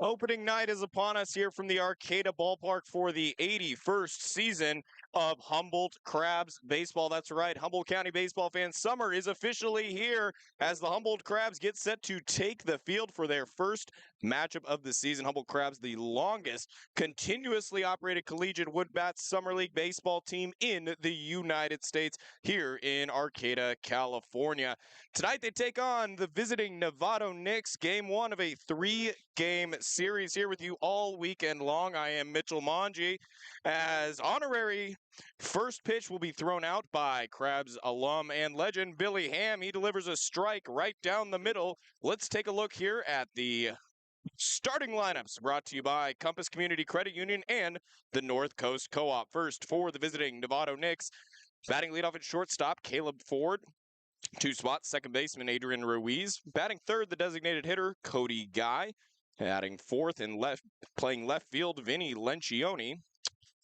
Opening night is upon us here from the Arcata Ballpark for the 81st season of Humboldt Crabs baseball. That's right, Humboldt County baseball fans. Summer is officially here as the Humboldt Crabs get set to take the field for their first matchup of the season. Humboldt Crabs, the longest continuously operated collegiate wood bats summer league baseball team in the United States, here in Arcata, California. Tonight they take on the visiting Novato Knicks, game one of a three-game series. Here with you all weekend long, I am Mitchell Manji, as honorary first pitch will be thrown out by Crabs alum and legend Billy Ham. He delivers a strike right down the middle. Let's take a look here at the starting lineups, brought to you by Compass Community Credit Union and the North Coast Co-op. First, for the visiting Novato Knicks, batting leadoff at shortstop, Caleb Ford. Two spots, second baseman Adrian Ruiz. Batting third, the designated hitter, Cody Guy. Batting fourth and playing left field, Vinny Lencioni.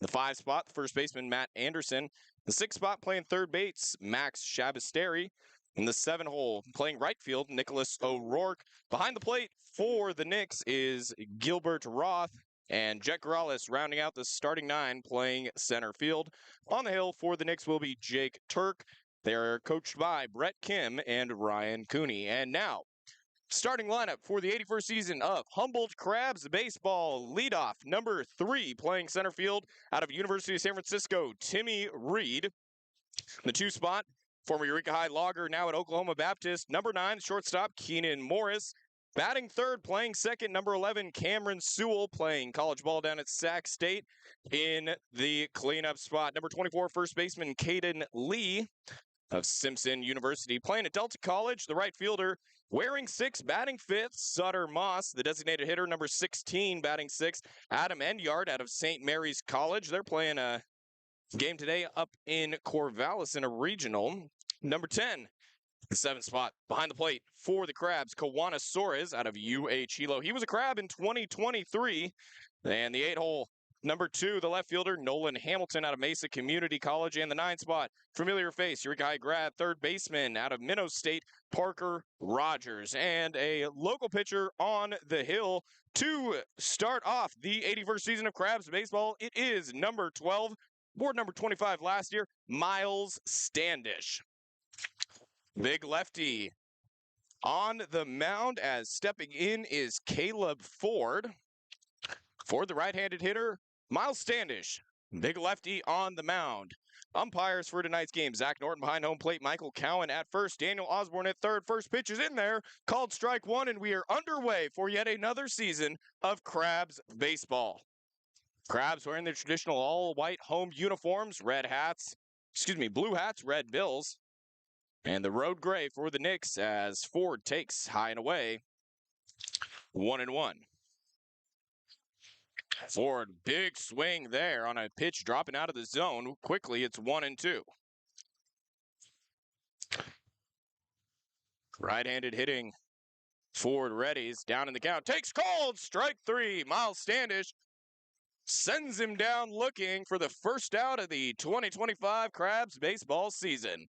The five spot, first baseman Matt Anderson. The sixth spot, playing third base, Max Shabasteri. In the seven hole, playing right field, Nicholas O'Rourke. Behind the plate for the Knicks is Gilbert Roth. And Jet Corrales rounding out the starting nine, playing center field. On the hill for the Knicks will be Jake Turk. They're coached by Brett Kim and Ryan Cooney. And now, starting lineup for the 81st season of Humboldt Crabs baseball. Leadoff, number 3, playing center field out of University of San Francisco, Timmy Reed. The two spot, former Eureka High Logger, now at Oklahoma Baptist, number 9, shortstop, Keenan Morris. Batting third, playing second, number 11, Cameron Sewell, playing college ball down at Sac State in the cleanup spot. Number 24, first baseman, Caden Lee of Simpson University, playing at Delta College, the right fielder, wearing 6, batting 5th, Sutter Moss. The designated hitter, number 16, batting 6th, Adam Endyard out of St. Mary's College. They're playing a game today up in Corvallis in a regional. Number 10, the 7th spot, behind the plate for the Crabs, Kawana Soares out of UH Hilo. He was a Crab in 2023. And the 8 hole, number 2, the left fielder, Nolan Hamilton out of Mesa Community College. And the 9 spot, familiar face, Eureka High grad, third baseman out of Minnow State, Parker Rogers. And a local pitcher on the hill to start off the 81st season of Crabs baseball. It is number 12, board number 25 last year, Miles Standish. Big lefty on the mound, as stepping in is Caleb Ford. For the right-handed hitter, Miles Standish, big lefty on the mound. Umpires for tonight's game, Zach Norton behind home plate, Michael Cowan at first, Daniel Osborne at third. First pitch is in there, called strike one, and we are underway for yet another season of Crabs baseball. Crabs wearing their traditional all-white home uniforms, blue hats, red bills, and the road gray for the Knicks as Ford takes high and away, 1-1. Ford, big swing there on a pitch dropping out of the zone. Quickly, it's 1-2. Right-handed hitting, Ford readies, down in the count, takes called, strike 3. Miles Standish sends him down looking for the first out of the 2025 Crabs baseball season.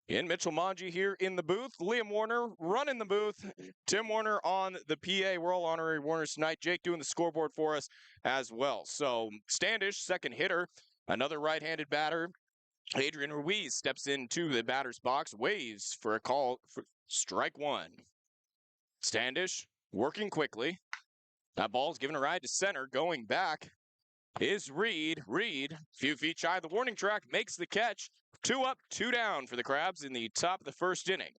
In Mitchell Manji here in the booth, Liam Warner running the booth, Tim Warner on the PA. We're all honorary Warners tonight. Jake doing the scoreboard for us as well. So Standish, second hitter, another right-handed batter. Adrian Ruiz steps into the batter's box, waves for a call for strike 1. Standish working quickly. That ball's given a ride to center. Going back is Reed. Reed, a few feet shy of the warning track, makes the catch. 2 up, 2 down for the Crabs in the top of the first inning.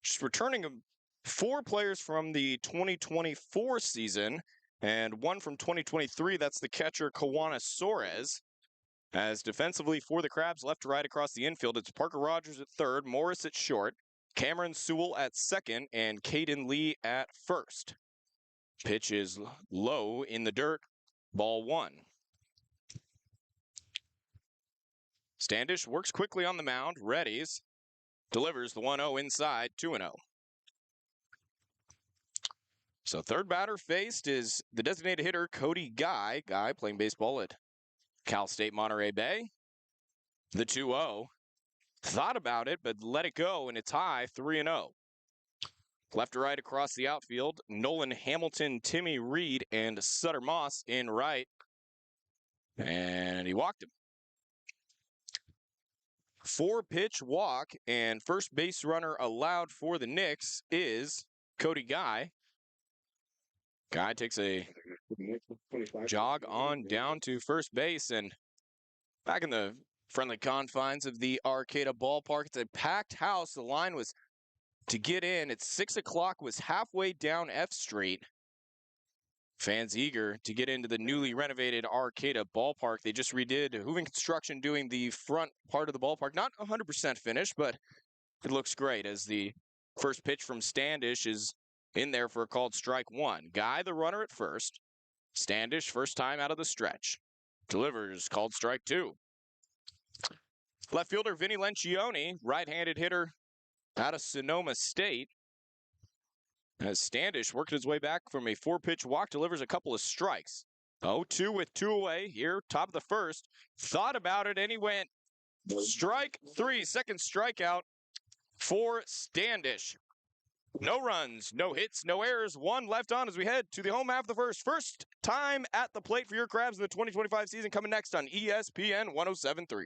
Just returning 4 players from the 2024 season and 1 from 2023. That's the catcher, Kawana Soares. As defensively for the Crabs, left to right across the infield, it's Parker Rogers at third, Morris at short, Cameron Sewell at second, and Caden Lee at first. Pitch is low in the dirt, ball 1. Standish works quickly on the mound, readies, delivers the 1-0 inside, 2-0. So third batter faced is the designated hitter, Cody Guy. Guy playing baseball at Cal State Monterey Bay. The 2-0. Thought about it, but let it go, and it's high, 3-0. Left to right across the outfield, Nolan Hamilton, Timmy Reed, and Sutter Moss in right. And he walked him. 4-pitch walk, and first base runner allowed for the Knicks is Cody Guy. Guy takes a jog on down to first base, and back in the friendly confines of the Arcata ballpark, it's a packed house. The line was to get in at 6 o'clock, was halfway down F Street. Fans eager to get into the newly renovated Arcata ballpark. They just redid Hooven Construction doing the front part of the ballpark. Not 100% finished, but it looks great as the first pitch from Standish is in there for a called strike one. Guy, the runner at first. Standish, first time out of the stretch. Delivers, called strike two. Left fielder Vinny Lencioni, right-handed hitter out of Sonoma State. As Standish worked his way back from a 4-pitch walk, delivers a couple of strikes. 0-2 with 2 away here, top of the first. Thought about it, and he went strike three. Second strikeout for Standish. No runs, no hits, no errors. One left on as we head to the home half of the first. First time at the plate for your Crabs in the 2025 season coming next on ESPN 107.3.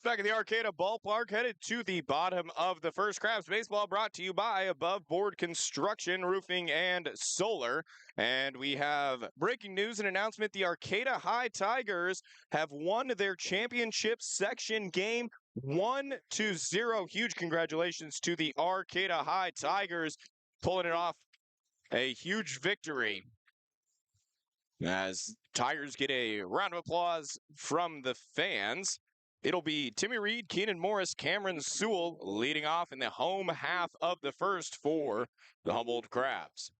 Back at the Arcata ballpark, headed to the bottom of the first. Crabs baseball brought to you by Above Board Construction, Roofing, and Solar. And we have breaking news and announcement. The Arcata High Tigers have won their championship section game 1-0. Huge congratulations to the Arcata High Tigers, pulling it off. A huge victory. As Tigers get a round of applause from the fans. It'll be Timmy Reed, Keenan Morris, Cameron Sewell leading off in the home half of the first for the Humboldt Crabs.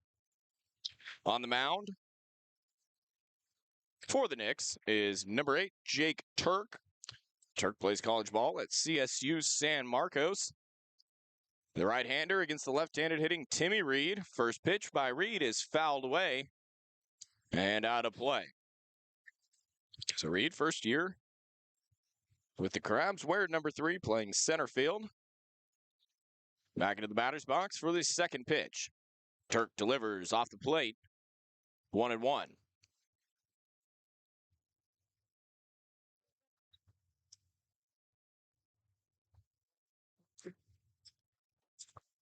On the mound for the Knicks is number 8, Jake Turk. Turk plays college ball at CSU San Marcos. The right-hander against the left-handed hitting Timmy Reed. First pitch by Reed is fouled away and out of play. So Reed, first year with the Crabs, wearing number 3, playing center field. Back into the batter's box for the second pitch. Turk delivers off the plate. 1-1.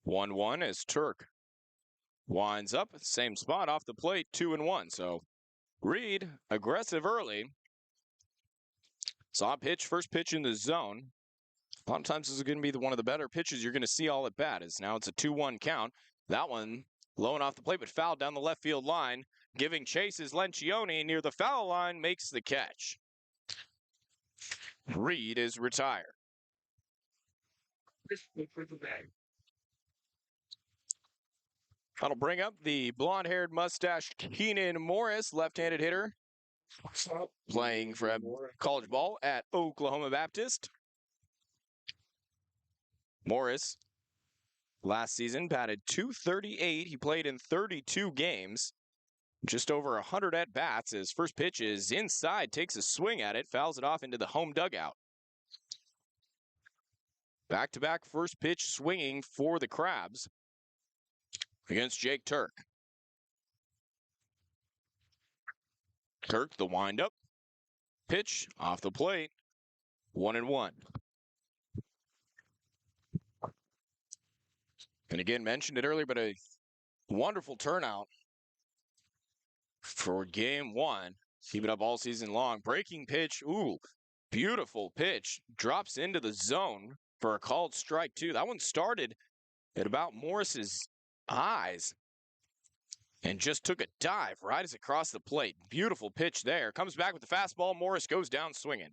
One as Turk winds up same spot off the plate. 2-1. So Reed aggressive early. Saw a pitch, first pitch in the zone. A lot of times this is going to be one of the better pitches you're going to see all at bat. As now it's a 2-1 count. That one low and off the plate, but fouled down the left field line. Giving chase is Lencioni near the foul line, makes the catch. Reed is retired. That'll bring up the blonde-haired, mustached Keenan Morris, left-handed hitter, playing for college ball at Oklahoma Baptist. Morris, last season, batted .238. He played in 32 games, just over 100 at-bats. His first pitch is inside, takes a swing at it, fouls it off into the home dugout. Back-to-back first pitch swinging for the Crabs against Jake Turk. Turk, the windup. Pitch off the plate. 1-1. And again, mentioned it earlier, but a wonderful turnout for game one. Keep it up all season long. Breaking pitch. Ooh, beautiful pitch. Drops into the zone for a called strike, too. That one started at about Morris's eyes and just took a dive right as it crossed the plate. Beautiful pitch there. Comes back with the fastball. Morris goes down swinging.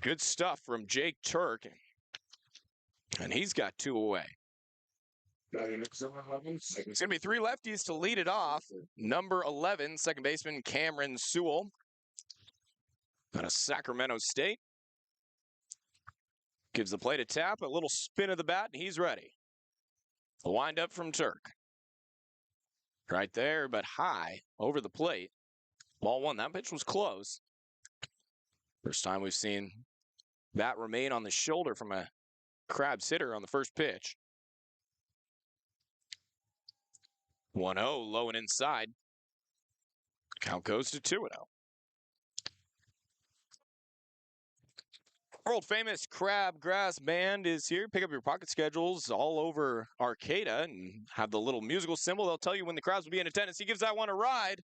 Good stuff from Jake Turk. And he's got 2 away. It's going to be 3 lefties to lead it off. Number 11, second baseman Cameron Sewell out of Sacramento State. Gives the plate a tap, a little spin of the bat, and he's ready. A windup from Turk. Right there, but high over the plate. Ball 1. That pitch was close. First time we've seen that remain on the shoulder from a Crabs hitter on the first pitch. 1-0, low and inside. Count goes to 2-0. World famous Crabgrass Band is here. Pick up your pocket schedules all over Arcata and have the little musical symbol. They'll tell you when the Crabs will be in attendance. He gives that one a ride.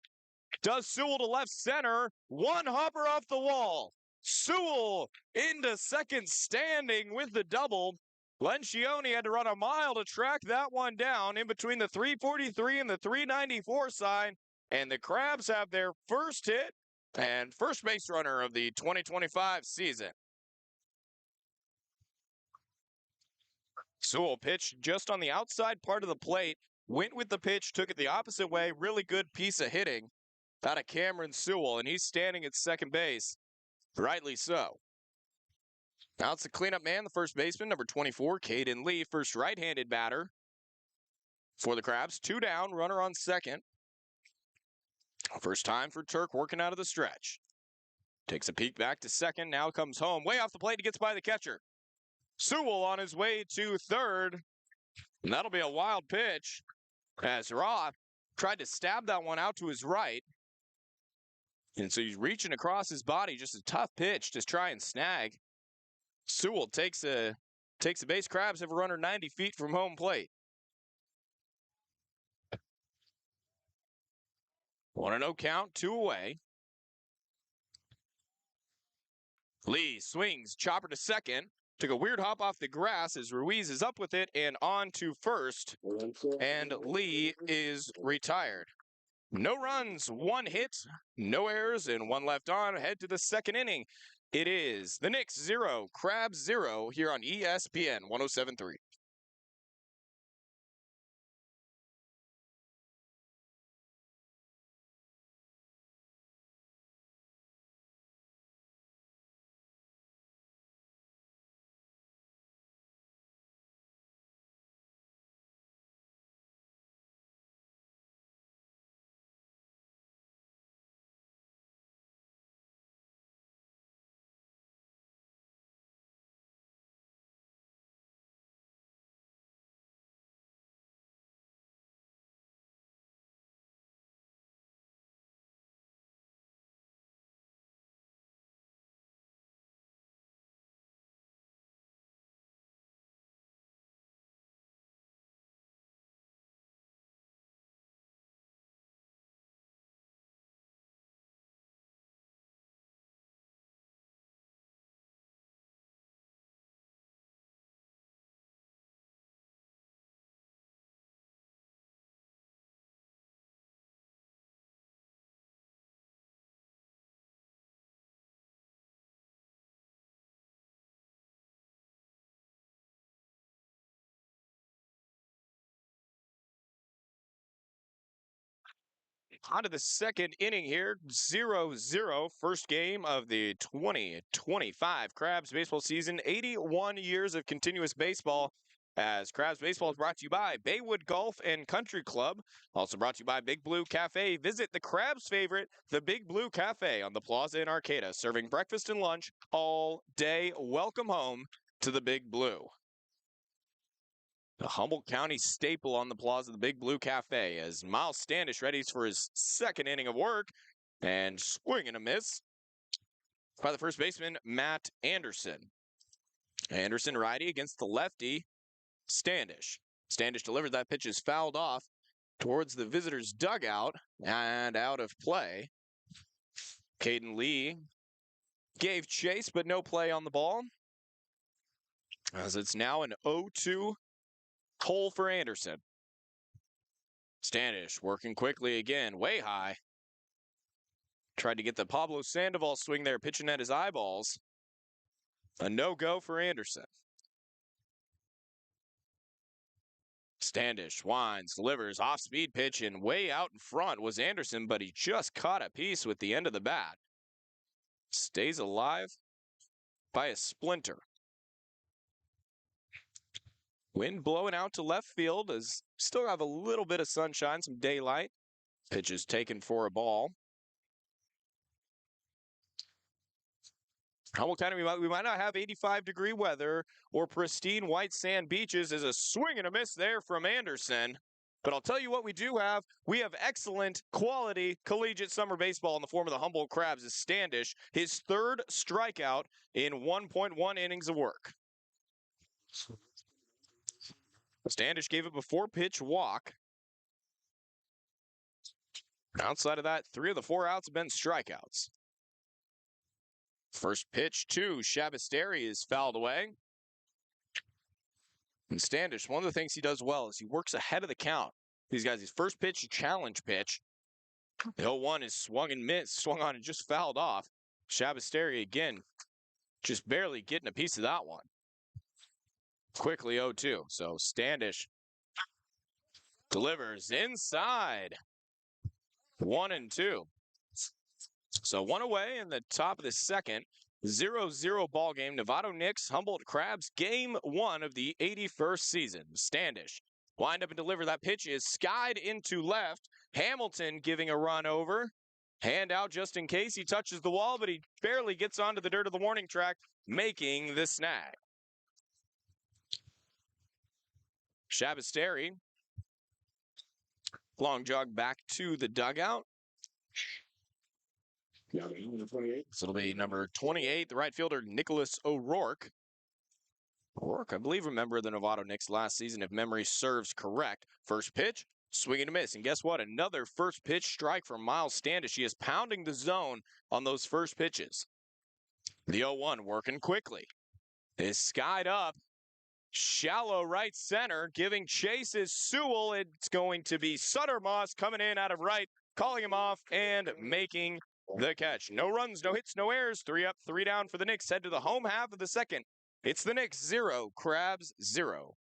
Does Sewell to left center. One hopper off the wall. Sewell into second standing with the double. Lencioni had to run a mile to track that one down in between the 343 and the 394 sign. And the Crabs have their first hit and first base runner of the 2025 season. Sewell pitched just on the outside part of the plate, went with the pitch, took it the opposite way. Really good piece of hitting out of Cameron Sewell, and he's standing at second base. Rightly so. Now it's the cleanup man, the first baseman, number 24, Caden Lee, first right-handed batter for the Crabs. 2 down, runner on second. First time for Turk working out of the stretch. Takes a peek back to second, now comes home. Way off the plate, he gets by the catcher. Sewell on his way to third. And that'll be a wild pitch as Roth tried to stab that one out to his right. And so he's reaching across his body, just a tough pitch to try and snag. Sewell takes a base. Crabs have a runner 90 feet from home plate. 1-0 count, 2 away. Lee swings, chopper to second. Took a weird hop off the grass as Ruiz is up with it and on to first. And Lee is retired. No runs, 1 hit, no errors, and 1 left on. Head to the second inning. It is the Knicks 0, Crabs 0 here on ESPN 107.3. On to the second inning here, 0-0, first game of the 2025 Crabs baseball season. 81 years of continuous baseball as Crabs Baseball is brought to you by Baywood Golf and Country Club. Also brought to you by Big Blue Cafe. Visit the Crabs' favorite, the Big Blue Cafe on the Plaza in Arcata, serving breakfast and lunch all day. Welcome home to the Big Blue. The Humboldt County staple on the Plaza, the Big Blue Cafe, as Miles Standish readies for his second inning of work and swing and a miss by the first baseman, Matt Anderson. Anderson righty against the lefty, Standish. Standish delivered that pitch is fouled off towards the visitor's dugout and out of play. Caden Lee gave chase, but no play on the ball, as it's now an 0-2 hole for Anderson. Standish working quickly again, way high. Tried to get the Pablo Sandoval swing there, pitching at his eyeballs. A no-go for Anderson. Standish winds, delivers, off-speed pitch, and way out in front was Anderson, but he just caught a piece with the end of the bat. Stays alive by a splinter. Wind blowing out to left field as still have a little bit of sunshine, some daylight. Pitch is taken for a ball. Humboldt County, we might not have 85-degree weather or pristine white sand beaches. As a swing and a miss there from Anderson. But I'll tell you what we do have. We have excellent quality collegiate summer baseball in the form of the Humboldt Crabs as Standish, his third strikeout in 1.1 innings of work. Standish gave up a 4-pitch walk. Outside of that, 3 of the 4 outs have been strikeouts. First pitch to Shabasteri is fouled away. And Standish, one of the things he does well is he works ahead of the count. These guys, his first pitch, challenge pitch. The 0-1 is swung and missed, swung on and just fouled off. Shabasteri again, just barely getting a piece of that one. Quickly 0-2. So Standish delivers inside. 1-2. So 1 away in the top of the second. 0-0 ball game. Novato Knicks, Humboldt Crabs, game 1 of the 81st season. Standish wind up and deliver. That pitch is skied into left. Hamilton giving a run over. Hand out just in case he touches the wall, but he barely gets onto the dirt of the warning track, making the snag. Shabasteri, long jog back to the dugout. So it'll be number 28, the right fielder, Nicholas O'Rourke. O'Rourke, I believe, a member of the Novato Knicks last season, if memory serves correct. First pitch, swing and a miss. And guess what? Another first pitch strike from Miles Standish. He is pounding the zone on those first pitches. The 0-1 working quickly. Is skied up. Shallow right center, giving chase is Sewell. It's going to be Sutter Moss coming in out of right, calling him off and making the catch. No runs, no hits, no errors. 3 up, 3 down for the Knicks. Head to the home half of the second. It's the Knicks 0, Crabs 0.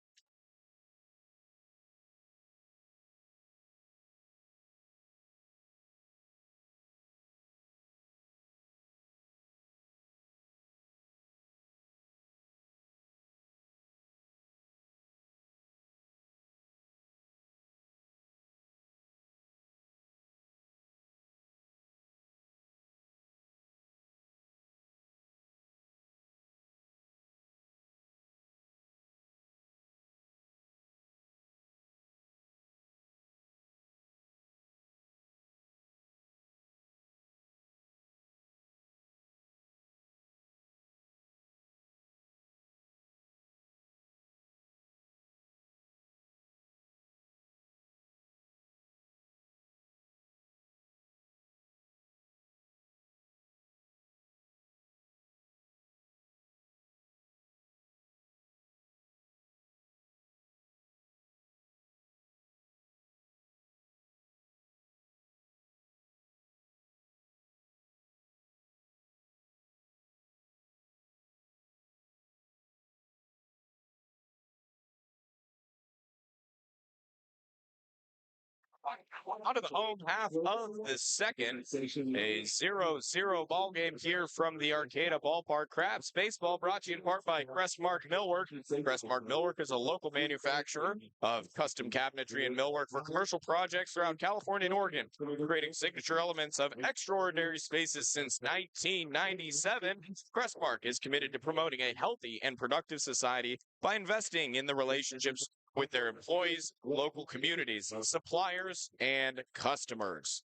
Out of the home half of the second, a 0-0 ball game here from the Arcata Ballpark. Crabs baseball brought to you in part by Crestmark Millwork. Crestmark Millwork is a local manufacturer of custom cabinetry and millwork for commercial projects throughout California and Oregon, creating signature elements of extraordinary spaces since 1997. Crestmark is committed to promoting a healthy and productive society by investing in the relationships with their employees, local communities, suppliers, and customers.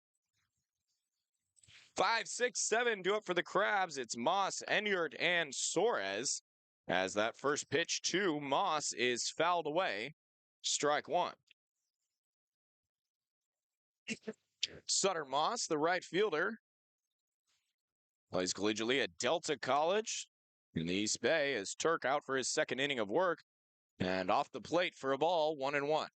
5, 6, 7 do it for the Crabs. It's Moss, Enyart, and Suarez. As that first pitch to Moss is fouled away. Strike one. Sutter Moss, the right fielder, plays collegiately at Delta College in the East Bay as Turk out for his second inning of work. And off the plate for a ball, 1-1.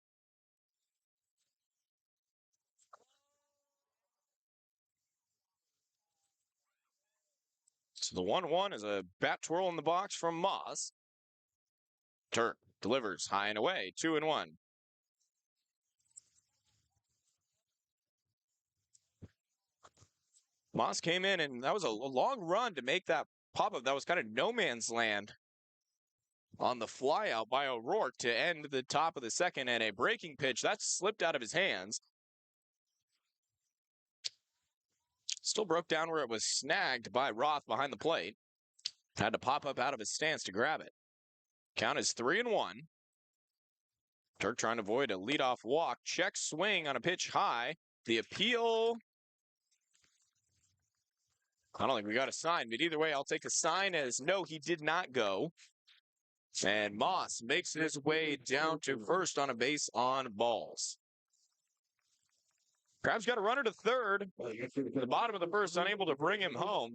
So the 1-1 is a bat twirl in the box from Moss. Turk delivers high and away, 2-1. Moss came in, and that was a long run to make that pop-up. That was kind of no man's land on the flyout by O'Rourke to end the top of the second, and a breaking pitch that slipped out of his hands. Still broke down where it was snagged by Roth behind the plate. Had to pop up out of his stance to grab it. Count is 3-1. Turk trying to avoid a leadoff walk. Check swing on a pitch high. The appeal. I don't think we got a sign, but either way, I'll take a sign as no, he did not go. And Moss makes his way down to first on a base on balls. Crabs got a runner to third. At the bottom of the first, unable to bring him home.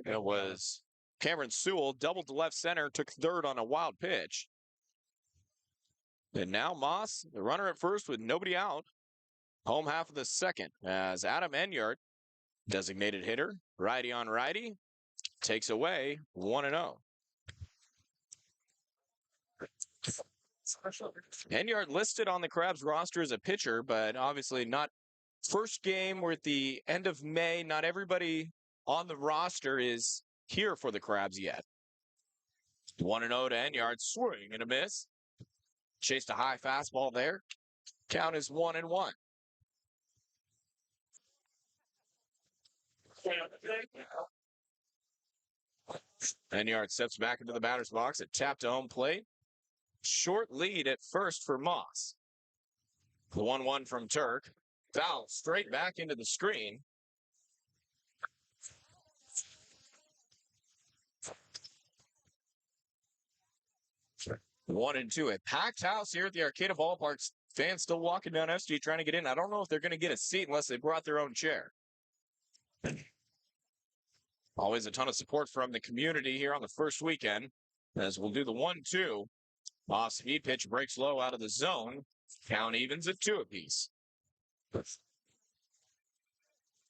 It was Cameron Sewell, doubled to left center, took third on a wild pitch. And now Moss, the runner at first with nobody out. Home half of the second as Adam Enyart, designated hitter, righty on righty, takes away 1-0. Enyart listed on the Crabs roster as a pitcher, but obviously not first game. We're at the end of May. Not everybody on the roster is here for the Crabs yet. 1-0 to Enyart, swing and a miss. Chased a high fastball there. Count is 1-1. Enyart steps back into the batter's box at tap to home plate. Short lead at first for Moss. The 1-1 from Turk. Foul straight back into the screen. One and two. A packed house here at the Arcata Ballpark. Fans still walking down F Street trying to get in. I don't know if they're going to get a seat unless they brought their own chair. Always a ton of support from the community here on the first weekend. As we'll do the 1-2. Off speed pitch breaks low out of the zone. Count evens at 2 apiece.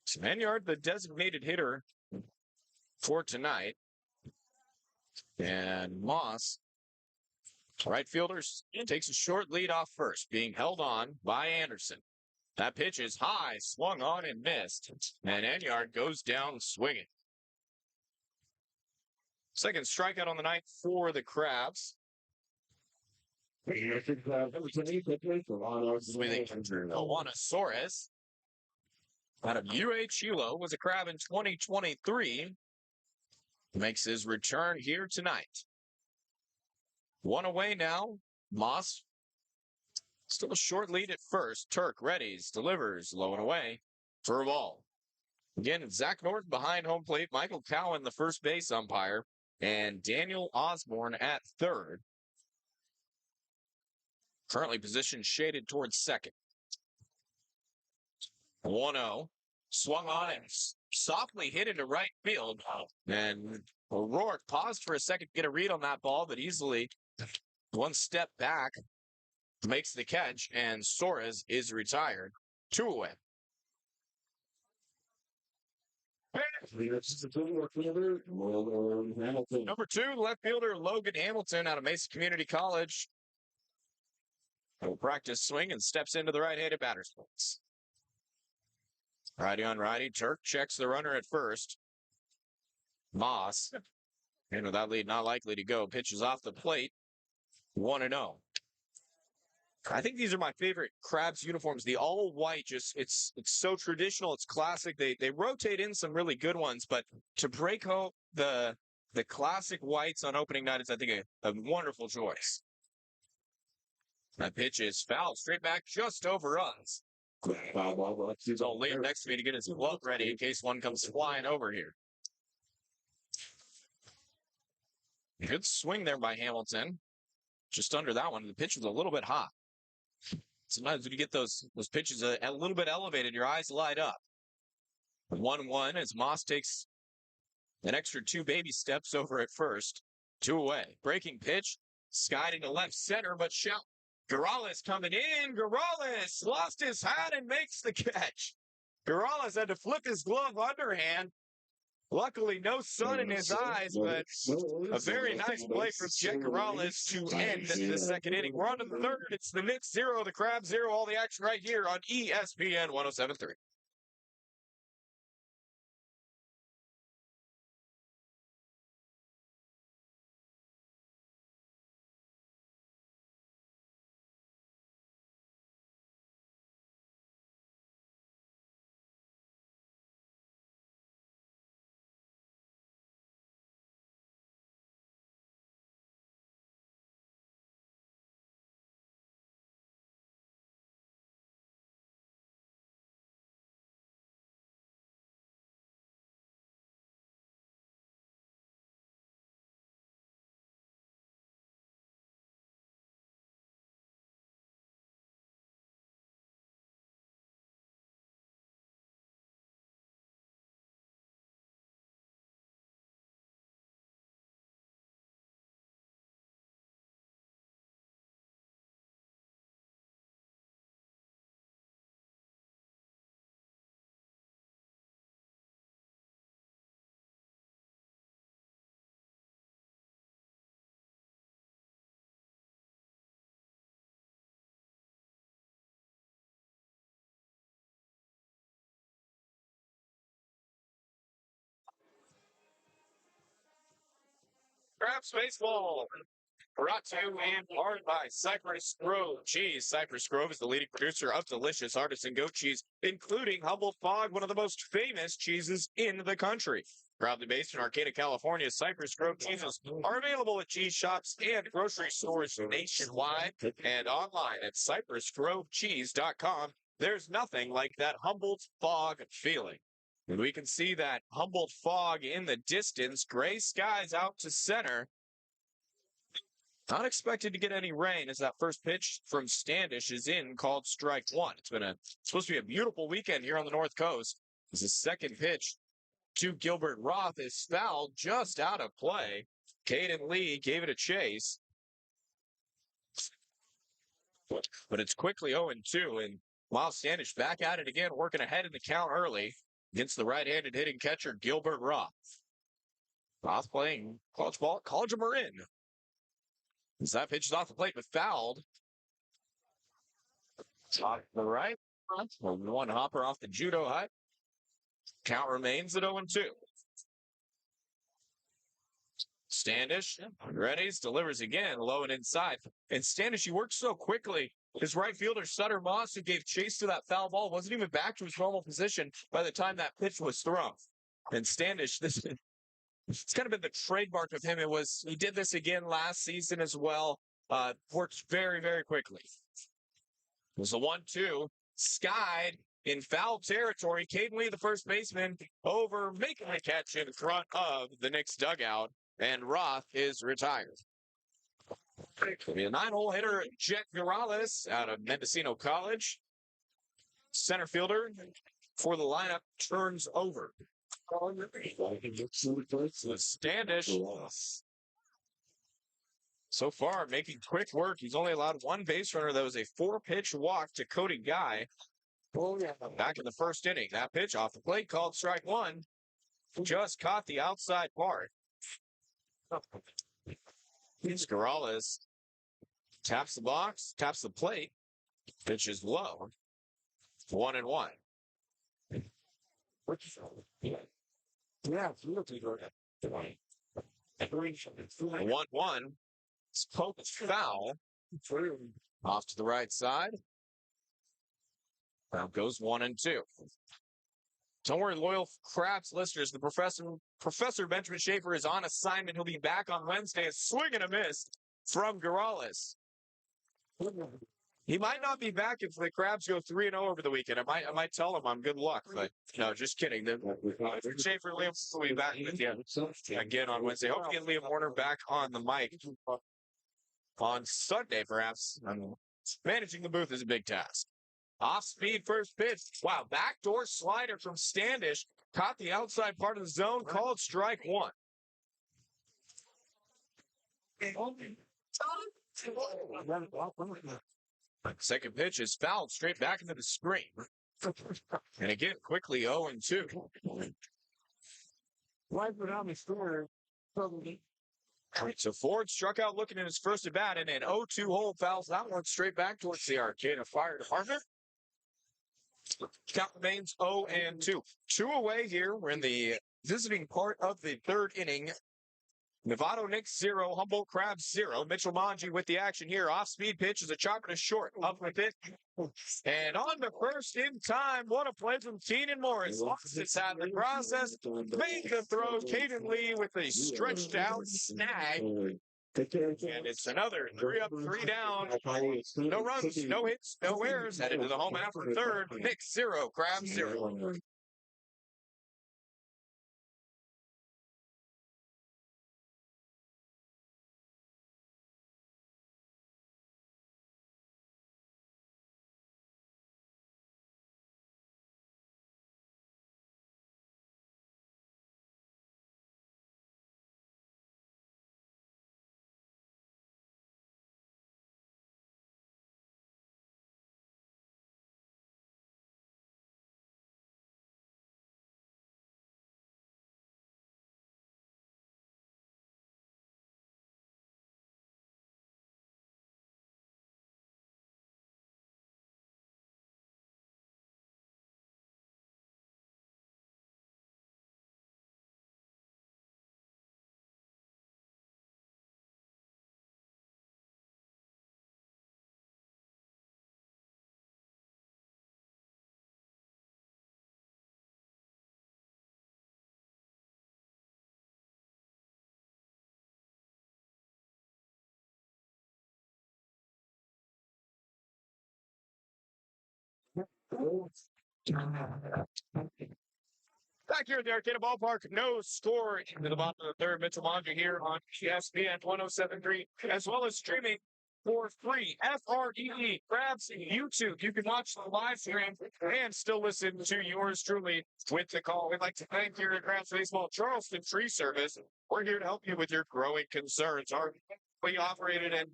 So Enyart, the designated hitter for tonight. And Moss, right fielder, takes a short lead off first, being held on by Anderson. That pitch is high, swung on and missed. And Enyart goes down swinging. Second strikeout on the night for the Crabs. Juana Suarez out of Chilo was a Crab in 2023. Makes his return here tonight. One away now. Moss still a short lead at first. Turk readies, delivers, low and away for a ball. Again, Zach Norton behind home plate. Michael Cowan, the first base umpire, and Daniel Osborne at third. Currently positioned shaded towards second. 1-0. Swung on and softly hit into right field. And O'Rourke paused for a second to get a read on that ball, but easily one step back makes the catch, and Suarez is retired. 2 away. Number 2, left fielder Logan Hamilton out of Mesa Community College. Will practice swing and steps into the right-handed batter's box. Righty on righty. Turk checks the runner at first. Moss, and with that lead not likely to go, pitches off the plate. 1-0. I think these are my favorite Crabs uniforms. The all white, just it's so traditional. It's classic. They rotate in some really good ones, but to break home the classic whites on opening night is, I think, a wonderful choice. That pitch is foul, straight back, just over us. He's all laying next to me to get his glove ready in case one comes flying over here. Good swing there by Hamilton. Just under that one, the pitch was a little bit hot. Sometimes when you get those pitches a little bit elevated, your eyes light up. 1-1 as Moss takes an extra 2 baby steps over at first. 2 away. Breaking pitch. Skied into left center, but shout. Garales coming in. Garales lost his hat and makes the catch. Garales had to flip his glove underhand. Luckily, no sun in his eyes, but a very nice play from Jet Garales to end the second inning. We're on to the third. It's the Knicks 0, the Crabs 0. All the action right here on ESPN 107.3. Crabs baseball. Brought to you in part by Cypress Grove Cheese. Cypress Grove is the leading producer of delicious artisan goat cheese, including Humboldt Fog, one of the most famous cheeses in the country. Proudly based in Arcata, California, Cypress Grove cheeses are available at cheese shops and grocery stores nationwide and online at cypressgrovecheese.com. There's nothing like that Humboldt Fog feeling. And we can see that Humboldt Fog in the distance, gray skies out to center. Not expected to get any rain as that first pitch from Standish is in, called strike one. It's been supposed to be a beautiful weekend here on the North Coast. As the second pitch to Gilbert Roth is fouled just out of play. Caden Lee gave it a chase. But it's quickly 0-2, and Miles Standish back at it again, working ahead in the count early against the right-handed hitting catcher, Gilbert Roth. Roth playing college ball, College of Marin. As that pitch is off the plate, but fouled. Top the right. One hopper off the judo hut. Count remains at 0-2. Standish readies, delivers again, low and inside. And Standish, he works so quickly. His right fielder, Sutter Moss, who gave chase to that foul ball, wasn't even back to his normal position by the time that pitch was thrown. And Standish, it's kind of been the trademark of him. He did this again last season as well. Works very, very quickly. It was a 1-2. Skied in foul territory. Caden Lee, the first baseman, over making the catch in front of the Knicks dugout. And Roth is retired. It'll be a 9-hole hitter, Jet Garales out of Mendocino College. Center fielder for the lineup turns over. Standish so far making quick work. He's only allowed one base runner. That was a 4-pitch walk to Cody Guy back in the first inning. That pitch off the plate called strike one. Just caught the outside part. Garales taps the box, taps the plate. Pitch is low. 1-1. 1-1. Poke foul. Off to the right side. Now goes 1-2. Don't worry, loyal Crabs listeners. The Professor Benjamin Schaefer is on assignment. He'll be back on Wednesday. A swing and a miss from Garales. He might not be back if the Crabs go 3-0 over the weekend. I might tell him I'm good luck. But no, just kidding. Schaefer Liam will be back with you again on Wednesday. Hope to get Liam Warner back on the mic on Sunday, perhaps. Managing the booth is a big task. Off-speed first pitch. Wow, backdoor slider from Standish. Caught the outside part of the zone. Called strike one. Second pitch is fouled straight back into the screen. And again, quickly 0-2. So Ford struck out looking at his first at bat, and an 0-2 hole fouls that one straight back towards the Arcata Fire Department. Count remains 0-2. 2 away here. We're in the visiting part of the third inning. Novato Knicks 0, Humboldt Crabs 0. Mitchell Manji with the action here. Off-speed pitch is a chopper to short. Up with it. And on to first in time. What a play from Keenan Morris. Lost his hat in the process. Made the throw. Caden Lee with a stretched out snag. And it's another 3 up, 3 down. No runs, no hits, no errors. Headed to the home after third. Knicks 0, Crabs 0. Back here at the Arcata Ballpark, no score into the bottom of the third. Mitchell Mondry here on ESPN 107.3, as well as streaming for free. FREE, Crabs, YouTube. You can watch the live stream and still listen to yours truly with the call. We'd like to thank your Crabs Baseball Charleston Tree Service. We're here to help you with your growing concerns. Our operated and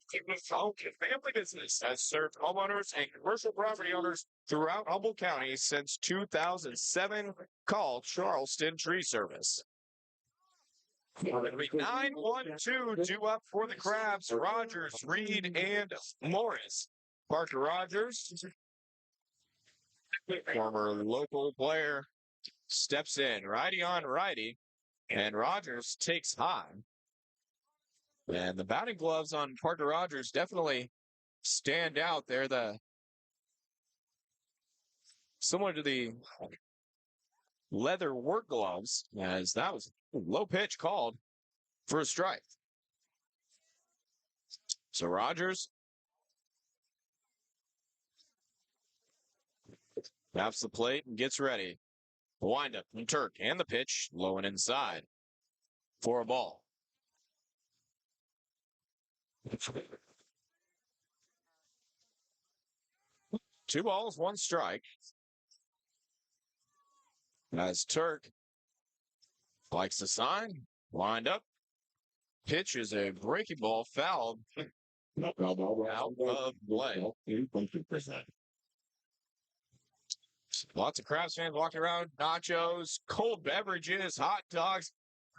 family business has served homeowners and commercial property owners throughout Humboldt County since 2007. Call Charleston Tree Service. 9-1-2 due up for the Crabs. Rogers, Reed, and Morris. Parker Rogers, former local player, steps in. Righty on righty. And Rogers takes high. And the batting gloves on Parker Rogers definitely stand out. They're similar to the leather work gloves, as that was a low pitch called for a strike. So Rogers taps the plate and gets ready. Wind up from Turk and the pitch low and inside for a ball. 2 balls, 1 strike. As Turk likes the sign, wind up. Pitch is a breaking ball, fouled out of play. Lots of Crabs fans walking around, nachos, cold beverages, hot dogs.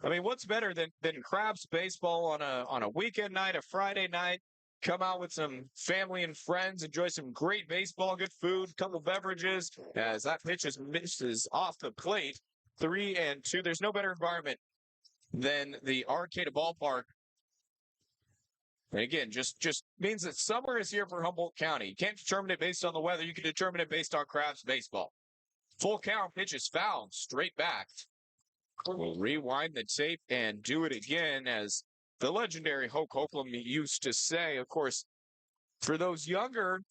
I mean, what's better than Crabs baseball on a weekend night, a Friday night? come out with some family and friends, enjoy some great baseball, good food, couple beverages. As that pitch misses off the plate, 3-2. There's no better environment than the Arcata Ballpark. And again, just means that summer is here for Humboldt County. You can't determine it based on the weather. You can determine it based on Crabs baseball. Full count, pitch is fouled, straight back. We'll rewind the tape and do it again, as the legendary Hoke Hopeland used to say. Of course, for those younger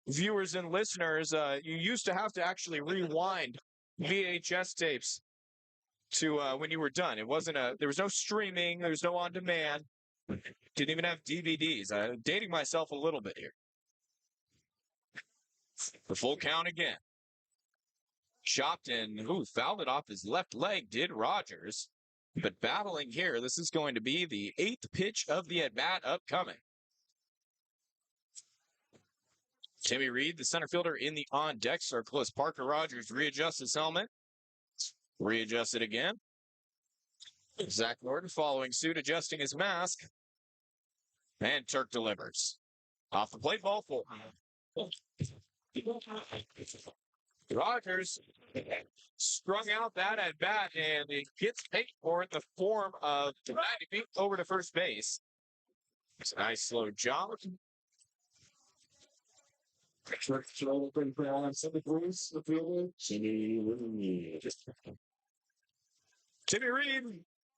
viewers and listeners, you used to have to actually rewind VHS tapes to when you were done. It wasn't there was no streaming, there was no on demand. Didn't even have DVDs. I'm dating myself a little bit here. The full count again. Chopped in. Fouled it off his left leg, did Rogers. But battling here, this is going to be the 8th pitch of the at-bat upcoming. Timmy Reed, the center fielder, in the on-deck circle as Parker Rogers readjusts his helmet. Readjusts it again. Zach Norton following suit, adjusting his mask. And Turk delivers. Off the plate, ball 4. Rogers strung out that at bat, and it gets paid for in the form of 90 feet over to first base. It's a nice slow jump. Timmy Reed,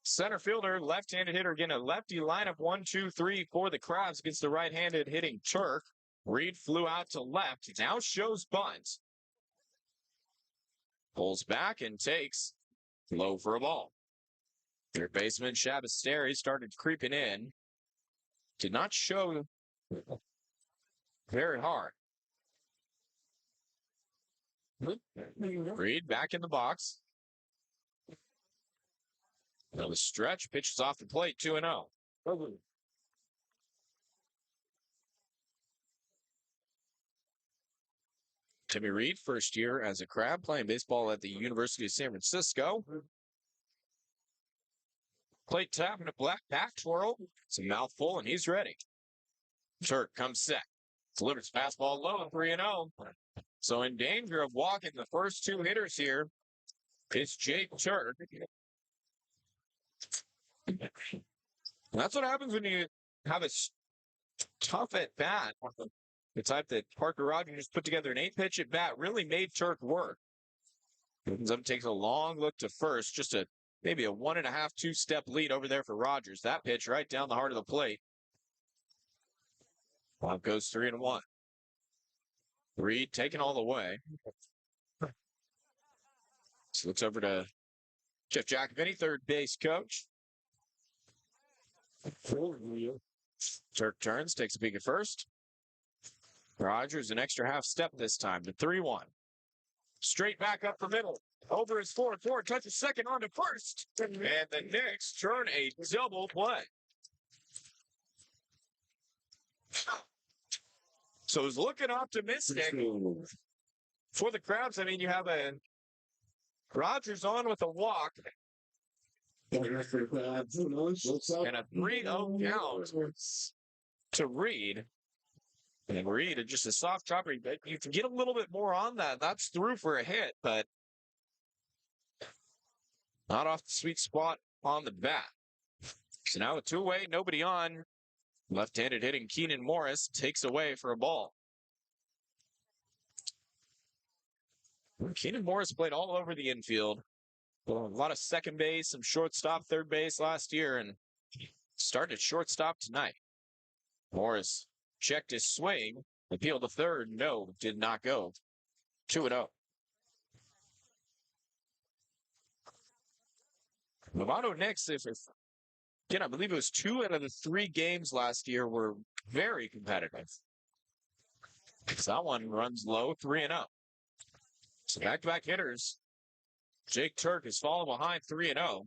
center fielder, left-handed hitter, again a lefty lineup 1, 2, 3 for the Crabs against the right-handed hitting Turk. Reed flew out to left. Now shows bunt. Pulls back and takes low for a ball. Third baseman Shabasteri started creeping in. Did not show very hard. Reed back in the box. Another stretch, pitches off the plate, 2-0. Timmy Reed, first year as a Crab, playing baseball at the University of San Francisco. Plate tap and a black back twirl. It's a mouthful, and he's ready. Turk comes set. Delivers fastball low, 3-0. So in danger of walking the first 2 hitters here, it's Jake Turk. That's what happens when you have a tough at bat. The type that Parker Rogers just put together an 8-pitch at bat really made Turk work. Opens up, takes a long look to first, just maybe a 1.5, 2-step lead over there for Rogers. That pitch right down the heart of the plate. Well, goes 3-1. Reed taking all the way. So looks over to Jeff Jacobini, third base coach. Turk turns, takes a peek at first. Rogers an extra half step this time to 3-1. Straight back up the middle. Over his 4-4, touches second on to first. And the Knicks turn a double play. So it's looking optimistic for the Crabs. I mean, you have a Rogers on with a walk. And a 3-0 count to Reed. And Reed, just a soft chopper. You can get a little bit more on that. That's through for a hit, but not off the sweet spot on the bat. So now a 2-away, nobody on. Left-handed hitting Keenan Morris takes away for a ball. Keenan Morris played all over the infield. A lot of second base, some shortstop, third base last year, and started shortstop tonight. Morris checked his swing, appealed to third. No, did not go. 2-0. Novato Knicks, again, I believe it was 2 out of the 3 games last year were very competitive. So that one runs low, 3-0. So back-to-back hitters. Jake Turk is falling behind 3-0.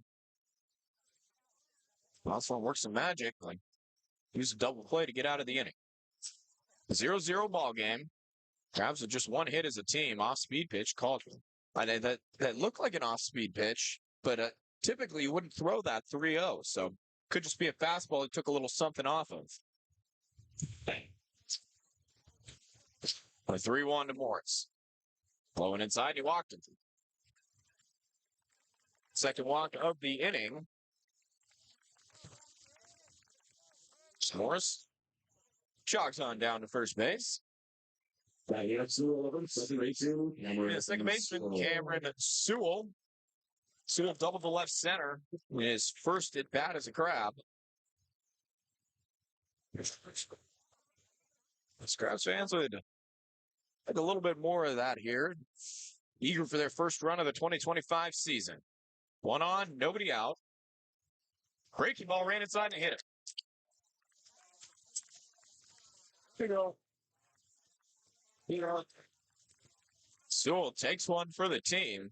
Last one works some magic. Use a double play to get out of the inning. 0-0 ball game. Crabs with just 1 hit as a team. Off-speed pitch called. That looked like an off-speed pitch, but typically you wouldn't throw that 3-0. So could just be a fastball he took a little something off of. A 3-1 to Morris. Blowing inside, he walked him. Second walk of the inning. Morris jogs on down to first base. The second baseman, Cameron Sewell. Sewell doubled the left center in his first at bat as a Crab. Crabs fans would like a little bit more of that here. Eager for their first run of the 2025 season. One on, nobody out. Breaking ball ran inside and hit it. Here you go. Sewell takes one for the team.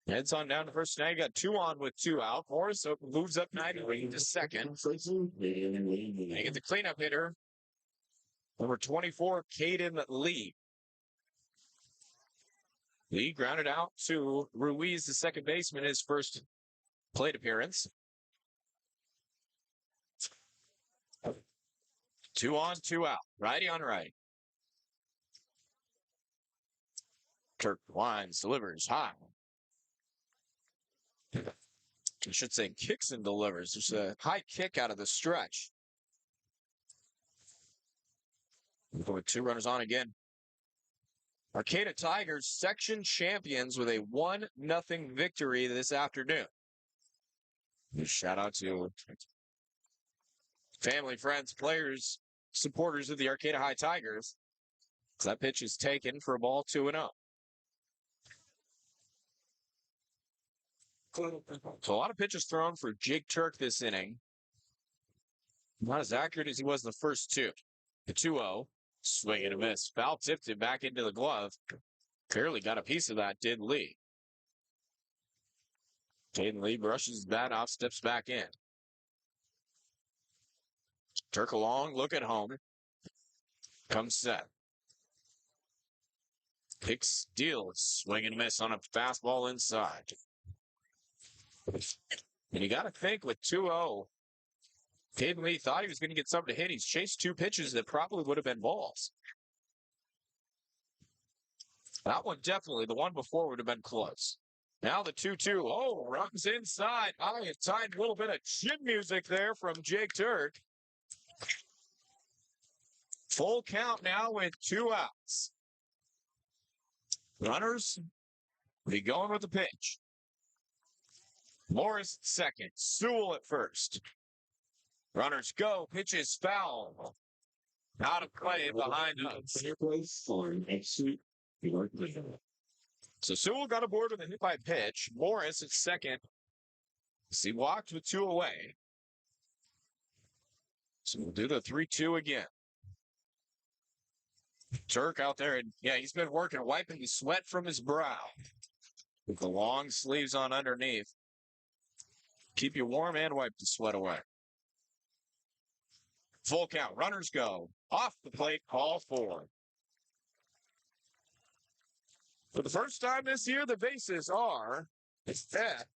Heads on down to first. Now you got 2 on with 2 out. Morris moves up 90 to second. And you get the cleanup hitter, number 24, Caden Lee. Lee grounded out to Ruiz, the second baseman, his first plate appearance. 2 on, 2 out. Righty on right. Turk winds, delivers high. I should say kicks and delivers. There's a high kick out of the stretch. With 2 runners on again. Arcata Tigers section champions with a 1-0 victory this afternoon. Shout out to family, friends, players, supporters of the Arcata High Tigers. That pitch is taken for a ball 2-0. So a lot of pitches thrown for Jake Turk this inning. Not as accurate as he was in the first 2. The 2-0. Swing and a miss. Foul tipped it back into the glove. Barely got a piece of that, did Lee. Caden Lee brushes his bat off, steps back in. Turk along, look at home. Comes set. Picks, deals, swing and miss on a fastball inside. And you got to think with 2-0, Caden Lee thought he was going to get something to hit. He's chased 2 pitches that probably would have been balls. That one definitely, the one before would have been close. Now the 2-2. Oh, runs inside. I have timed a little bit of chin music there from Jake Turk. Full count now with 2 outs. Runners be going with the pitch. Morris at second. Sewell at first. Runners go. Pitch is foul. Out of play behind us. So Sewell got aboard with a hit by pitch. Morris at second. He walked with 2 away. So we'll do the 3-2 again. Turk out there, and yeah, he's been working, wiping the sweat from his brow with the long sleeves on underneath. Keep you warm and wipe the sweat away. Full count. Runners go. Off the plate, call 4. For the first time this year, the bases are set.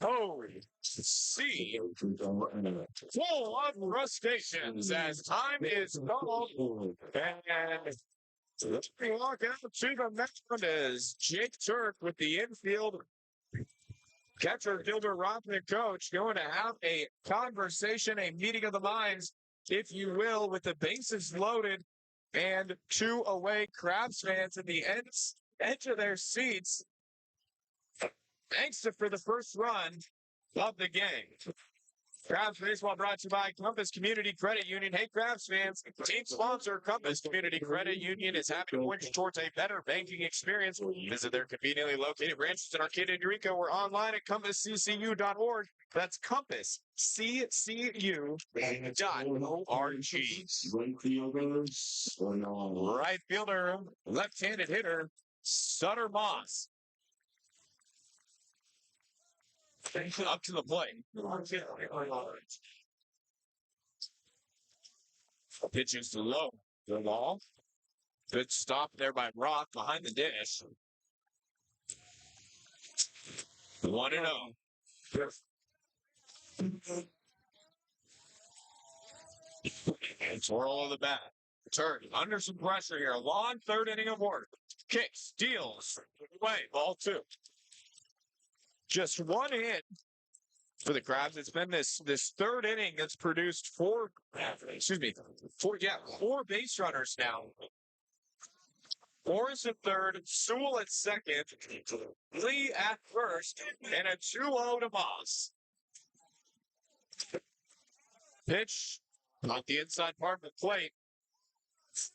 Holy C. Full of crustaceans as time is called. And we walk out to the mound as Jake Turk with the infield catcher, fielder, Rothman coach going to have a conversation, a meeting of the minds, if you will, with the bases loaded and 2 away. Crabs fans in the edge of their seats. Thanks for the first run of the game. Crabs Baseball brought to you by Compass Community Credit Union. Hey, Crabs fans, team sponsor Compass Community Credit Union is happy to point you towards a better banking experience. Visit their conveniently located branches in Arcata and Eureka or online at compassccu.org. That's compassccu.org. Right fielder, left-handed hitter, Sutter Moss. Up to the plate. Pitches to low. The ball. Good stop there by Roth behind the dish. 1-0. Twirl of the bat. Turn under some pressure here. A long third inning of work. Kicks, deals. Away, ball two. Just one hit for the Crabs. It's been this third inning that's produced four base runners now. Morris at third, Sewell at second, Lee at first, and a 2-0 to Moss. Pitch on the inside part of the plate.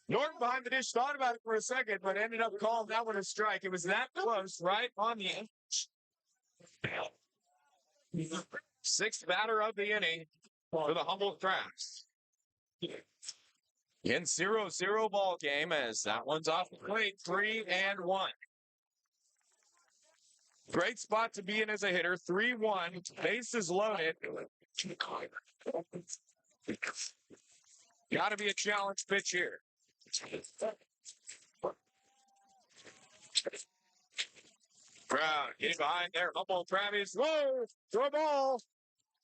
Norton behind the dish thought about it for a second, but ended up calling that one a strike. It was that close, right on the edge. Sixth batter of the inning for the Humboldt Crabs. In 0-0 ball game as that one's off the plate, 3-1. Great spot to be in as a hitter, 3-1, bases loaded. Got to be a challenge pitch here. Brown getting behind there. Humboldt Travis. Whoa! Throw ball.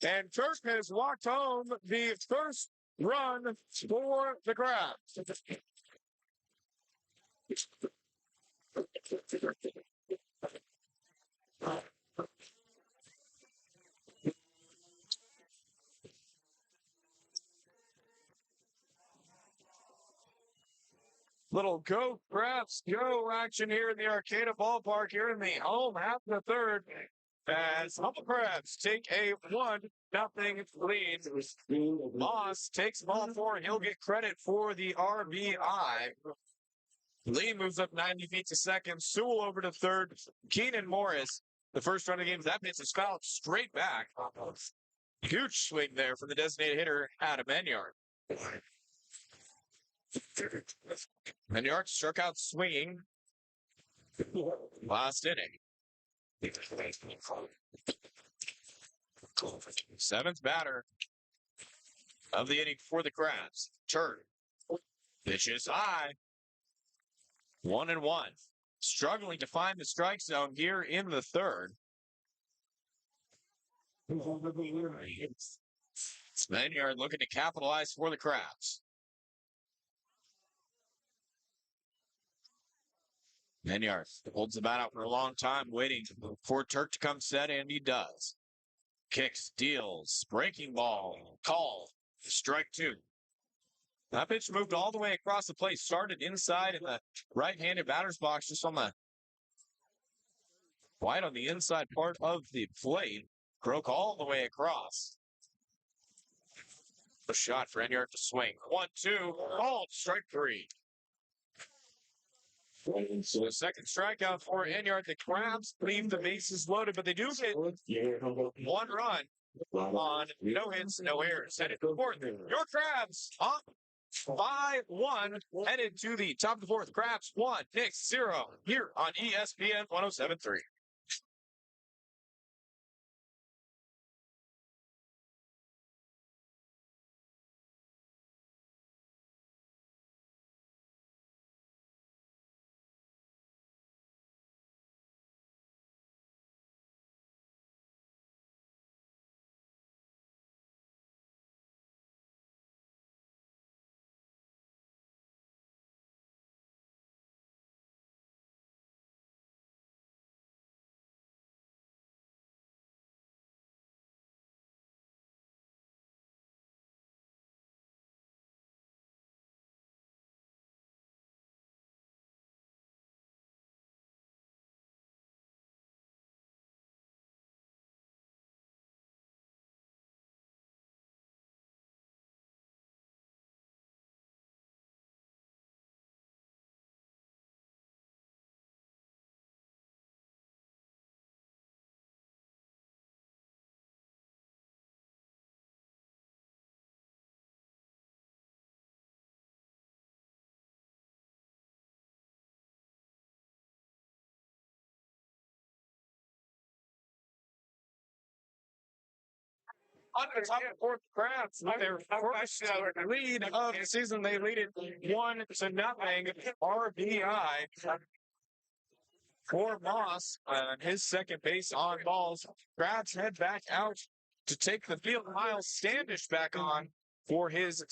And Turk has walked home the first run for the Crabs. Little go Crabs go action here in the Arcata ballpark here in the home half of the third. As Humboldt Crabs take a 1-0 lead. Moss takes ball four. He'll get credit for the RBI. Lee moves up 90 feet to second. Sewell over to third. Keenan Morris, the first run of the game. That pitch is fouled straight back. Huge swing there from the designated hitter, Adam Enyart. Enyart struck out swinging last inning. Seventh batter of the inning for the Crabs. Turn. Pitch is high. 1-1. Struggling to find the strike zone here in the third. Enyart looking to capitalize for the Crabs. Enyart holds the bat out for a long time, waiting for Turk to come set, and he does. Kicks, deals, breaking ball, call, strike two. That pitch moved all the way across the plate, started inside in the right-handed batter's box, just on the wide on the inside part of the plate, broke all the way across. A shot for Enyart to swing. 1-2, called, strike three. So the second strikeout for Enyart. The Crabs leave the bases loaded, but they do get one run on no hits, no errors. Headed to the fourth. Your Crabs up 5-1, headed to the top of the fourth. Crabs 1, Knicks 0, here on ESPN 107.3. On the top of the fourth, Crabs, their first lead of the season, they lead it 1-0. RBI for Moss on his second base on balls. Crabs head back out to take the field. Miles Standish back on for his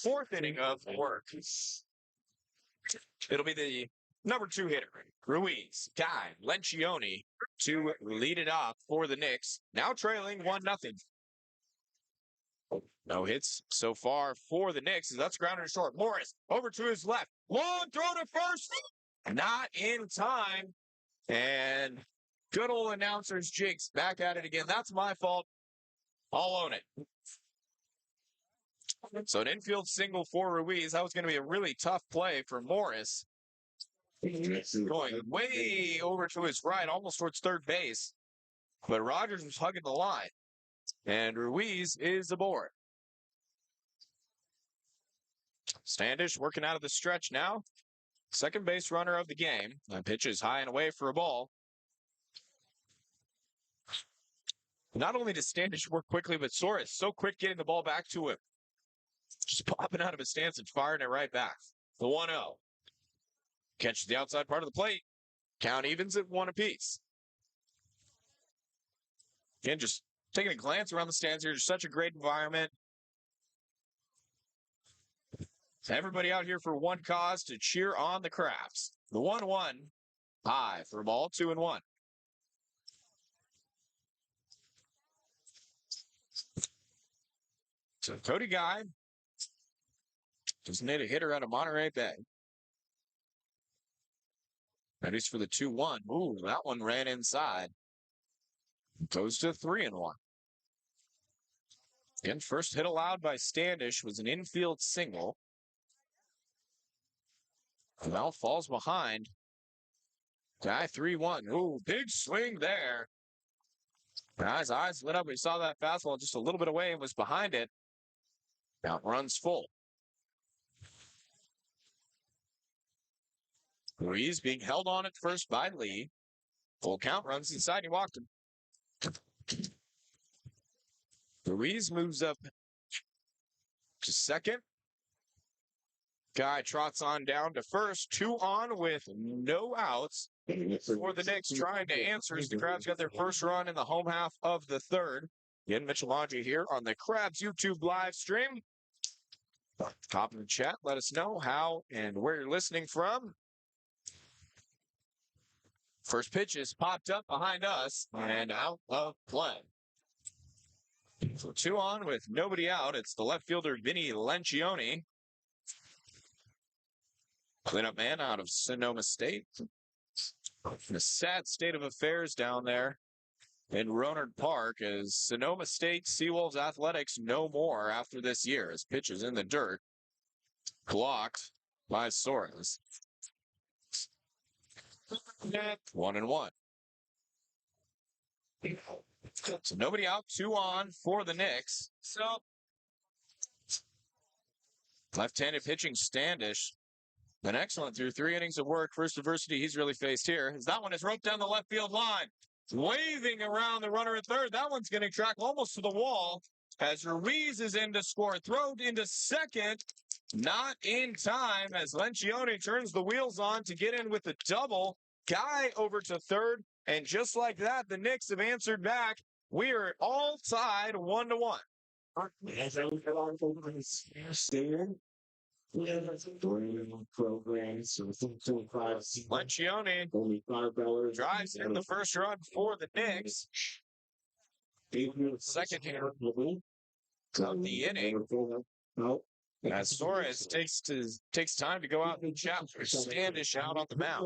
fourth inning of work. It'll be the number 2 hitter, Ruiz, Guy, Lencioni, to lead it off for the Knicks. Now trailing 1-0. No hits so far for the Knicks. That's grounded to short. Morris over to his left. Long throw to first. Not in time. And good old announcers Jakes back at it again. That's my fault. I'll own it. So an infield single for Ruiz. That was going to be a really tough play for Morris. Going way over to his right, almost towards third base. But Rogers was hugging the line. And Ruiz is aboard. Standish working out of the stretch now. Second base runner of the game. That pitch is high and away for a ball. Not only does Standish work quickly, but Sora is so quick getting the ball back to him. Just popping out of his stance and firing it right back. The 1-0. Catches the outside part of the plate. Count evens at 1 apiece. Again, just taking a glance around the stands here. Just such a great environment. Everybody out here for one cause, to cheer on the Crabs. The 1-1 high for a ball, 2-1. So Cody Guy just need a hitter out of Monterey Bay. Ready for the 2-1. Ooh, that one ran inside. Goes to 3-1. Again, first hit allowed by Standish was an infield single. Well, falls behind. Guy 3-1. Ooh, big swing there. Guy's eyes lit up. He saw that fastball just a little bit away and was behind it. Count runs full. Ruiz being held on at first by Lee. Full count, runs inside. He walked him. Ruiz moves up to second. Guy trots on down to first. 2 on with no outs for the Knicks, trying to answer as the Crabs got their first run in the home half of the third. Again, Mitchell Laundrie here on the Crabs YouTube live stream. Top in the chat, let us know how and where you're listening from. First pitch is popped up behind us and out of play. So 2 on with nobody out. It's the left fielder, Vinny Lencioni. Cleanup man out of Sonoma State. In a sad state of affairs down there in Rohnert Park as Sonoma State Seawolves Athletics no more after this year. His pitch is in the dirt. Blocked by Soares. 1-1. So nobody out, 2 on for the Knicks. So left-handed pitching Standish. Been excellent through 3 innings of work. First adversity he's really faced here. As that one is roped down the left field line. Waving around the runner at third. That one's going to track almost to the wall. As Ruiz is in to score. Thrown into second. Not in time as Lencioni turns the wheels on to get in with the double. Guy over to third. And just like that, the Knicks have answered back. We are all tied 1-1. Lencioni drives in the first run for the Knicks. Second hitter of the inning. As Soares takes time to go out and chat for Standish out on the mound.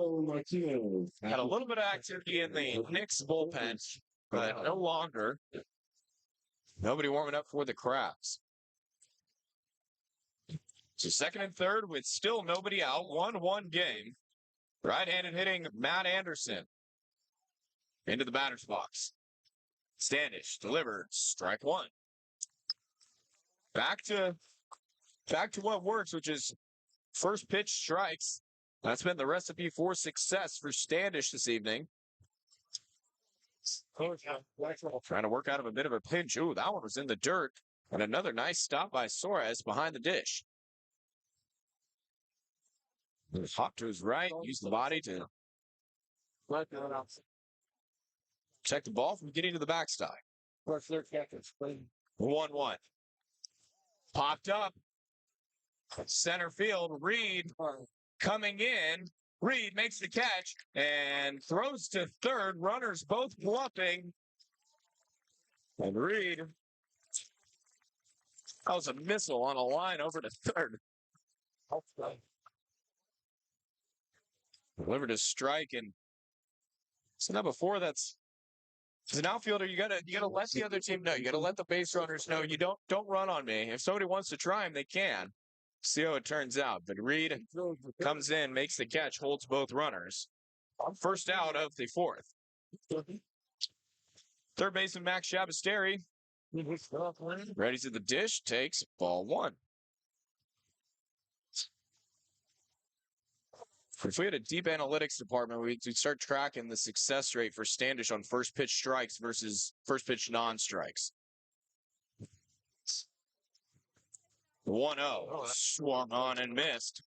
Had a little bit of activity in the Knicks bullpen, but no longer. Nobody warming up for the Crabs. So second and third with still nobody out. 1-1 game. Right-handed hitting Matt Anderson. Into the batter's box. Standish delivered. Strike 1. Back to what works, which is first pitch strikes. That's been the recipe for success for Standish this evening. Trying to work out of a bit of a pinch. Ooh, that one was in the dirt. And another nice stop by Soares behind the dish. Hop to his right, use the body to check the ball from getting to the backstop. 1-1. Popped up. Center field. Reed coming in. Reed makes the catch and throws to third. Runners both bluffing. And Reed, that was a missile on a line over to third. Delivered a strike, and so now before that's as an outfielder, you gotta let the other team know. You gotta let the base runners know you don't run on me. If somebody wants to try him, they can. See how it turns out. But Reed comes in, makes the catch, holds both runners. First out of the fourth. Third baseman Max Shabasteri ready to the dish, takes ball one. If we had a deep analytics department, we'd start tracking the success rate for Standish on first pitch strikes versus first pitch non-strikes. 1-0. Swung on and missed.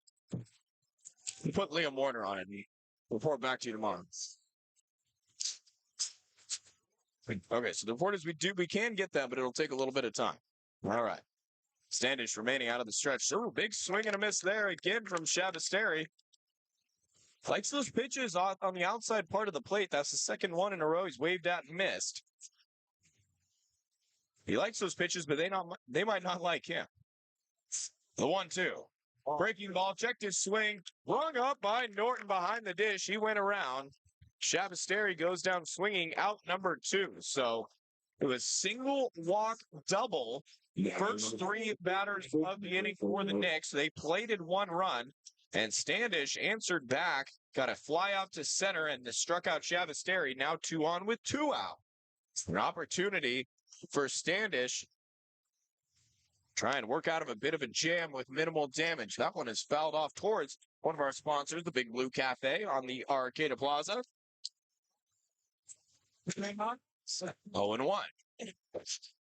Put Liam Warner on it. Report back to you tomorrow. Okay, so the report is we can get that, but it'll take a little bit of time. All right. Standish remaining out of the stretch. So big swing and a miss there again from Shabasteri. Likes those pitches on the outside part of the plate. That's the second one in a row he's waved at and missed. He likes those pitches, but they might not like him. The 1-2. Breaking ball, checked his swing, rung up by Norton behind the dish. He went around. Shabasteri goes down swinging out number 2. So it was single, walk, double. First 3 batters of the inning for the Knicks. They plated 1 run. And Standish answered back, got a fly out to center, and struck out Shabasteri. Now 2 on with 2 out. An opportunity for Standish. Try and work out of a bit of a jam with minimal damage. That one is fouled off towards one of our sponsors, the Big Blue Cafe on the Arcata Plaza. 0-1.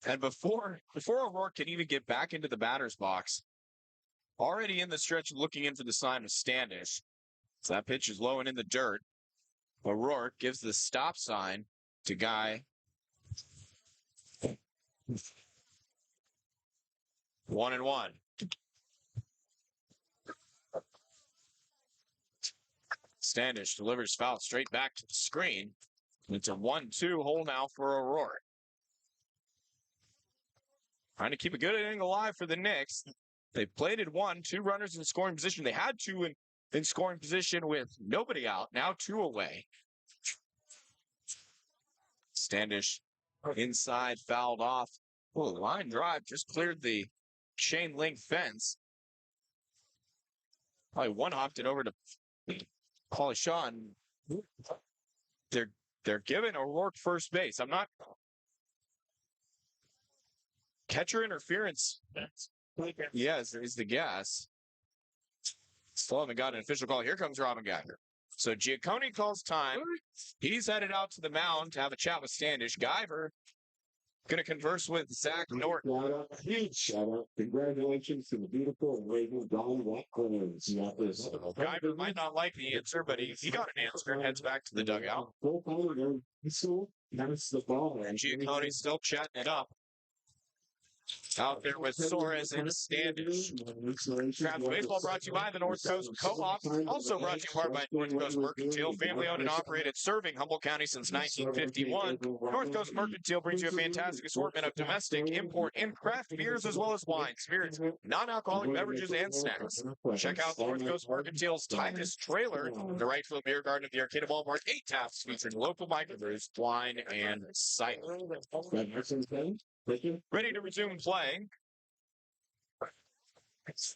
And before O'Rourke can even get back into the batter's box, already in the stretch looking in for the sign of Standish. So that pitch is low and in the dirt. O'Rourke gives the stop sign to Guy. 1-1. Standish delivers foul straight back to the screen. It's a 1-2 hole now for O'Rourke. Trying to keep a good inning alive for the Knicks. They plated 1, 2 runners in scoring position. They had 2 in scoring position with nobody out. Now 2 away. Standish inside, fouled off. Oh, line drive just cleared the chain link fence. Probably one-hopped it over to Paulie Shaw. They're giving O'Rourke first base. I'm not... Catcher interference. Yes, is the guess. Still haven't got an official call. Here comes Robin Geiger. So Giaccone calls time. He's headed out to the mound to have a chat with Standish. Geiger going to converse with Zach Norton. Huge shout out. Congratulations to the beautiful and radiant Dolly Watkins. Geiger might not like the answer, but he got an answer and heads back to the dugout. And Giaccone's still chatting it up. Out there with Suarez and Standish. Crabs Baseball brought to you by the North Coast Co-op. Also brought to you in part by North Coast Mercantile, family owned and operated, serving Humboldt County since 1951. North Coast Mercantile brings you a fantastic assortment of domestic, import, and craft beers, as well as wine, spirits, non-alcoholic beverages, and snacks. Check out North Coast Mercantile's Titus trailer, the right field beer garden of the Arcata Ballpark. 8 taps featuring local microbrews, wine, and cider. Ready to resume playing.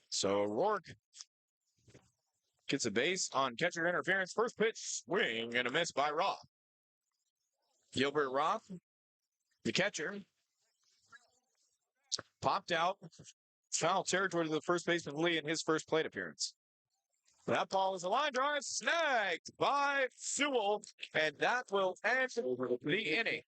So O'Rourke gets a base on catcher interference. First pitch, swing and a miss by Roth. Gilbert Roth, the catcher, popped out. Foul territory to the first baseman Lee in his first plate appearance. That ball is a line drive, snagged by Sewell, and that will end the inning.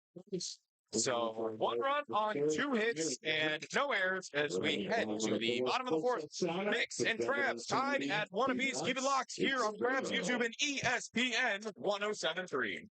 So 1 run on 2 hits and no errors as we head to the bottom of the fourth. Knicks and Crabs tied at 1 apiece. Keep it locked here on Crabs YouTube and ESPN 107.3.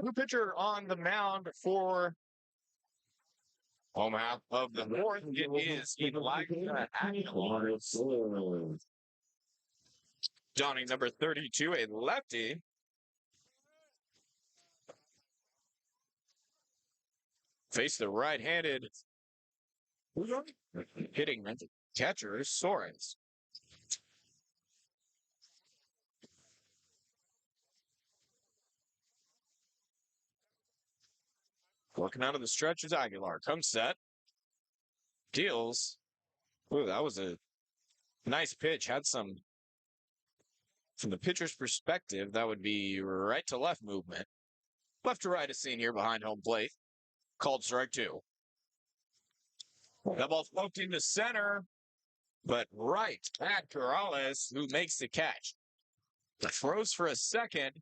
New pitcher on the mound for home half of the fourth. It is Elijah Aguilar. Donning number 32, a lefty. Face the right-handed hitting catcher, Soares. Working out of the stretch is Aguilar. Comes set. Deals. Ooh, that was a nice pitch. Had some, from the pitcher's perspective, that would be right to left movement. Left to right is seen here behind home plate. Called strike two. That ball floated into center, but right at Corrales, who makes the catch. Froze for a second,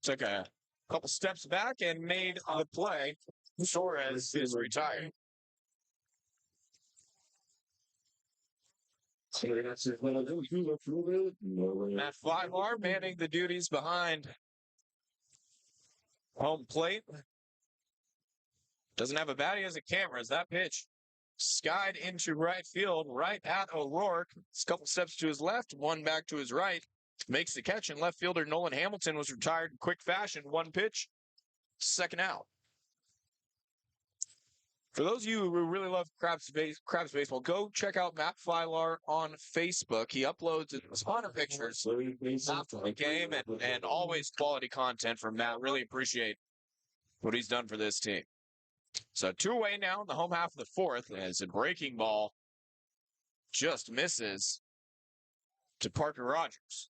took a couple steps back and made the play. Soares is retired. Matt Flybar manning the duties behind home plate. Doesn't have a bat, he has a camera. As that pitch skied into right field, right at O'Rourke. A couple steps to his left, one back to his right. Makes the catch, and left fielder Nolan Hamilton was retired in quick fashion. One pitch, second out. For those of you who really love Crabs baseball, go check out Matt Filar on Facebook. He uploads a ton of pictures after the game and always quality content from Matt. Really appreciate what he's done for this team. So 2-away now in the home half of the fourth as a breaking ball just misses to Parker Rogers.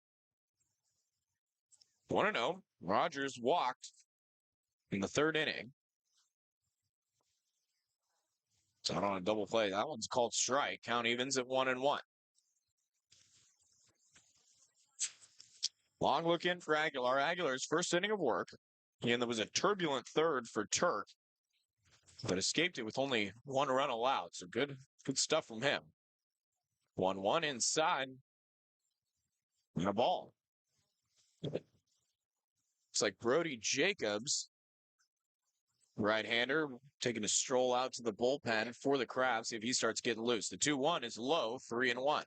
1-0. Rogers walked in the third inning. It's out on a double play. That one's called strike. Count evens at 1-1. Long look in for Aguilar. Aguilar's first inning of work. And there was a turbulent third for Turk, but escaped it with only one run allowed. So good stuff from him. 1-1 inside. And a ball. Looks like Brody Jacobs, right-hander, taking a stroll out to the bullpen for the Crabs. See if he starts getting loose. The 2-1 is low, 3-1.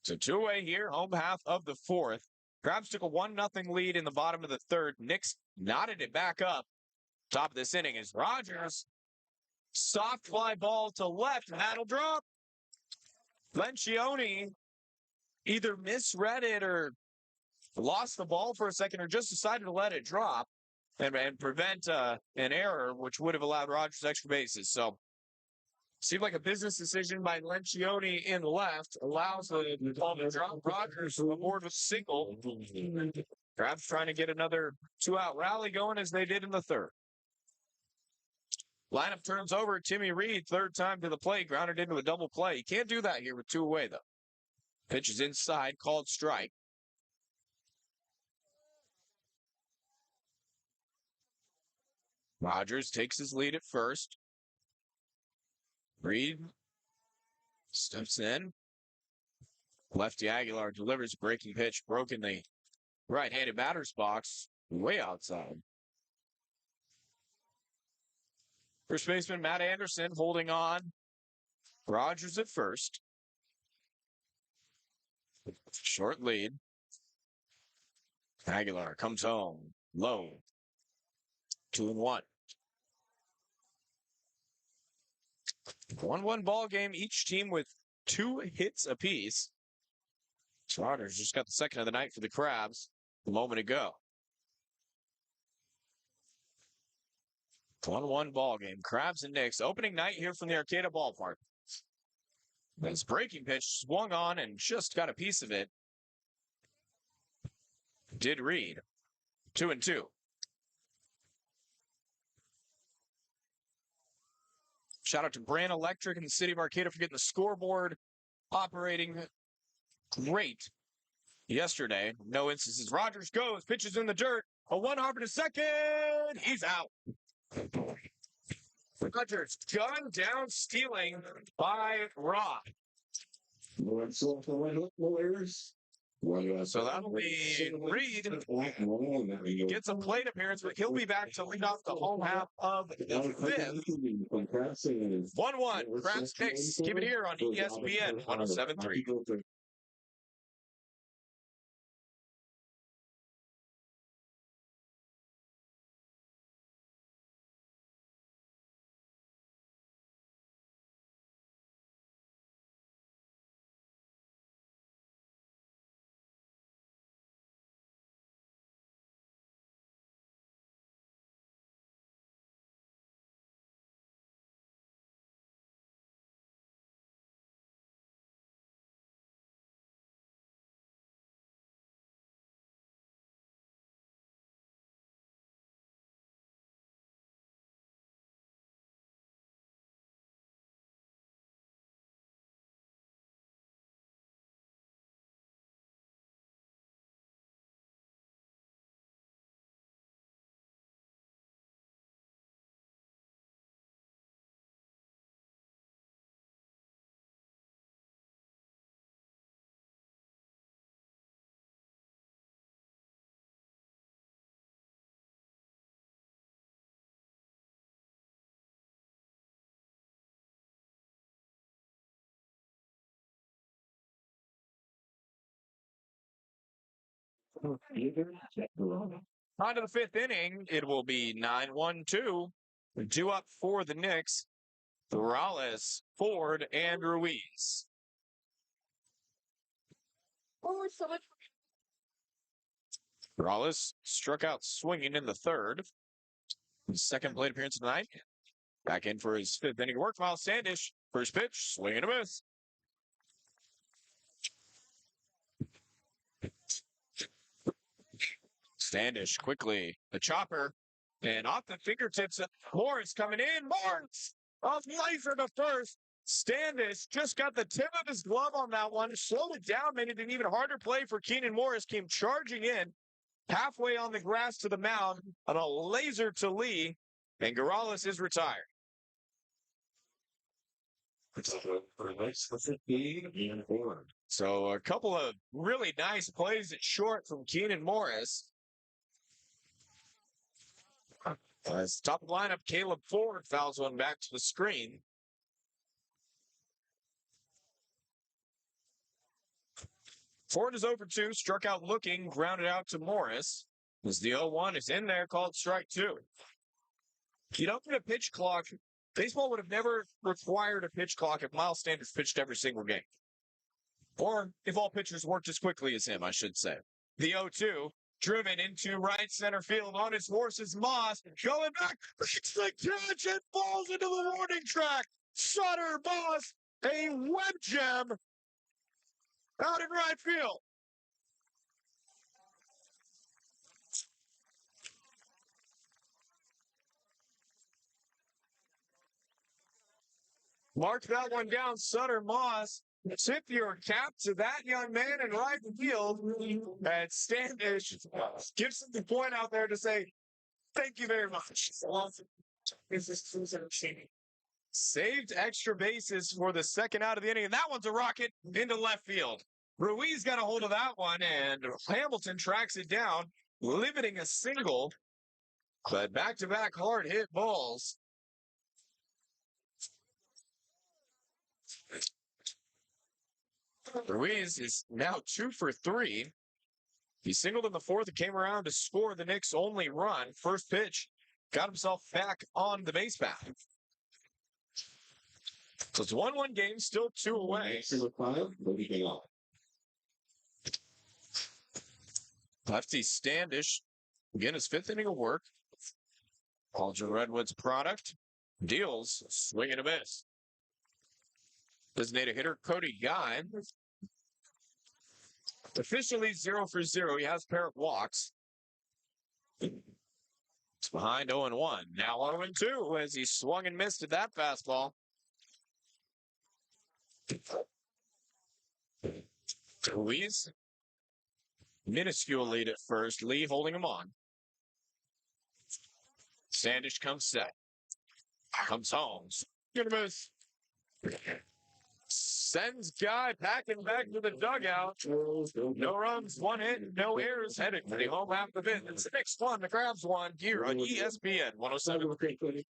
So 2-away here, home half of the fourth. Crabs took a 1-0 lead in the bottom of the third. Knicks knotted it back up. Top of this inning is Rogers. Soft fly ball to left. That'll drop. Lencioni either misread it or lost the ball for a second or just decided to let it drop and prevent an error, which would have allowed Rogers extra bases. So seemed like a business decision by Lencioni in left. Allows the ball to drop. Rogers aboard with a single. Crabs trying to get another two-out rally going as they did in the third. Lineup turns over. Timmy Reed, third time to the plate, grounded into a double play. You can't do that here with 2 away, though. Pitch is inside, called strike. Rogers takes his lead at first. Reed steps in. Lefty Aguilar delivers a breaking pitch, broke in the right-handed batter's box, way outside. First baseman Matt Anderson holding on. Rogers at first. Short lead. Aguilar comes home. Low. 2-1. 1-1 ball game. Each team with 2 hits apiece. Rogers just got the second of the night for the Crabs a moment ago. 1-1 ball game. Crabs and Knicks. Opening night here from the Arcata Ballpark. This breaking pitch swung on and just got a piece of it. Did Reed. 2-2. Shout out to Brand Electric in the city of Arcata for getting the scoreboard operating great yesterday. No instances. Rogers goes, pitches in the dirt. A 1-hop in a second. He's out. Rogers gunned down, stealing by Rock. So that'll be Reed gets a plate appearance, but he'll be back to lead off the home half of the fifth. 1-1, Crabs Knicks. Keep it here on ESPN 107.3. On to the fifth inning. It will be 9-1-2. Due up for the Knicks. Morales, Ford, and Ruiz. Morales struck out swinging in the third. His second plate appearance tonight. Back in for his fifth inning work. Miles Standish, first pitch, swing and a miss. Standish quickly, the chopper, and off the fingertips of Morris coming in. Morris off laser to first. Standish just got the tip of his glove on that one, slowed it down, made it an even harder play for Keenan Morris. Came charging in, halfway on the grass to the mound on a laser to Lee, and Morales is retired. So a couple of really nice plays at short from Keenan Morris. Top of the lineup, Caleb Ford fouls one back to the screen. Ford is over 2, struck out looking, grounded out to Morris. As the 0-1 is in there, called strike 2. You don't get a pitch clock. Baseball would have never required a pitch clock if Miles Standish pitched every single game. Or if all pitchers worked as quickly as him, I should say. The 0-2, driven into right center field on his horse's Moss, going back, it's the catch and falls into the warning track. Sutter Moss, a web gem out in right field. Mark that one down, Sutter Moss. Tip your cap to that young man in right field. And Standish gives him the point out there to say, thank you very much. Saved extra bases for the second out of the inning, and that one's a rocket into left field. Ruiz got a hold of that one, and Hamilton tracks it down, limiting a single, but back-to-back hard-hit balls. Ruiz is now 2 for 3. He singled in the fourth and came around to score the Knicks' only run. First pitch, got himself back on the base path. So it's 1-1 game, still 2 away. Lefty Standish, again, his fifth inning of work. Alger Redwood's product. Deals, swing and a miss. Designated hitter, Cody Guy. Officially 0 for 0. He has a pair of walks. It's behind 0-1. Now 0-2 as he swung and missed at that fastball. Ruiz, minuscule lead at first. Lee holding him on. Standish comes set. Comes Holmes. Gonna miss. Sends Guy packing back to the dugout. No runs, one hit, no errors, headed for the home half of it. It's the Knicks 1, the Crabs 1 here on ESPN 107.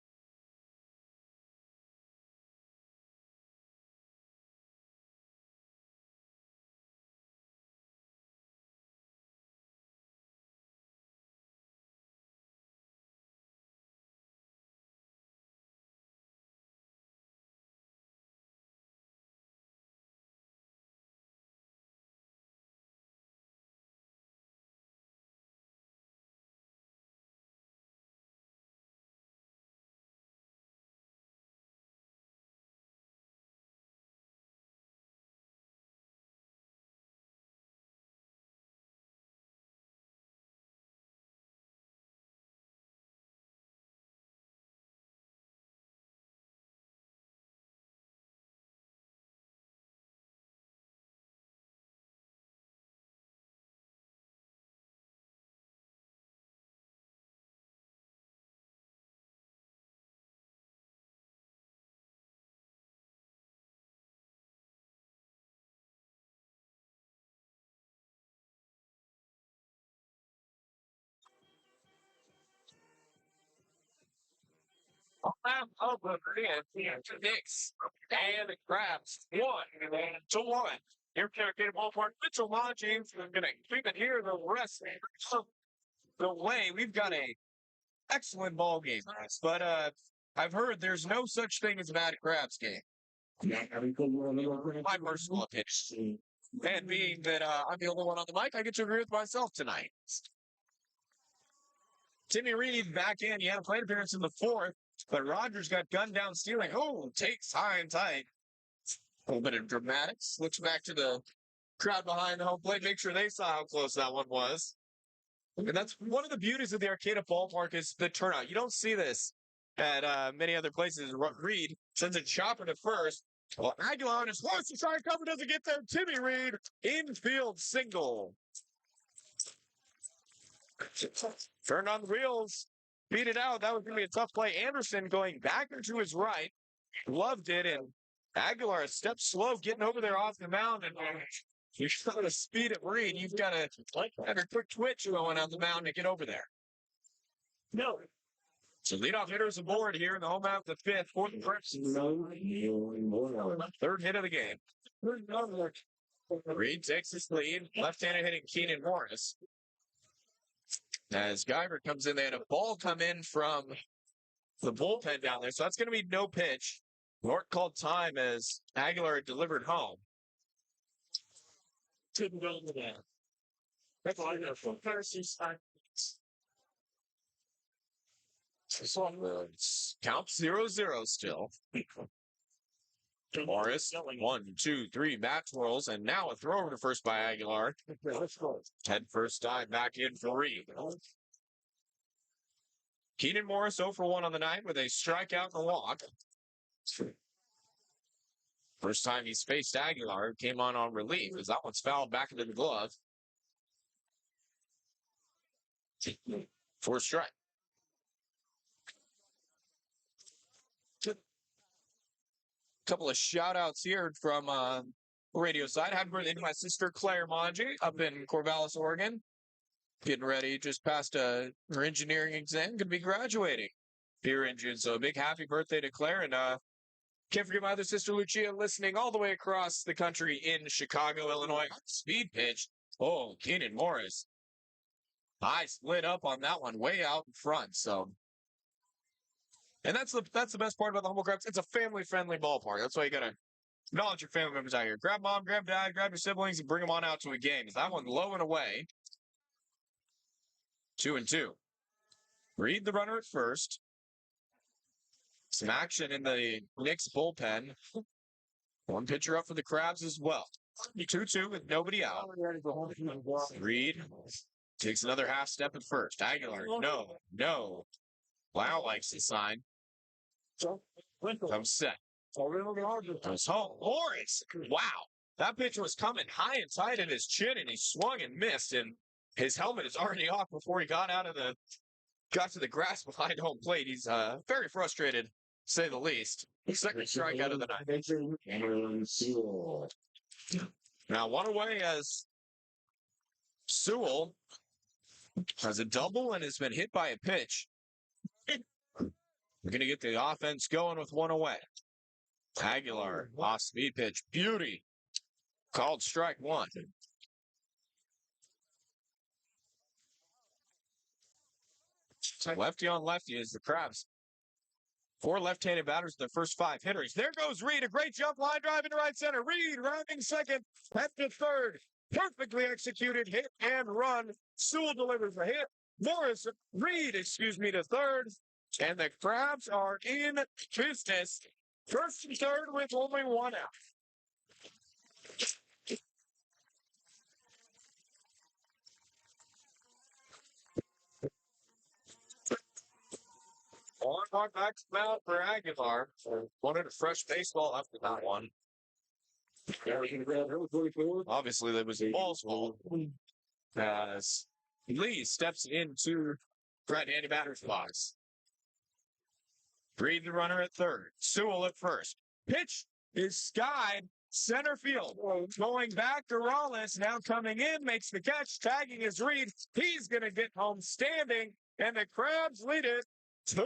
Half of the Knicks and the Crabs 1-1. Here, Arcata Ballpark. Mitchell Lodging is going to keep it here the rest of the way. We've got a excellent ball game, but I've heard there's no such thing as a bad Crabs game. My personal opinion. And being that I'm the only one on the mic, I get to agree with myself tonight. Timmy Reed back in. He had a plate appearance in the fourth, but Rogers got gunned down stealing. Oh, takes high and tight. A little bit of dramatics. Looks back to the crowd behind the home plate. Make sure they saw how close that one was. And that's one of the beauties of the Arcata Ballpark is the turnout. You don't see this at many other places. Reed sends a chopper to first. Well, Aguilar on his horse to try and cover, doesn't get there. Timmy Reed, infield single. Turned on the wheels, beat it out. That was going to be a tough play. Anderson going back to his right. Loved it. And Aguilar a step slow getting over there off the mound. And you're trying to speed at Reed. You've got to have a quick twitch going on the mound to get over there. No. So leadoff hitters aboard here in the home out the fifth. Fourth impressions. Third hit of the game. Reed takes his lead. Left-handed hitting Keenan Morris. As Guyver comes in, they had a ball come in from the bullpen down there. So that's going to be no pitch. Nort called time as Aguilar delivered home. Couldn't go into that. That's all I know for. Count 0-0 still. Morris, 1, 2, 3 bat twirls, and now a throw over to first by Aguilar. Head first dive back in for Reed. Keenan Morris 0 for 1 on the night with a strikeout and a walk. First time he's faced Aguilar, came on relief as that one's fouled back into the glove. For a strike. Couple of shout outs here from radio side. Happy birthday to my sister Claire Manji up in Corvallis, Oregon. Getting ready, just passed her engineering exam, going to be graduating here in June. So a big happy birthday to Claire. And can't forget my other sister Lucia listening all the way across the country in Chicago, Illinois. Speed pitch. Oh, Keenan Morris. I split up on that one way out in front. So. And that's the best part about the Humble Crabs. It's a family-friendly ballpark. That's why you got to acknowledge your family members out here. Grab mom, grab dad, grab your siblings, and bring them on out to a game. That one low and away. 2-2. Reed the runner at first. Some action in the Knicks bullpen. One pitcher up for the Crabs as well. 2-2 with nobody out. Reed takes another half step at first. Aguilar, no. Wow likes the sign. Comes set. Goes home. Morris. Wow. That pitch was coming high and tight at his chin, and he swung and missed, and his helmet is already off before he got to the grass behind home plate. He's very frustrated say the least. Second strikeout of the night. And Sewell. Now, one away as Sewell has a double and has been hit by a pitch. We're going to get the offense going with one away. Aguilar, off speed pitch. Beauty. Called strike one. Lefty on lefty is the Crabs. 4 left-handed batters, the first 5 hitters. There goes Reed, a great jump line drive into right center. Reed rounding second, at the third. Perfectly executed hit and run. Sewell delivers a hit. Reed, to third. And the Crabs are in business. First and third with only one out. On our back mound for Aguilar. Wanted a fresh baseball after that one. Obviously, that was a ball's fault. As Lee steps into right-handed batter's box. Reed the runner at third. Sewell at first. Pitch is skied center field. Going back to Rollins. Now coming in. Makes the catch. Tagging is Reed. He's going to get home standing. And the Crabs lead it 2-1.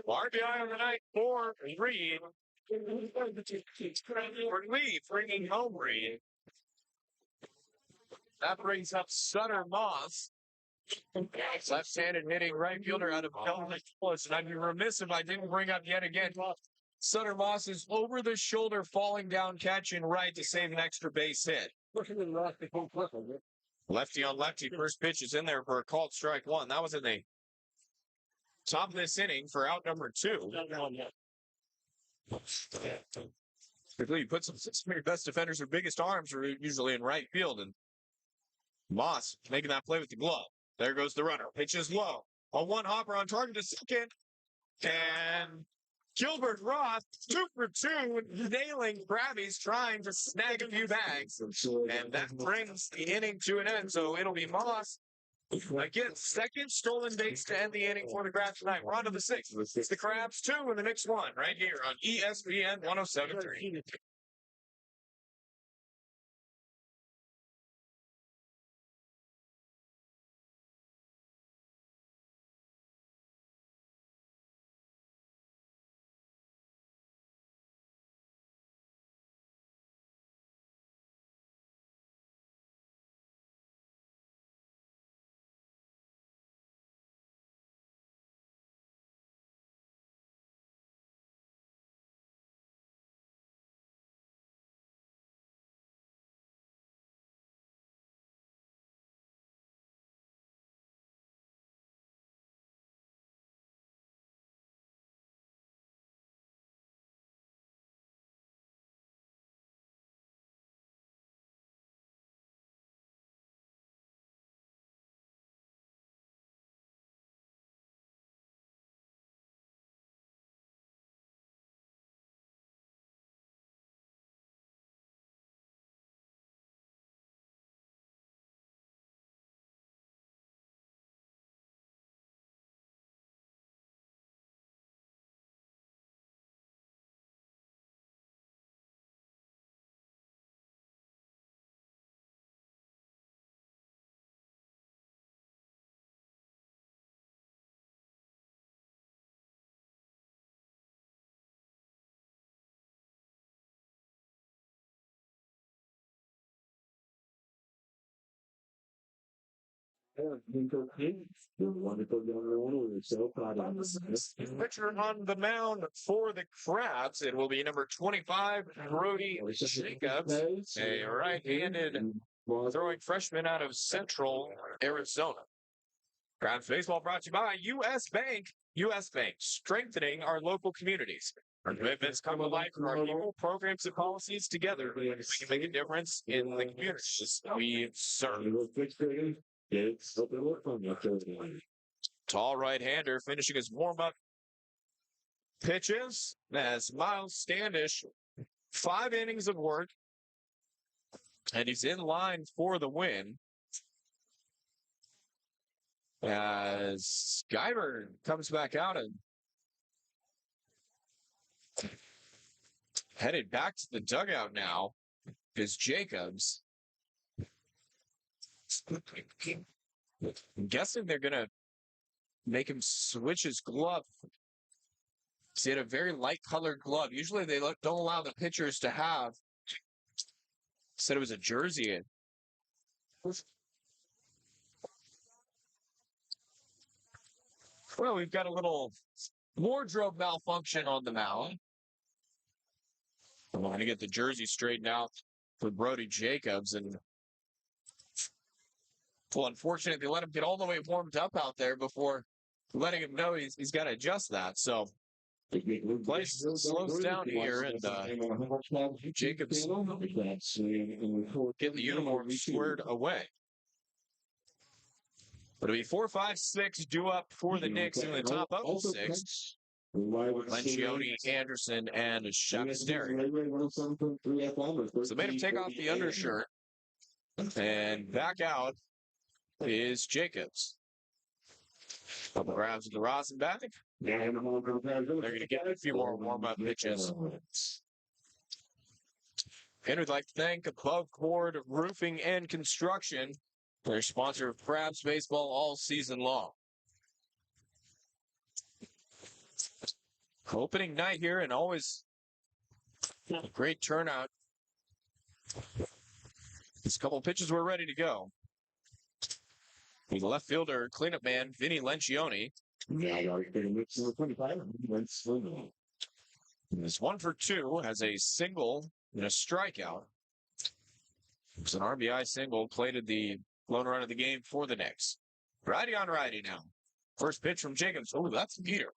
RBI on the night for Reed. For Lee, bringing home Reed. That brings up Sutter Moss. Left-handed hitting right fielder out of Pelham. And I'd be remiss if I didn't bring up yet again. Sutter Moss is over the shoulder, falling down, catching right to save an extra base hit. Lefty on lefty. First pitch is in there for a called strike one. That was in the top of this inning for out number 2. Typically, you put some of your best defenders or biggest arms are usually in right field, and Moss making that play with the glove. There goes the runner. Pitches low. A one hopper on target to second, and Gilbert Roth 2 for 2, nailing Krabbies, trying to snag a few bags, and that brings the inning to an end. So it'll be Moss. Again, second stolen base to end the inning for the Crabs tonight. We're on to the 6th. It's the Crabs 2 and the Knicks 1 right here on ESPN 107.3. Pitcher on the mound for the Crabs. It will be number 25, Brody Jacobs, a right-handed throwing freshman out of Central Arizona. Crabs baseball brought to you by U.S. Bank. U.S. Bank, strengthening our local communities. Our commitments come to life through our people, programs, and policies. Together, we can make a difference in the communities we serve. Tall right-hander finishing his warm-up pitches as Miles Standish, 5 innings of work, And he's in line for the win. As Guyver comes back out and headed back to the dugout now is Jacobs. I'm guessing they're going to make him switch his glove. He had a very light colored glove. Usually they don't allow the pitchers to have. Said it was a jersey. Well, we've got a little wardrobe malfunction on the mound. I'm going to get the jersey straightened out for Brody Jacobs. And well, unfortunately, they let him get all the way warmed up out there before letting him know he's got to adjust that. So play slows down here, and Jacobs getting the uniform squared away. But it'll be 4, 5, 6 due up for the Knicks in the top of the 6. Lencioni, Anderson, and Shabasteri. So made him take off the undershirt. And back out is Jacobs. Couple grabs of the rosin back. They're going to get a few more warm-up pitches. And we'd like to thank Above Board Roofing and Construction, their sponsor of Crabs Baseball all season long. Opening night here, and always a great turnout. This couple pitches were ready to go. The left fielder, cleanup man, Vinny Lencioni. This 1 for 2 has a single and a strikeout. It's an RBI single, plated the lone run of the game for the Knicks. Righty on righty now. First pitch from Jacobs. Oh, that's Peter.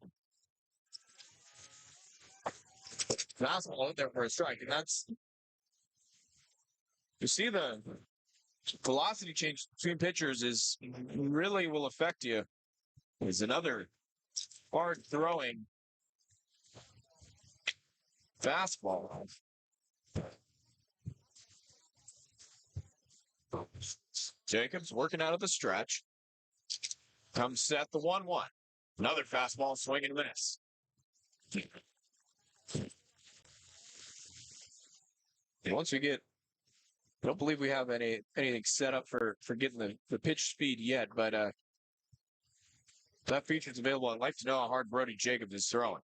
Fastball out there for a strike, and that's. You see the velocity change between pitchers is really will affect you. Is another hard throwing fastball. Jacobs working out of the stretch. Comes set the 1-1. Another fastball swing and miss. Once we get, I don't believe we have anything set up for getting the pitch speed yet, but that feature's available. I'd like to know how hard Brody Jacobs is throwing.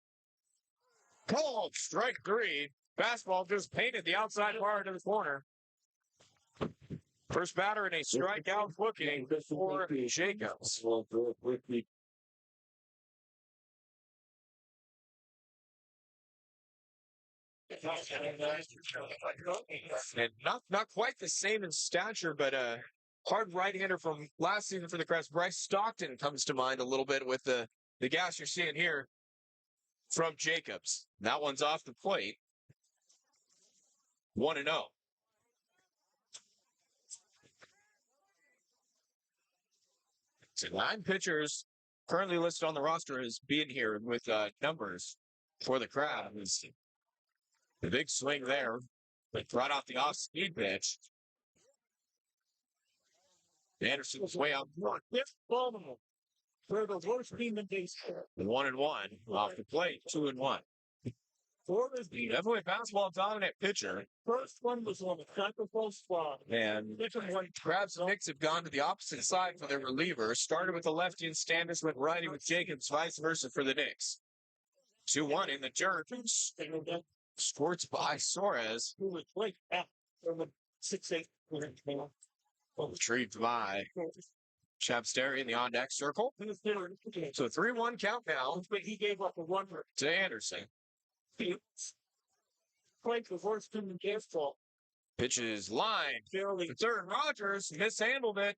Called strike 3. Fastball just painted the outside part of the corner. First batter in a strikeout looking for Jacobs. And not quite the same in stature, but a hard right-hander from last season for the Crabs. Bryce Stockton comes to mind a little bit with the gas you're seeing here from Jacobs. That one's off the plate. 1-0. So 9 pitchers currently listed on the roster as being here with numbers for the Crabs. The big swing there, but right off the off-speed pitch. Anderson was way out front. For the worst team in baseball. 1-1 off the plate, 2-1. Definitely a fastball dominant pitcher. First one was on the sacrificial spot. And Crabs and Knicks have gone to the opposite side for their reliever. Started with the lefty and Standish went righty with Jacobs, vice versa for the Knicks. 2-1 in the dirt. Sports by Suarez. Retrieved by Shabasteri in the on-deck circle. So 3-1 count now. He gave up a 1 to Anderson. Pitches line. The third, Rogers mishandled it.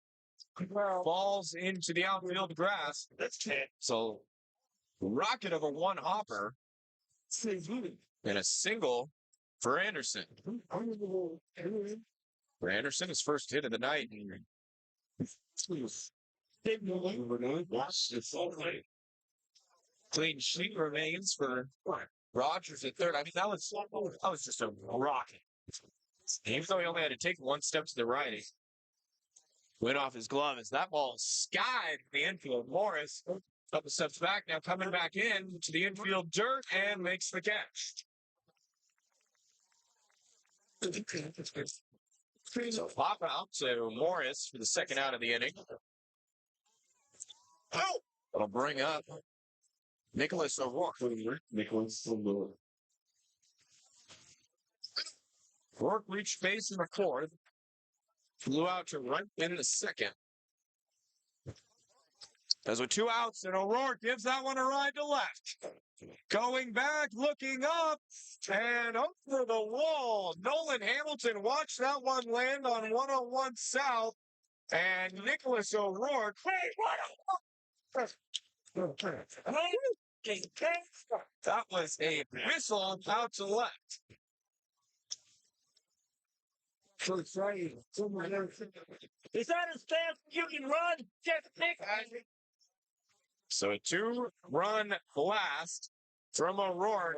Falls into the outfield grass. So rocket of a 1-hopper. And a single for Anderson. For Anderson, his first hit of the night. Clean sheet remains for Rogers at third. I mean, that was just a rocket. Even though he only had to take one step to the right, he went off his glove as that ball skied the infield. Morris, a couple steps back, now coming back in to the infield dirt and makes the catch. So pop out to Morris for the second out of the inning. Oh! That'll bring up Nicholas O'Rourke. Nicholas O'Rourke. Rourke reached base in the fourth. Flew out to right in the second. As with two outs, and O'Rourke gives that one a ride to left. Going back, looking up, and over the wall. Nolan Hamilton watched that one land on 101 South. And Nicholas O'Rourke. That was a whistle out to left. Is that as fast as you can run? Just pick. So a two-run blast from O'Rourke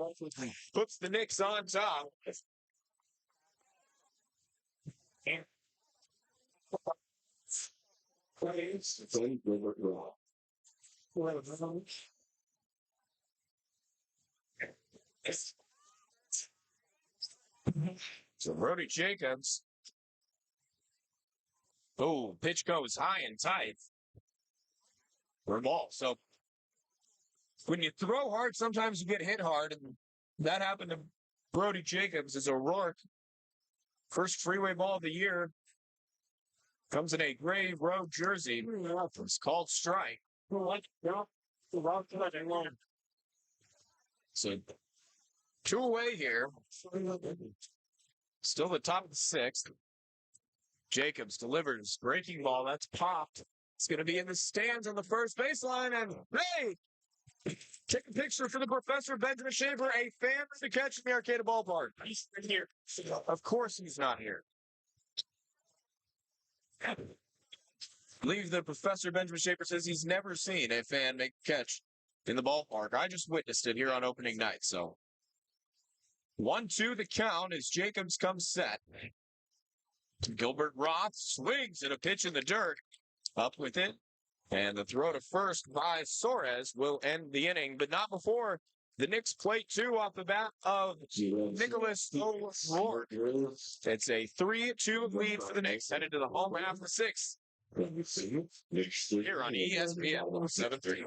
puts the Knicks on top. So Brody Jacobs. Oh, pitch goes high and tight. For a ball. So when you throw hard, sometimes you get hit hard. And that happened to Brody Jacobs as O'Rourke. First freeway ball of the year. Comes in a gray road jersey. It's called strike. So two away here. Still the top of the sixth. Jacobs delivers. Breaking ball. That's popped. It's going to be in the stands on the first baseline. And hey! Take a picture for the Professor Benjamin Schaefer, a fan of the catch in the Arcata Ballpark. He's here. Of course he's not here. I believe the Professor Benjamin Schaefer says he's never seen a fan make a catch in the ballpark. I just witnessed it here on opening night. So 1-2 the count as Jacobs comes set. Gilbert Roth swings at a pitch in the dirt. Up with it. And the throw to first by Suarez will end the inning, but not before the Knicks plate two off the bat of Nicholas O'Rourke. It's a 3-2 lead for the Knicks, headed to the home half of the sixth. Here on ESPN 730.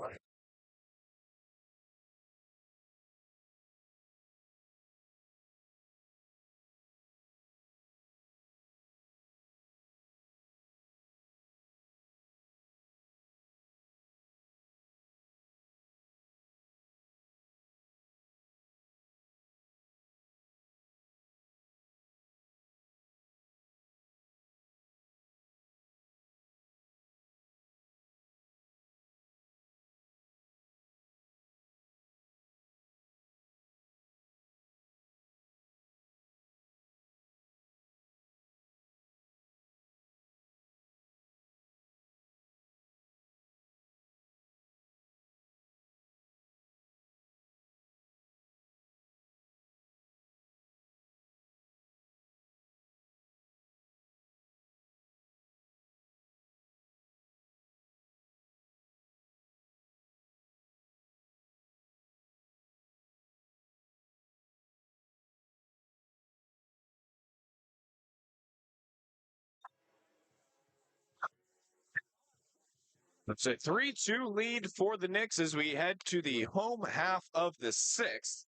It's a 3-2 lead for the Knicks as we head to the home half of the sixth.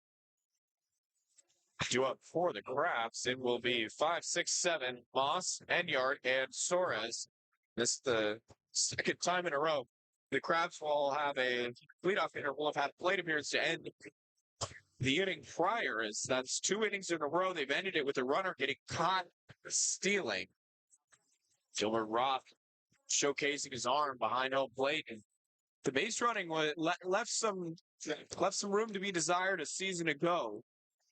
Due up for the Crabs, it will be 5, 6, 7, Moss, Enyart, and Suarez. This is the second time in a row. The Crabs will have a leadoff hitter will have had a plate appearance to end the inning prior, as that's two innings in a row. They've ended it with a runner getting caught stealing. Gilbert Roth showcasing his arm behind home plate, and the base running left some room to be desired a season ago.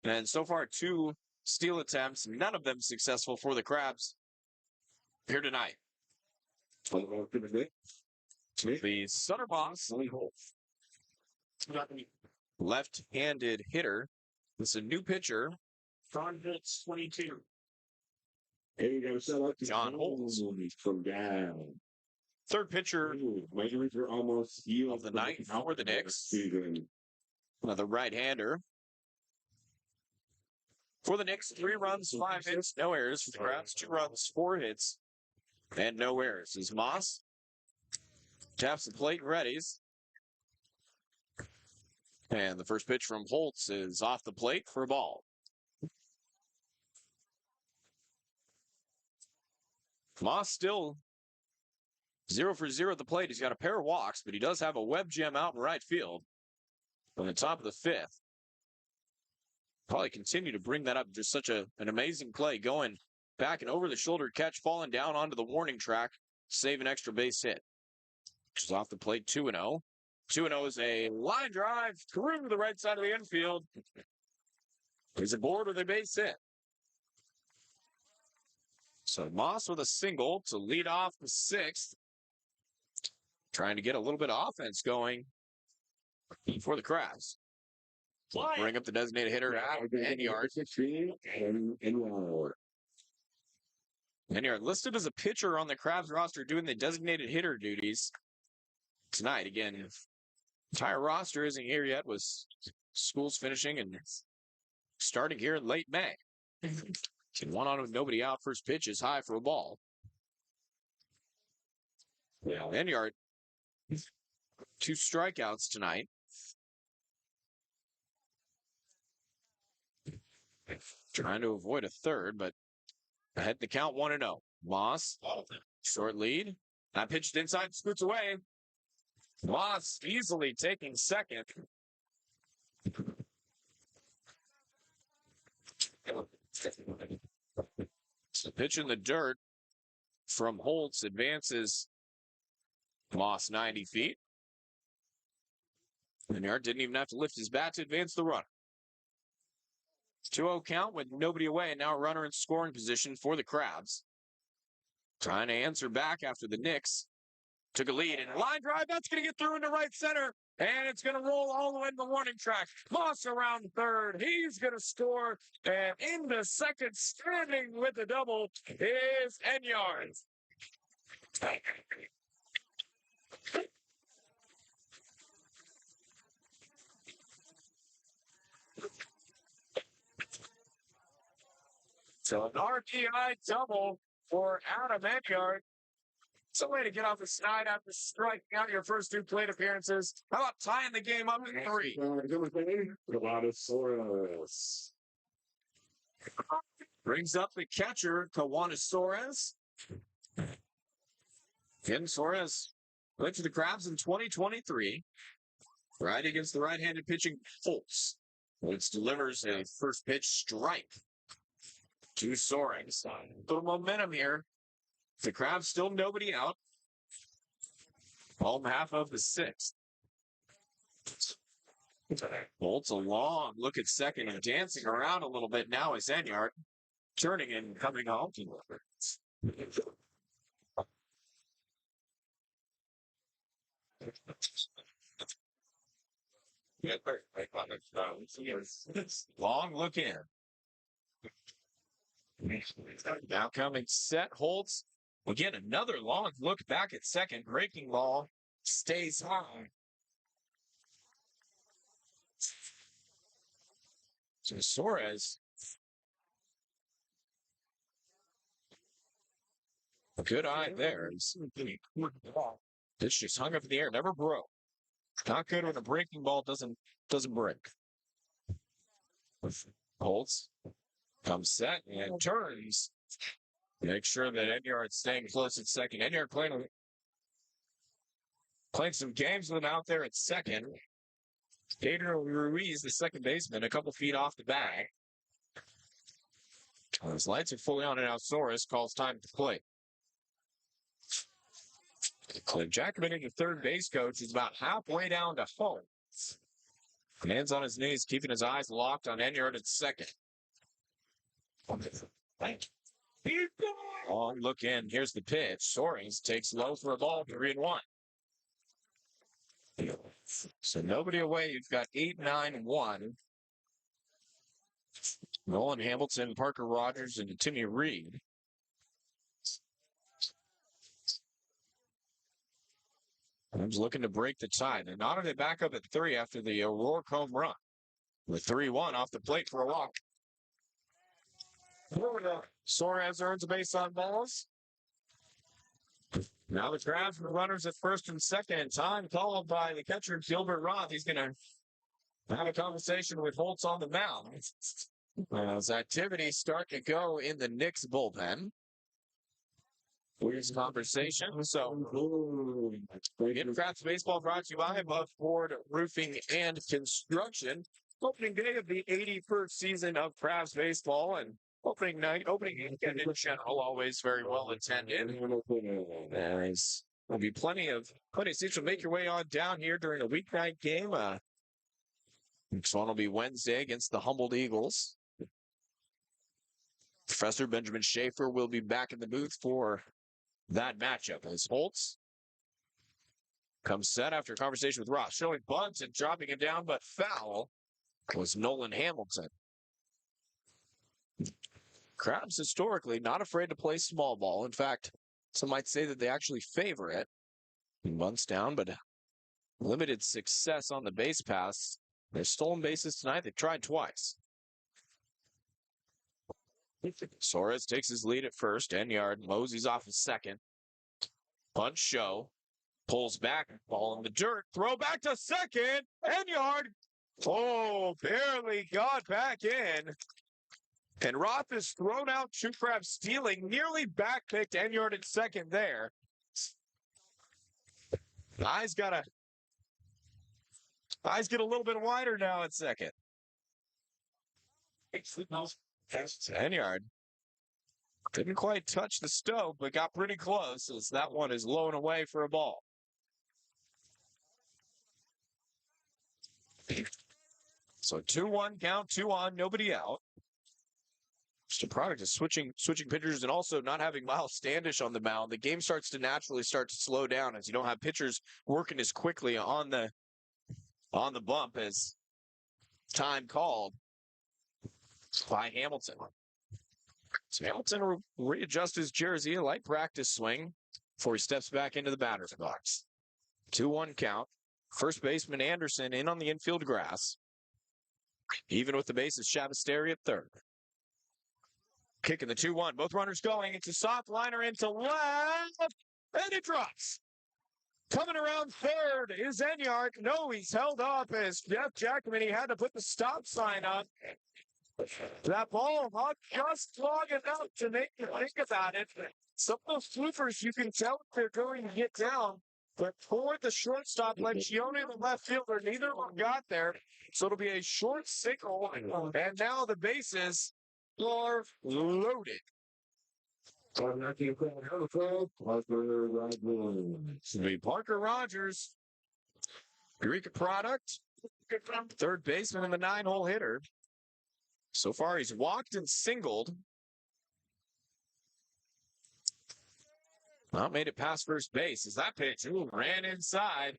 And so far, two steal attempts, none of them successful for the Crabs here tonight. The Sutter Boss, left-handed hitter. This is a new pitcher. Ron Hitz, 22. Here you go. So up to John Holtz. from down. Third pitcher Measurements are almost healed of the night for the Knicks. Season. Another right-hander. For the Knicks, 3 runs, 5 hits, no errors. For the Crabs, 2 runs, 4 hits, and no errors. As Moss taps the plate and readies. And the first pitch from Holtz is off the plate for a ball. Moss still 0 for 0 at the plate. He's got a pair of walks, but he does have a web gem out in right field on the top of the 5th. Probably continue to bring that up. Just such an amazing play going back and over the shoulder catch, falling down onto the warning track, save an extra base hit. Which is off the plate 2-0. 2-0 is a line drive through the right side of the infield. Is it board with a base hit? So Moss with a single to lead off the 6th. Trying to get a little bit of offense going for the Crabs. Bring up the designated hitter out of Enyard. Enyard listed as a pitcher on the Crabs roster doing the designated hitter duties tonight. Again, entire roster isn't here yet, with schools finishing and starting here in late May. 1-on with nobody out. First pitch is high for a ball. Enyard, 2 strikeouts tonight. Trying to avoid a third, but ahead the count 1-0. Moss, short lead. That pitched inside, scoots away. Moss easily taking second. So pitch in the dirt from Holtz advances Moss 90 feet. Enyard didn't even have to lift his bat to advance the run. 2-0 count with nobody away, and now a runner in scoring position for the Crabs. Trying to answer back after the Knicks took a lead, and a line drive, that's going to get through into right center, and it's going to roll all the way to the warning track. Moss around third. He's going to score, and in the second, standing with the double, is Enyard. So an RBI double for Adam Enyard. It's a way to get off the snide after striking out your first 2 plate appearances. How about tying the game up at 3? Novato. Brings up the catcher, Kawana Suarez. Ken Suarez went to the Crabs in 2023. Right against the right-handed pitching Holtz. Holtz delivers a first pitch strike to Suarez. Little momentum here. The Crabs still nobody out. Home half of the 6th. Holtz a long look at second and dancing around a little bit now is Enyard. Turning and coming home. Long look in. Now coming set, Holtz. Again, another long look back at second. Breaking ball stays high. So Suarez. A good eye there. Pitch just hung up in the air, never broke. Not good when a breaking ball doesn't break. Holtz comes set and turns. Make sure that Enyard's staying close at second. Enyard playing some games with him out there at second. Gator Ruiz, the second baseman, a couple feet off the bag. His lights are fully on, and now Suarez calls time to play. Cliff Jackman, the third base coach, is about halfway down to home. Hands on his knees, keeping his eyes locked on Enyard at second. Long look in. Here's the pitch. Suarez takes low for a ball, 3-1. So nobody away. You've got 8-9-1. Nolan Hamilton, Parker Rogers, and Timmy Reed. Crabs looking to break the tie. They knotted it back up at 3 after the O'Rourke home run. With 3-1 off the plate for a walk. Suarez earns a base on balls. Now the Crabs with runners at first and second. Time called by the catcher, Gilbert Roth. He's going to have a conversation with Holtz on the mound. As activities start to go in the Knicks bullpen. Weird conversation. So, again, Crabs Baseball brought to you by Above Board Roofing and Construction. Opening day of the 81st season of Crabs Baseball, and opening night, opening weekend in general, always very well attended. There'll be plenty of seats to make your way on down here during a weeknight game. Next one will be Wednesday against the Humboldt Eagles. Professor Benjamin Schaefer will be back in the booth for that matchup as Holtz comes set after a conversation with Ross, showing bunts and dropping it down, but foul was Nolan Hamilton. Crabs historically not afraid to play small ball. In fact, some might say that they actually favor it. Bunts down, but limited success on the base pass. They're stolen bases tonight. They've tried twice. Suarez takes his lead at first. Enyard moseys off his second. Punch show. Pulls back. Ball in the dirt. Throw back to second. Enyard. Oh, barely got back in. And Roth is thrown out. Two Crabs stealing. Nearly backpicked Enyard at second there. Eyes get a little bit wider now at second. Enyard didn't quite touch the stove, but got pretty close as that one is low and away for a ball. So 2-1 count, 2 on, nobody out. Just a product of switching pitchers and also not having Miles Standish on the mound. The game starts to slow down as you don't have pitchers working as quickly on the bump as time called by Hamilton. So Hamilton readjusts his jersey, a light practice swing before he steps back into the batter's box. 2-1 count. First baseman Anderson in on the infield grass. Even with the bases, Shavasteri at third. Kicking the 2-1. Both runners going. It's a soft liner into left. And it drops. Coming around third is Enyard. No, he's held up as Jeff Jackman. He had to put the stop sign up. That ball not just long enough to make you think about it. Some of those floofers, you can tell they're going to get down. But toward the shortstop, Lencioni and the left fielder, neither of them got there. So it'll be a short signal. And now the bases are loaded. It's going to be Parker Rogers, Eureka product, third baseman and the 9-hole hitter. So far, he's walked and singled. Well, made it past first base. As that pitch ran inside.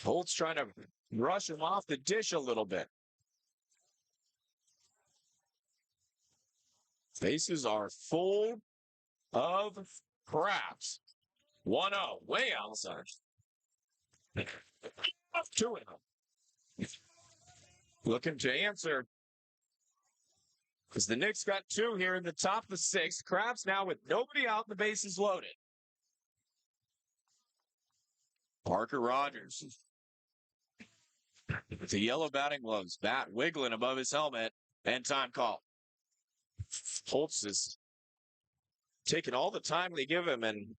Holtz trying to rush him off the dish a little bit. Bases are full of Crabs. 1-0, way outside. 2-0. Looking to answer. Because the Knicks got 2 here in the top of the 6th. Crabs now with nobody out, the bases loaded. Parker Rogers. With the yellow batting gloves. Bat wiggling above his helmet. And time call. Holtz is taking all the time they give him and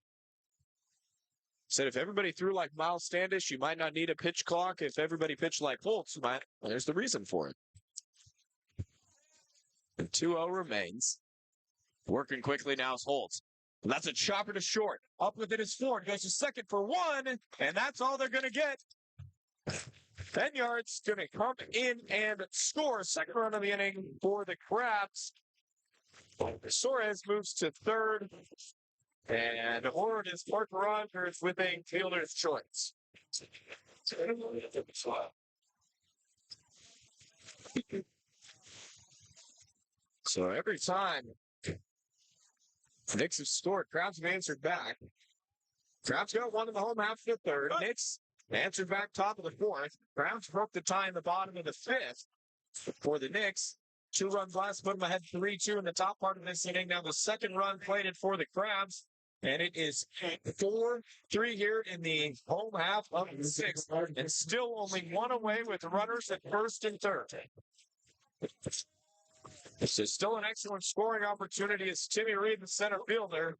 said if everybody threw like Miles Standish, you might not need a pitch clock. If everybody pitched like Holtz, there's the reason for it. And 2-0 remains. Working quickly now is Holtz. And that's a chopper to short. Up with it is Ford. Goes to second for 1, and that's all they're going to get. Enyard's going to come in and score. Second run of the inning for the Crabs. Suarez moves to third. And Horde is Parker Rogers with a fielder's choice. So every time Knicks have scored, Crabs have answered back. Crabs got one in the home half of the third. Knicks answered back top of the fourth. Crabs broke the tie in the bottom of the fifth for the Knicks. 2 runs last, put them ahead 3-2 in the top part of this inning. Now the second run plated for the Crabs, and it is 4-3 here in the home half of the sixth, and still only one away with runners at first and third. This is still an excellent scoring opportunity as Timmy Reed, the center fielder,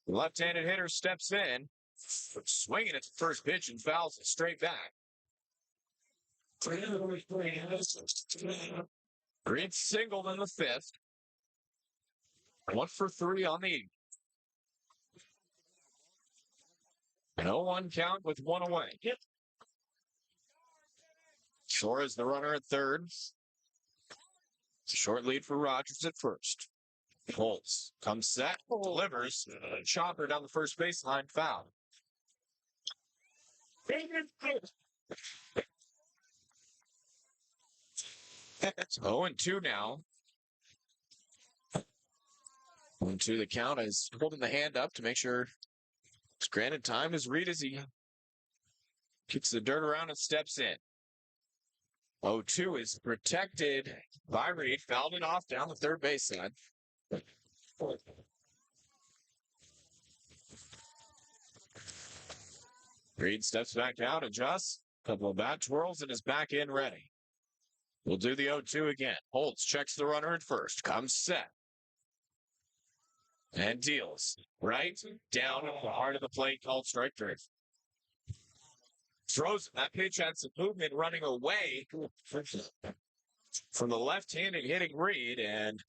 the left-handed hitter, steps in, swinging at the first pitch and fouls it straight back. Green singled in the fifth. 1 for 3 on the evening. An 0-1 count with 1 away. Shore is the runner at third. It's a short lead for Rogers at first. Holtz comes set, delivers, chopper down the first baseline, foul. 0-2 now. 1-2 the count is holding the hand up to make sure it's granted time as Reed as he kicks the dirt around and steps in. 0-2 is protected by Reed, fouled it off down the third baseline. Reed steps back down, adjusts, couple of bat twirls, and is back in ready. We'll do the 0-2 again. Holtz checks the runner at first, comes set, and deals right down at the heart of the plate, called strike 3. Throws that pitch had some movement running away from the left-handed hitting Reed, and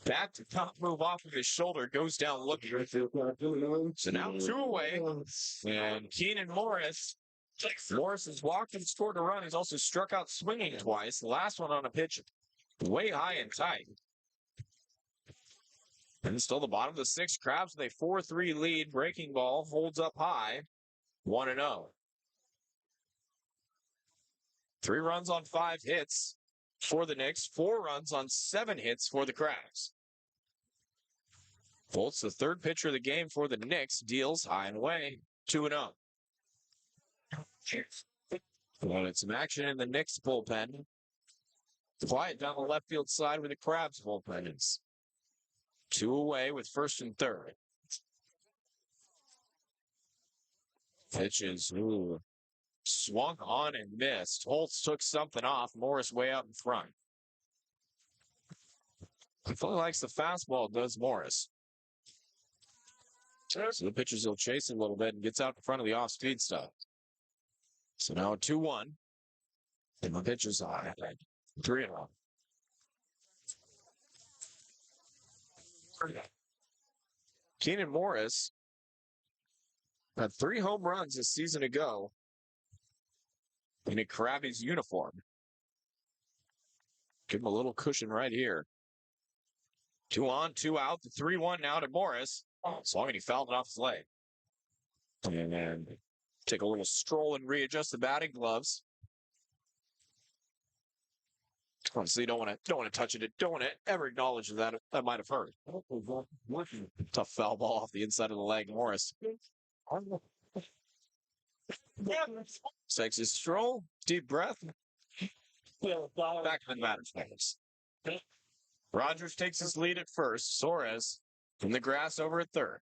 back to top move off of his shoulder, goes down looking. So now 2 away, and Keenan Morris. Morris has walked and scored a run. He's also struck out swinging twice. The last one on a pitch way high and tight. And still the bottom of the sixth. Crabs with a 4-3 lead. Breaking ball holds up high. 1-0. 3 runs on 5 hits for the Knicks. 4 runs on 7 hits for the Crabs. Holtz, the third pitcher of the game for the Knicks, deals high and away. 2-0. Wanted some action in the Knicks bullpen. Quiet down the left field side with the Crabs bullpen. It's 2 away with first and third. Pitches swung on and missed. Holtz took something off. Morris way out in front. He fully likes the fastball, does Morris. So the pitchers will chase him a little bit and gets out in front of the off-speed stuff. So now 2-1. And the pitcher's high. 3-1. Keenan Morris had 3 home runs this season ago in a Krabby's uniform. Give him a little cushion right here. 2 on, 2 out. The 3-1 now to Morris. As long as he fouled it off his leg. And then take a little stroll and readjust the batting gloves. Honestly, don't want to touch it. Don't want to ever acknowledge that might have hurt. Tough foul ball off the inside of the leg, Morris. Takes his stroll, deep breath. Back to the matters. Rogers takes his lead at first. Suarez from the grass over at third.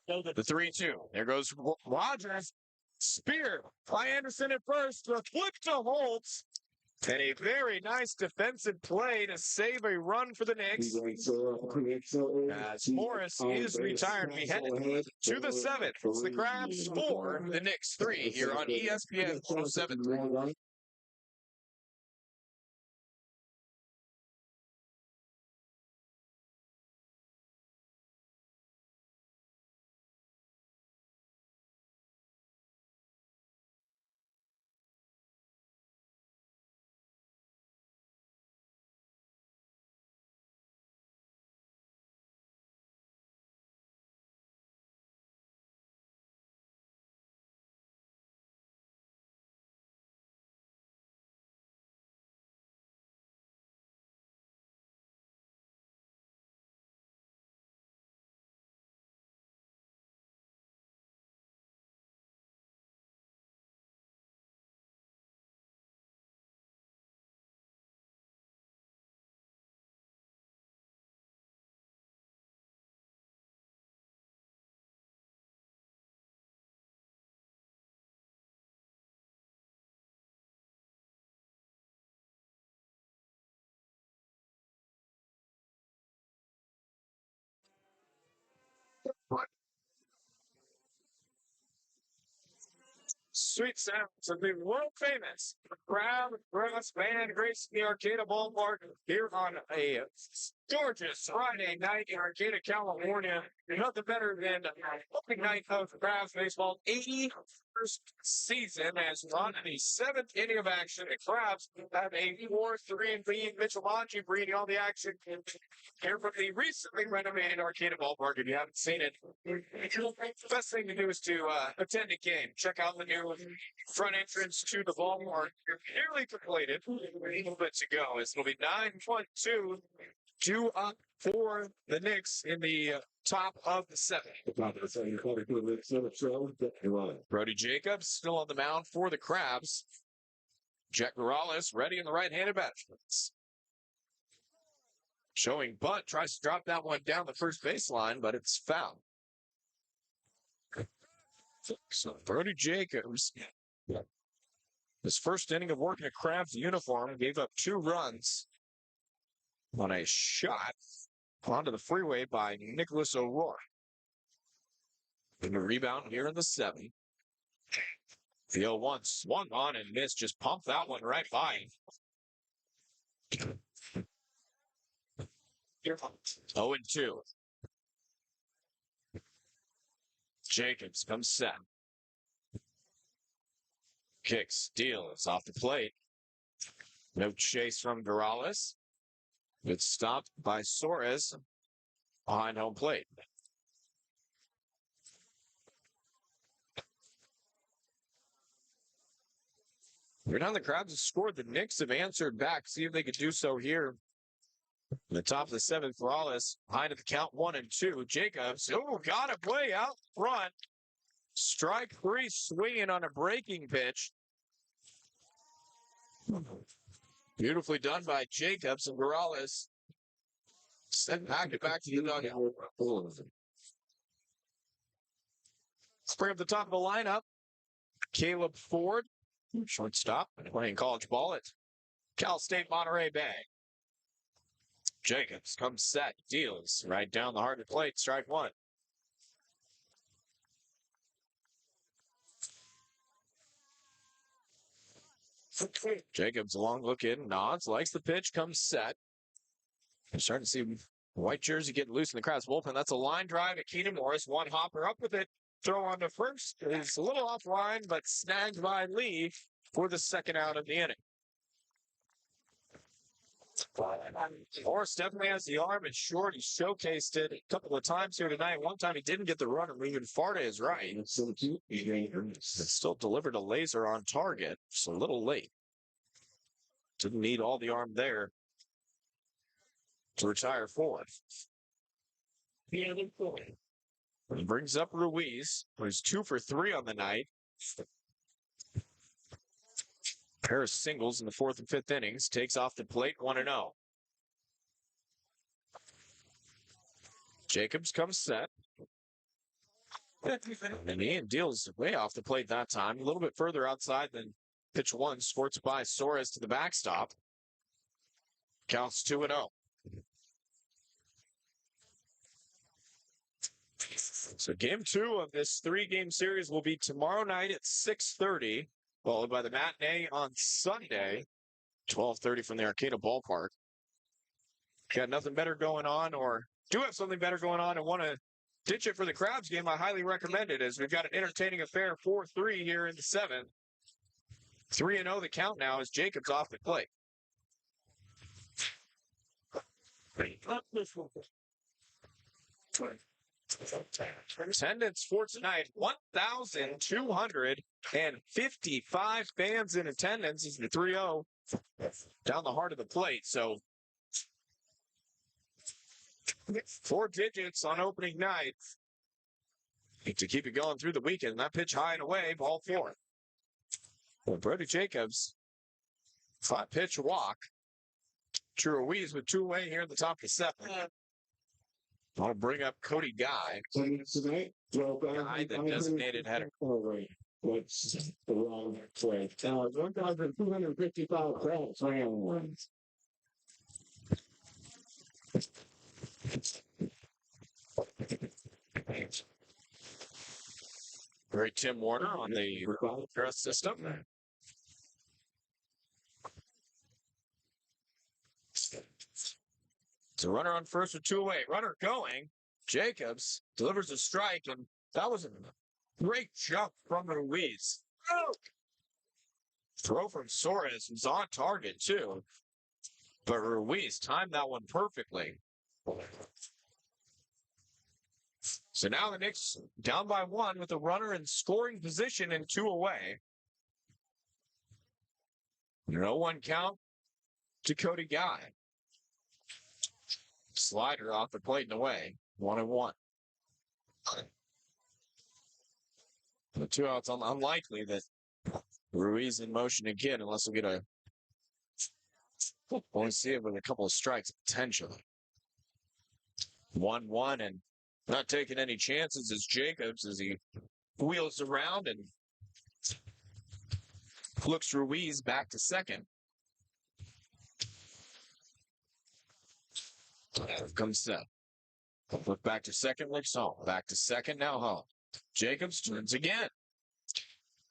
The 3-2. There goes Rogers. Spear by Anderson at first. The flip to Holtz. And a very nice defensive play to save a run for the Knicks. As Morris is retired, we head to the 7th. It's the Crabs 4, the Knicks 3 here on ESPN 107.3. sweet sounds of the world famous Crab Brass Band gracing the Arcata Ballpark here on a gorgeous Friday night in Arcata, California. Nothing better than opening night of Crabs baseball, 81st season, as we're on the 7th inning of action. The Crabs have a 4-3 lead. Mitchell Monchi bringing all the action here from the recently renovated Arcata Ballpark. If you haven't seen it, the best thing to do is to attend a game. Check out the new front entrance to the ballpark. You're nearly completed. A little bit to go. It'll be 9-2 due up for the Knicks in the top of the 7th. Brody Jacobs still on the mound for the Crabs. Jack Morales ready in the right-handed batsman. Showing bunt, tries to drop that one down the first baseline, but it's foul. So Brody Jacobs, his first inning of work in a Crabs uniform, gave up 2 runs on a shot onto the freeway by Nicholas O'Rourke. And a rebound here in the 7th. The 0-1 swung on and missed, just pumped that one right by him. 0-2. Jacobs comes set. Kicks, deals off the plate. No chase from Morales. It's stopped by Suarez behind home plate. We're down. The Crabs have scored. The Knicks have answered back. See if they could do so here. In the top of the 7th, Morales behind at the count 1-2. Jacobs, got it way out front. Strike 3, swinging on a breaking pitch. Beautifully done by Jacobs, and Morales sent back to the dugout. Let's bring up the top of the lineup. Caleb Ford, shortstop, playing college ball at Cal State Monterey Bay. Jacobs comes set, deals right down the heart of the plate, strike 1. Jacobs, a long look in, nods, likes the pitch, comes set. You're starting to see white jersey getting loose in the Crabs bullpen. That's a line drive at Keenan Morris. One hopper up with it. Throw on to first. It's a little offline, but snagged by Lee for the second out of the inning. Morris definitely has the arm. It's short. He showcased it a couple of times here tonight. One time he didn't get the runner moving far to his right. It still delivered a laser on target. Just a little late. Didn't need all the arm there to retire fourth. He brings up Ruiz, who's 2 for 3 on the night. Pair of singles in the 4th and 5th innings. Takes off the plate 1-0. Jacobs comes set. And Ian deals way off the plate that time. A little bit further outside than pitch 1. Sports by Suarez to the backstop. Counts 2-0. So game 2 of this 3-game series will be tomorrow night at 6:30. Followed by the matinee on Sunday, 12:30 from the Arcata Ballpark. Got nothing better going on, or do have something better going on and want to ditch it for the Crabs game, I highly recommend it, as we've got an entertaining affair, 4-3 here in the 7th. 3-0 the count now as Jacobs off the plate. Attendance for tonight, 1,255 fans in attendance as the 3-0 down the heart of the plate. So 4 digits on opening night to keep it going through the weekend. That pitch high and away, ball 4. Well, Brody Jacobs, 5-pitch walk. True Ruiz with 2 away here at the top of the 7th. I'll bring up Cody Guy. Guy, the designated header. What's the wrong play? 1,255 Crabs. Very Tim Warner on the press system. It's a runner on first with 2 away. Runner going. Jacobs delivers a strike, and that was a great jump from Ruiz. Throw from Suarez was on target, too. But Ruiz timed that one perfectly. So now the Knicks down by 1 with a runner in scoring position and 2 away. No 1 count to Cody Guy. Slider off the plate and away. 1-1. The 2 outs, unlikely that Ruiz in motion again, unless we get a. Only see it with a couple of strikes potentially. 1-1, and not taking any chances as Jacobs as he wheels around and flips Ruiz back to second. Comes Seth. Flip back to second, looks home. Back to second, now home. Jacobs turns again.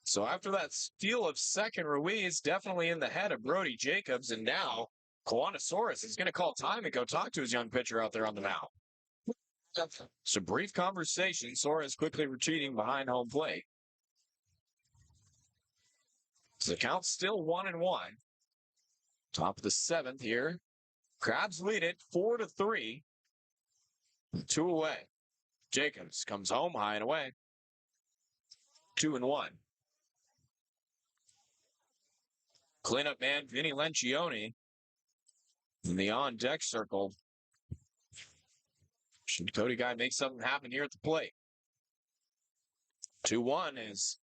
So after that steal of second, Ruiz definitely in the head of Brody Jacobs, and now Kawanosaurus is going to call time and go talk to his young pitcher out there on the mound. So brief conversation. Suarez quickly retreating behind home plate. So the count's still 1-1. Top of the 7th here. Crabs lead it 4-3. 2 away. Jacobs comes home high and away. 2-1. Cleanup man Vinny Lencioni in the on-deck circle. Should Cody Guy make something happen here at the plate? 2-1 is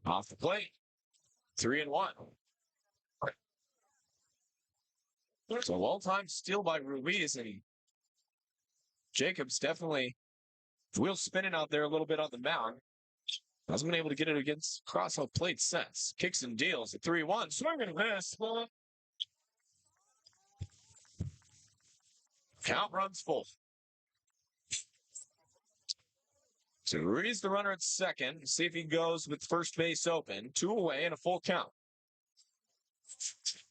off the plate. 3-1. It's a well-timed steal by Ruiz, and Jacobs definitely wheel spinning out there a little bit on the mound. Hasn't been able to get it against cross-home plate since. Kicks and deals at 3-1. Swing and a miss. Count runs full. So Ruiz the runner at second. See if he goes with first base open. 2 away and a full count.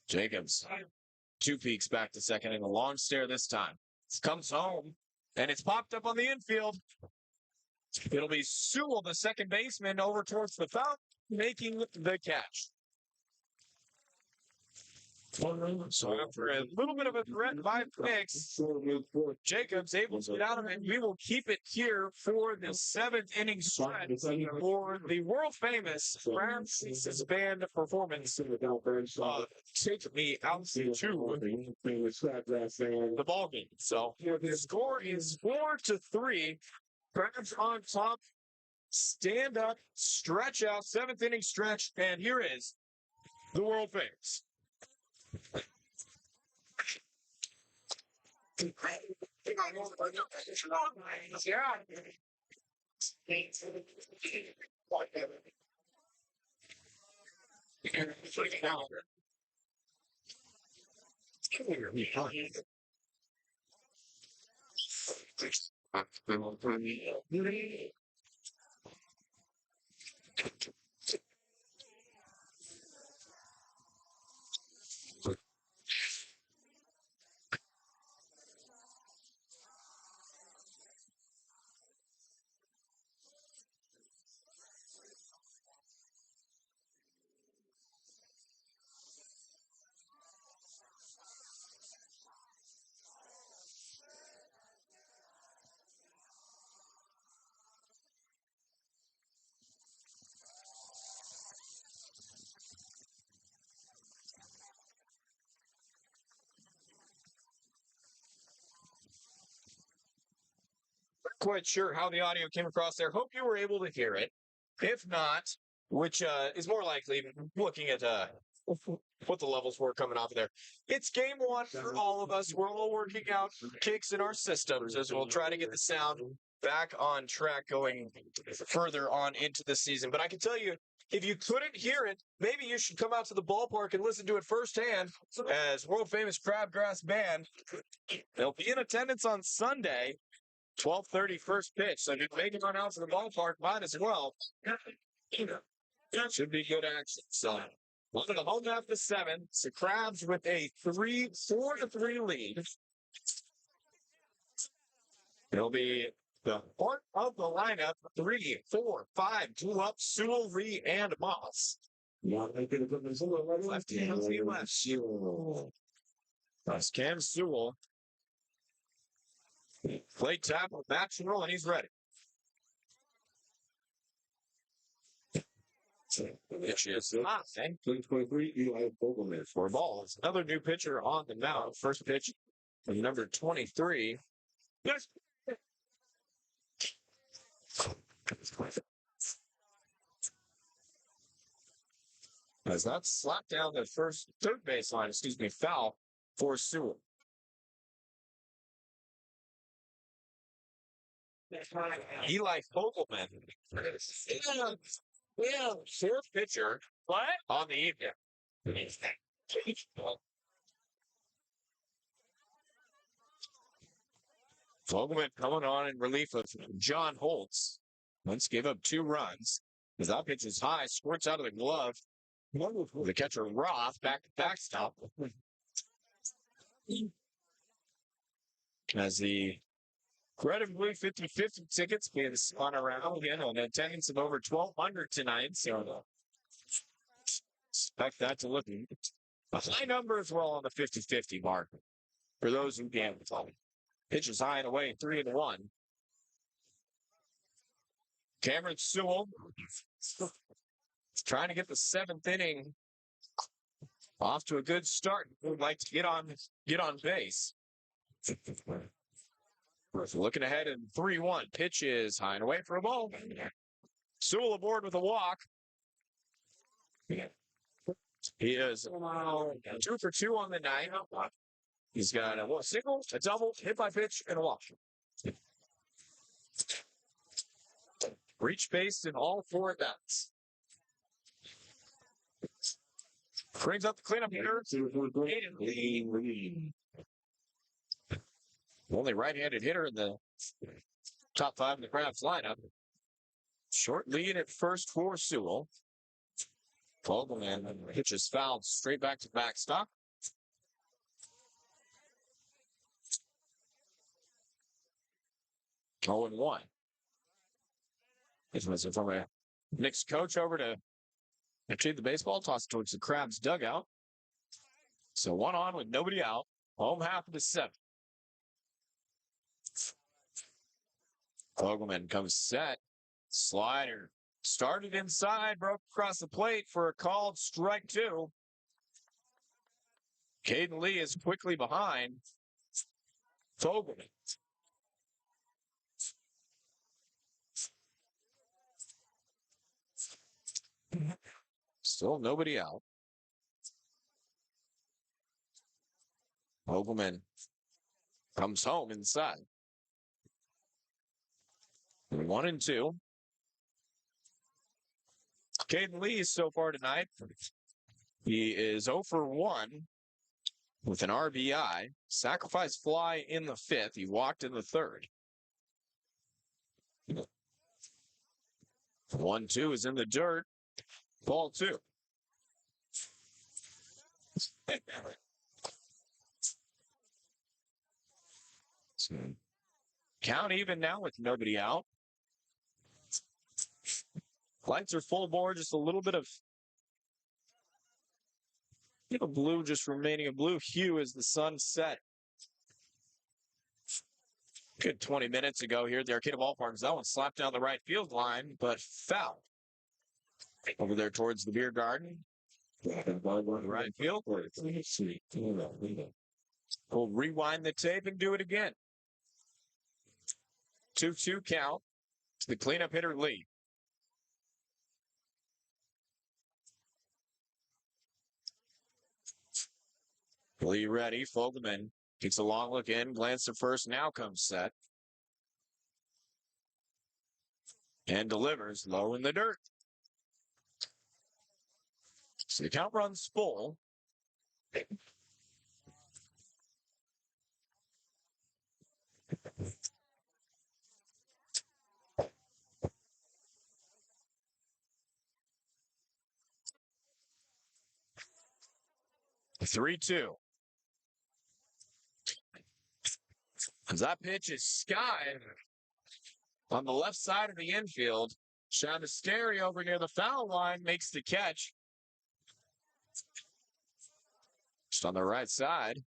Jacobs. 2 peeks back to second and a long stare this time. Comes home, and it's popped up on the infield. It'll be Sewell, the second baseman, over towards the foul, making the catch. So after a little bit of a threat by Knicks, Jacobs able to get out of it. We will keep it here for the 7th inning stretch for the world-famous Francis Band performance. Take me out to the ball game. So the score is 4-3. Crabs on top. Stand up, stretch out, 7th inning stretch, and here is the world famous. Quite sure how the audio came across there. Hope you were able to hear it. If not, which is more likely, looking at what the levels were coming off of there. It's game 1 for all of us. We're all working out kicks in our systems as we'll try to get the sound back on track going further on into the season. But I can tell you, if you couldn't hear it, maybe you should come out to the ballpark and listen to it firsthand as world-famous Crabgrass Band. They'll be in attendance on Sunday. 12:30 first pitch. So if you make it run out to the ballpark, might as well. Should be good action. So one of the home half to 7. So Crabs with a 4-3 lead. It'll be the part of the lineup. 3, 4, 5. Two up, Sewell, Ree, and Moss. Left hand, left. That's Cam Sewell. Play tap with Maxwell, and he's ready. Pitch is high. 2023 Eli Fogelman. 4 balls. Another new pitcher on the mound. First pitch from number 23. Yes. As that slapped down the third baseline, foul for Sewell. Eli Fogelman. Yeah, fourth pitcher. What? On the evening. Fogelman coming on in relief of John Holtz. Once gave up 2 runs. As that pitch is high, squirts out of the glove. The catcher Roth back to backstop. As the red and blue 50-50 tickets being spun around again on attendance of over 1,200 tonight. So expect that to look a high number as well on the 50-50 mark for those who gamble. Pitch is high and away, 3-1. Cameron Sewell trying to get the 7th inning off to a good start. Would like to get on base. Looking ahead in 3-1. Pitch is high and away for a ball. Sewell aboard with a walk. He is 2 for 2 on the night. He's got a single, a double, hit by pitch, and a walk. Reach base in all 4 at bats. Brings up the cleanup hitter. Aiden Lee. Only right-handed hitter in the top 5 in the Crabs lineup. Short lead at first for Sewell. Fogelman pitches fouled straight back to backstop. Oh, and 1. This was from a Knicks coach over to retrieve the baseball, toss it towards the Crabs dugout. So 1 on with nobody out. Home half of the 7th. Fogelman comes set. Slider started inside, broke across the plate for a called strike 2. Caden Lee is quickly behind Fogelman. Still nobody out. Fogelman comes home inside. 1-2. Caden Lee so far tonight. He is 0 for 1 with an RBI. Sacrifice fly in the 5th. He walked in the 3rd. 1-2 is in the dirt. Ball 2. Count even now with nobody out. Lights are full bore, just a little bit of blue, just remaining a blue hue as the sun set. Good 20 minutes ago here at the Arcata Ballpark. That one slapped down the right field line, but foul. Over there towards the beer garden. Right field. We'll rewind the tape and do it again. 2-2 count to the cleanup hitter Lee. Lee ready. Fogelman takes a long look in, glance to first, now comes set. And delivers low in the dirt. So the count runs full. 3-2. As that pitch is skied on the left side of the infield. Shavasteri over near the foul line makes the catch. Just on the right side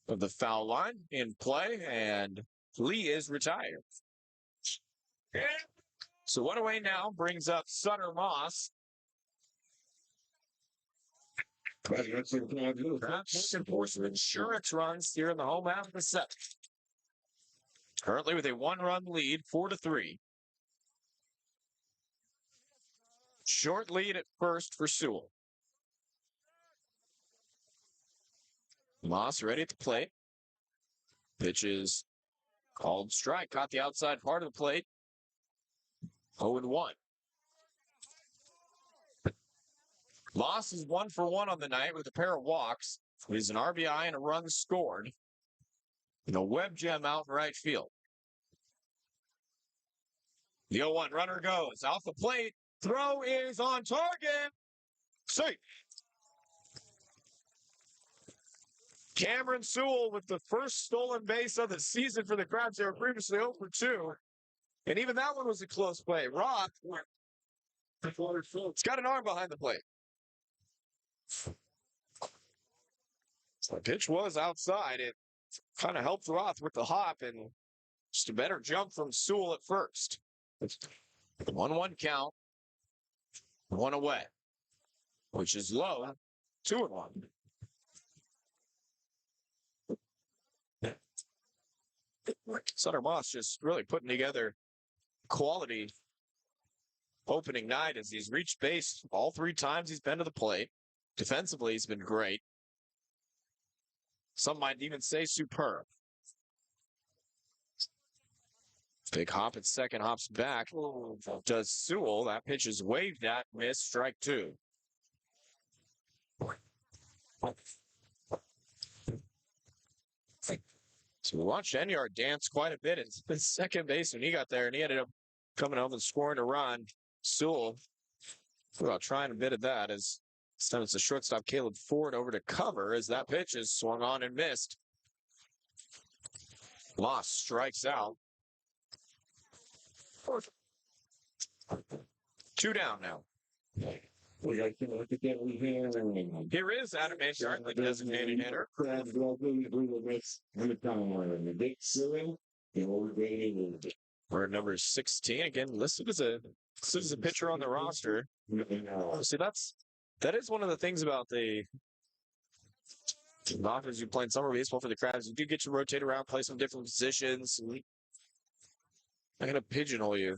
of the foul line in play, and Lee is retired. So one away now brings up Sutter Moss. Perhaps looking for some insurance runs here in the home half of the set. Currently with a one-run lead, 4-3. Short lead at first for Sewell. Moss ready at the plate. Pitch is called strike. Caught the outside part of the plate. 0-1. Moss is 1 for 1 on the night with a pair of walks. He's an RBI and a run scored. And a web gem out in right field. The 0-1 runner goes off the plate. Throw is on target. Safe. Cameron Sewell with the first stolen base of the season for the Crabs. They were previously 0 for 2. And even that one was a close play. Roth, it's got an arm behind the plate. So the pitch was outside. It kind of helped Roth with the hop and just a better jump from Sewell at first. 1-1 count. 1 away, which is low. 2-1. Sutter Moss just really putting together quality opening night as he's reached base all 3 times he's been to the plate. Defensively, he's been great. Some might even say superb. Big hop at second, hops back. Does Sewell. That pitch is waved at, missed, strike 2. So we watched Enyard dance quite a bit at second base when he got there, and he ended up coming home and scoring a run. Sewell, well, trying a bit of that as this time it's the shortstop Caleb Ford over to cover as that pitch is swung on and missed. Moss strikes out. 2 down now. Here is Adam Enyard, the designated hitter. We're at number 16 again, listed as a pitcher on the roster. See, that is one of the things about the offense you play in summer baseball for the Crabs. You do get to rotate around, play some different positions. I'm going to pigeonhole you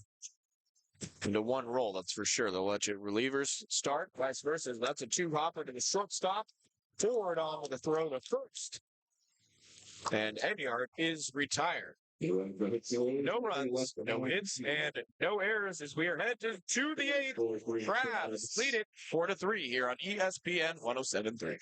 into one role, that's for sure. They'll let you relievers start, vice versa. That's a 2-hopper to the shortstop. Ford on with a throw to first. And Enyard is retired. No runs, no hits, and no errors as we are headed to the 8th. Crabs lead it 4-3 here on ESPN 107.3.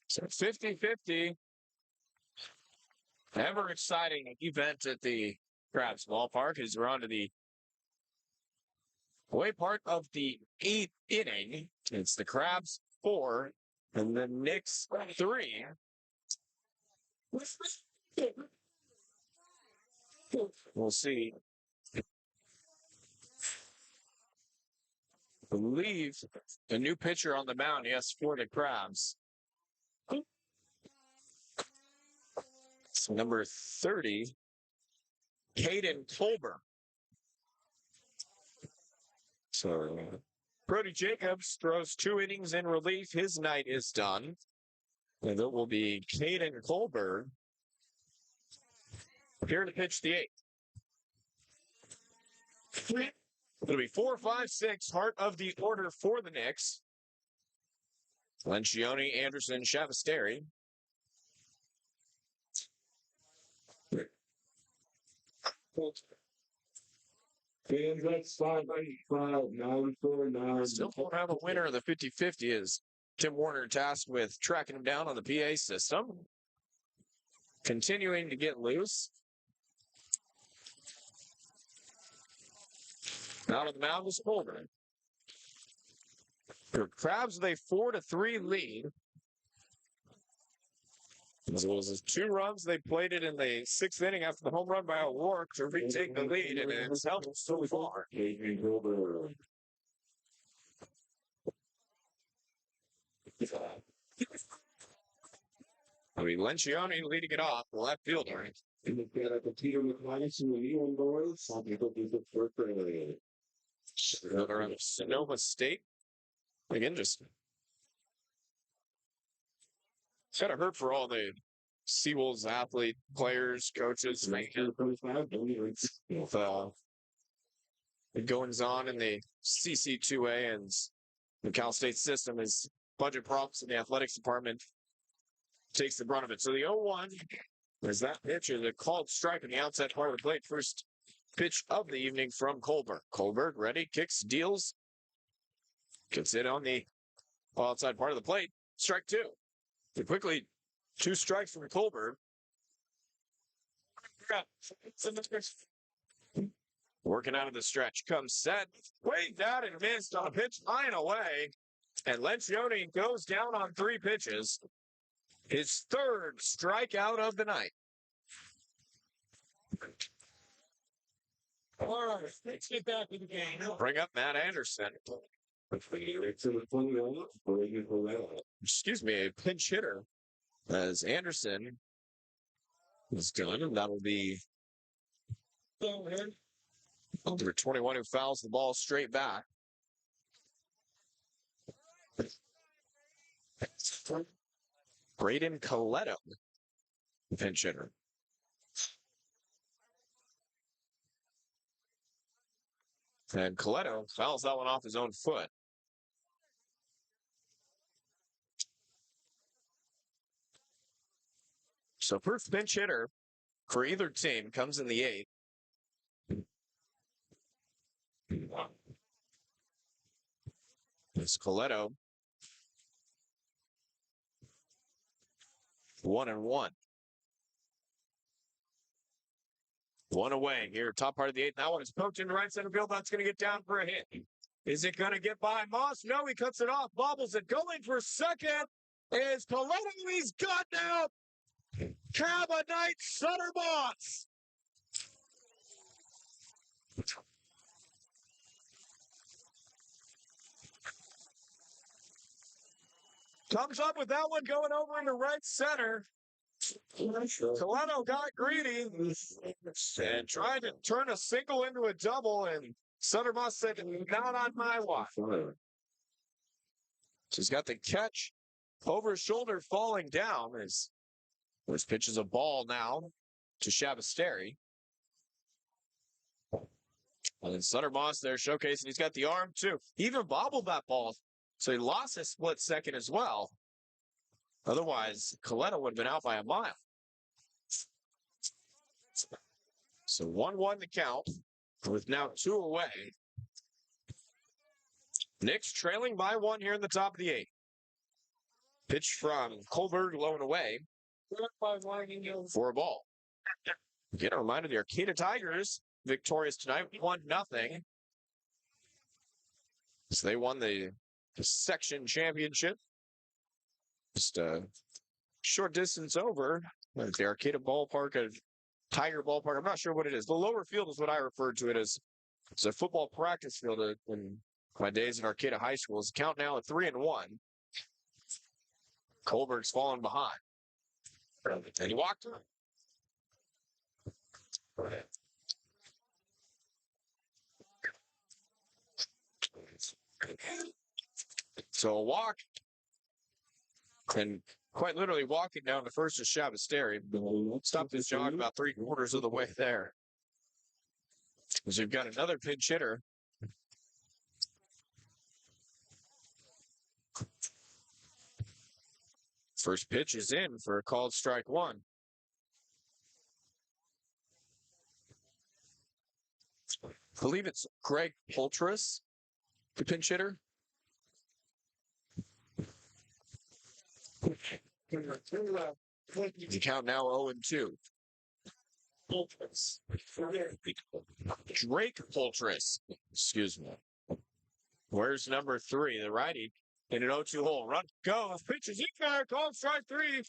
So 50-50. Ever exciting event at the Crabs ballpark as we're on to the away part of the 8th inning. It's the Crabs 4 and the Knicks 3. We'll see. I believe a new pitcher on the mound, yes, for the Crabs. It's number 30, Caden Tolber. So, Brody Jacobs throws 2 innings in relief. His night is done. And it will be Caden Colberg here to pitch the eighth. It'll be 4, 5, 6, heart of the order for the Knicks. Lencioni, Anderson, Shavasteri. Fans, that's 595-949. Still won't have a winner of the 50-50 as Tim Warner tasked with tracking him down on the PA system. Continuing to get loose. Out of the mound is Colburn. For Crabs with a 4-3 lead. As well as 2 runs, they played it in the 6th inning after the home run by O'Rourke to retake the lead, and it's helped so far. I mean, Lencioni leading it off, the left fielder. Another out of Sonoma State. Again, just kind of hurt for all the Seawolves athlete, players, coaches, with the goings on in the CC2A and the Cal State system is budget problems in the athletics department takes the brunt of it. So the 0-1 is that pitch is a called strike on the outside part of the plate. First pitch of the evening from Colberg. Colberg ready, kicks, deals, gets it on the outside part of the plate. Strike 2. So quickly, 2 strikes from Colberg. Working out of the stretch. Comes set. Way down and missed on a pitch high and away. And Lencioni goes down on 3 pitches. His 3rd strikeout of the night. All right, let's get back to the game. Bring up Matt Anderson. Excuse me, a pinch hitter. As Anderson is done, and that'll be number 21 who fouls the ball straight back. Braden Coletto, pinch hitter. And Coletto fouls that one off his own foot. So first pinch hitter for either team comes in the 8th. It's Coletto. 1-1. 1 away here, top part of the 8th. That one is poked in the right center field. That's going to get down for a hit. Is it going to get by Moss? No, he cuts it off. Bobbles it. Going for second is Coletto. He's got now. Cabinite Sutter Moss. Comes up with that one going over into right center. Coletto got greedy and tried to turn a single into a double, and Sutter Moss said, not on my watch. She's got the catch over his shoulder falling down as this pitch is a ball now to Shavasteri. And then Sutter Moss there showcasing he's got the arm too. He even bobbled that ball, so he lost a split second as well. Otherwise, Coletto would have been out by a mile. So 1-1 the count with now 2 away. Knicks trailing by 1 here in the top of the 8th. Pitch from Colberg low and away for a ball. Again, a reminder, the Arcata Tigers victorious tonight, 1-0. So they won the section championship. Just a short distance over at the Arcata Ballpark, a Tiger Ballpark. I'm not sure what it is. The lower field is what I referred to it as. It's a football practice field in my days in Arcata High School. It's count now at 3-1. Colberg's falling behind. And he walked her. So a walk. And quite literally walking down the first to Shabasteri. Stopped his jog about 3/4 of the way there. Because you've got another pinch hitter. First pitch is in for a called strike one. I believe it's Greg Poultras, the pinch hitter. The count now 0-2. Drake Poultras. Excuse me. Where's number 3? The righty in an 0-2 hole. Run, go. Pitches in there. Called strike 3.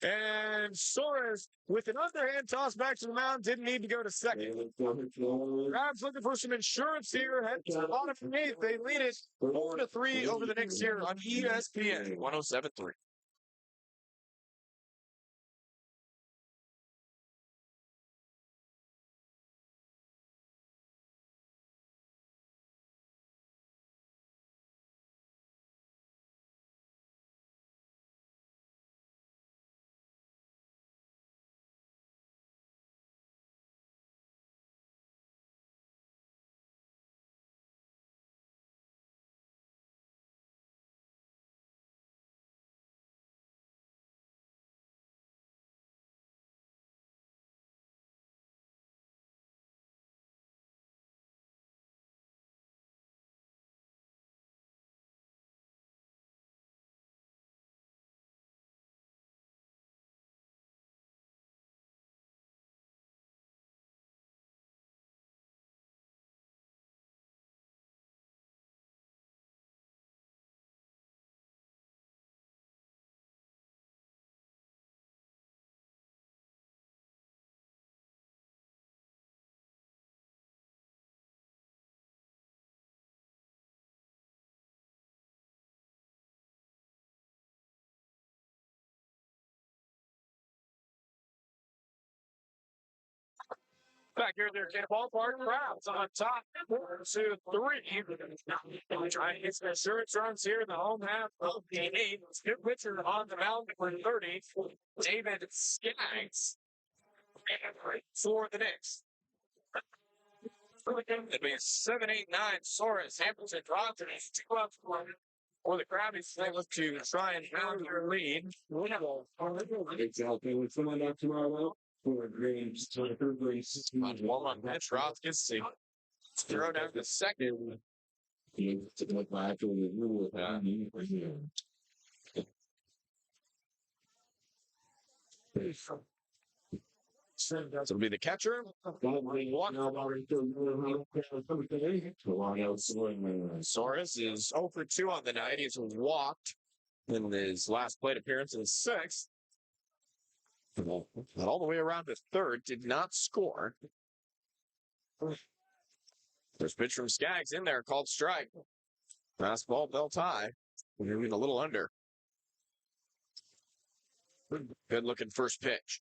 And Soares, with an underhand toss back to the mound, didn't need to go to second. Crabs looking for some insurance here. Head to the bottom from 8th. They lead it 4-3 over the Knicks here on ESPN 107.3. Back here, they're getting ballpark. Crowds on top. 4-2-3. Trying to get some insurance runs here in the home half of the 8th. Good pitcher on the mound for 30. David Skaggs for the Knicks. It'd be 7-8-9. Soares, Hamilton, Rogers, 2 up for the Crabbies. They look to try and pound their lead. It's out there with someone up tomorrow. On one pitch, Roth gets to throw down the second. So it'll be the catcher. Soares is 0 for 2 on the night. He's walked in his last plate appearance in the 6th. All the way around to 3rd, did not score. There's pitch from Skaggs in there, called strike. Fastball, belt high. We're a little under. Good looking first pitch.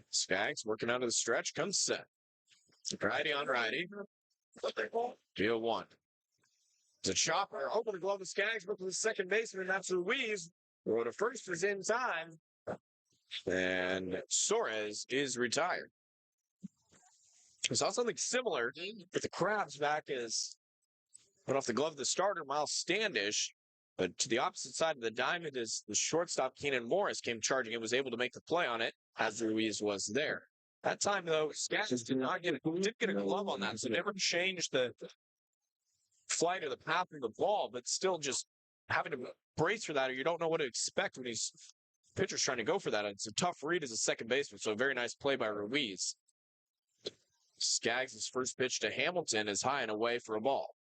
Skaggs working out of the stretch, comes set. Righty on righty. Deal 1. It's a chopper. Open the glove of Skaggs, look to the second baseman. That's Ruiz. Throw to first is in time. And Soares is retired. We saw something similar with the Crabs back as went off the glove of the starter, Miles Standish. But to the opposite side of the diamond is the shortstop, Keenan Morris, came charging and was able to make the play on it as Ruiz was there. That time, though, Skaggs did get a glove on that, so never changed the flight or the path of the ball, but still just having to brace for that, or you don't know what to expect when he's pitcher's trying to go for that. It's a tough read as a second baseman, so a very nice play by Ruiz. Skaggs' first pitch to Hamilton is high and away for a ball.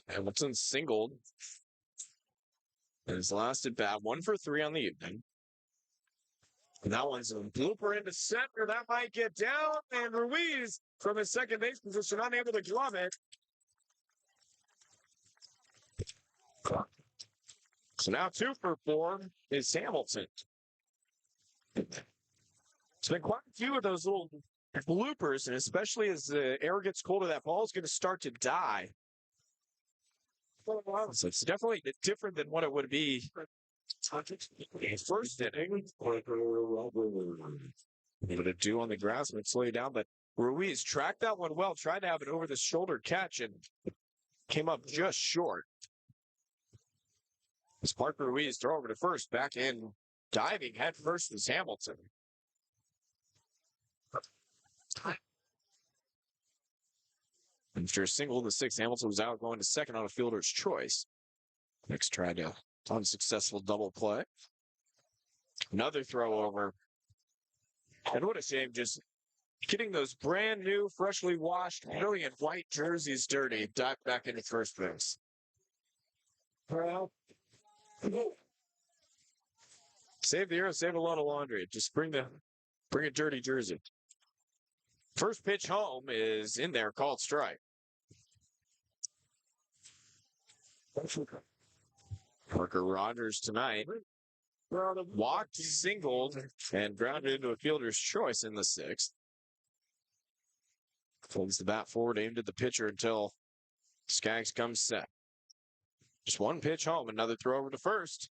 Hamilton singled in his last at bat, 1 for 3 on the evening. And that one's a blooper into center. That might get down, and Ruiz from his second base position unable to glove it. So now 2 for 4 is Hamilton. It's been quite a few of those little bloopers, and especially as the air gets colder, that ball is going to start to die. So it's definitely different than what it would be first inning. But a do on the grass would slow you down. But Ruiz tracked that one well, tried to have an over the shoulder catch and came up just short. As Parker Ruiz throw over to first, back in diving head first is Hamilton. After a single in the sixth, Hamilton was out going to second on a fielder's choice. Knicks tried to unsuccessful double play. Another throw over. And what a shame, just getting those brand new, freshly washed, brilliant white jerseys dirty, dive back into first base. Save the hero, save a lot of laundry. Just bring a dirty jersey. First pitch home is in there, called strike. Parker Rogers tonight walked, singled, and grounded into a fielder's choice in the sixth. Folds the bat forward, aimed at the pitcher until Skaggs comes set. Just one pitch home, another throw over to first.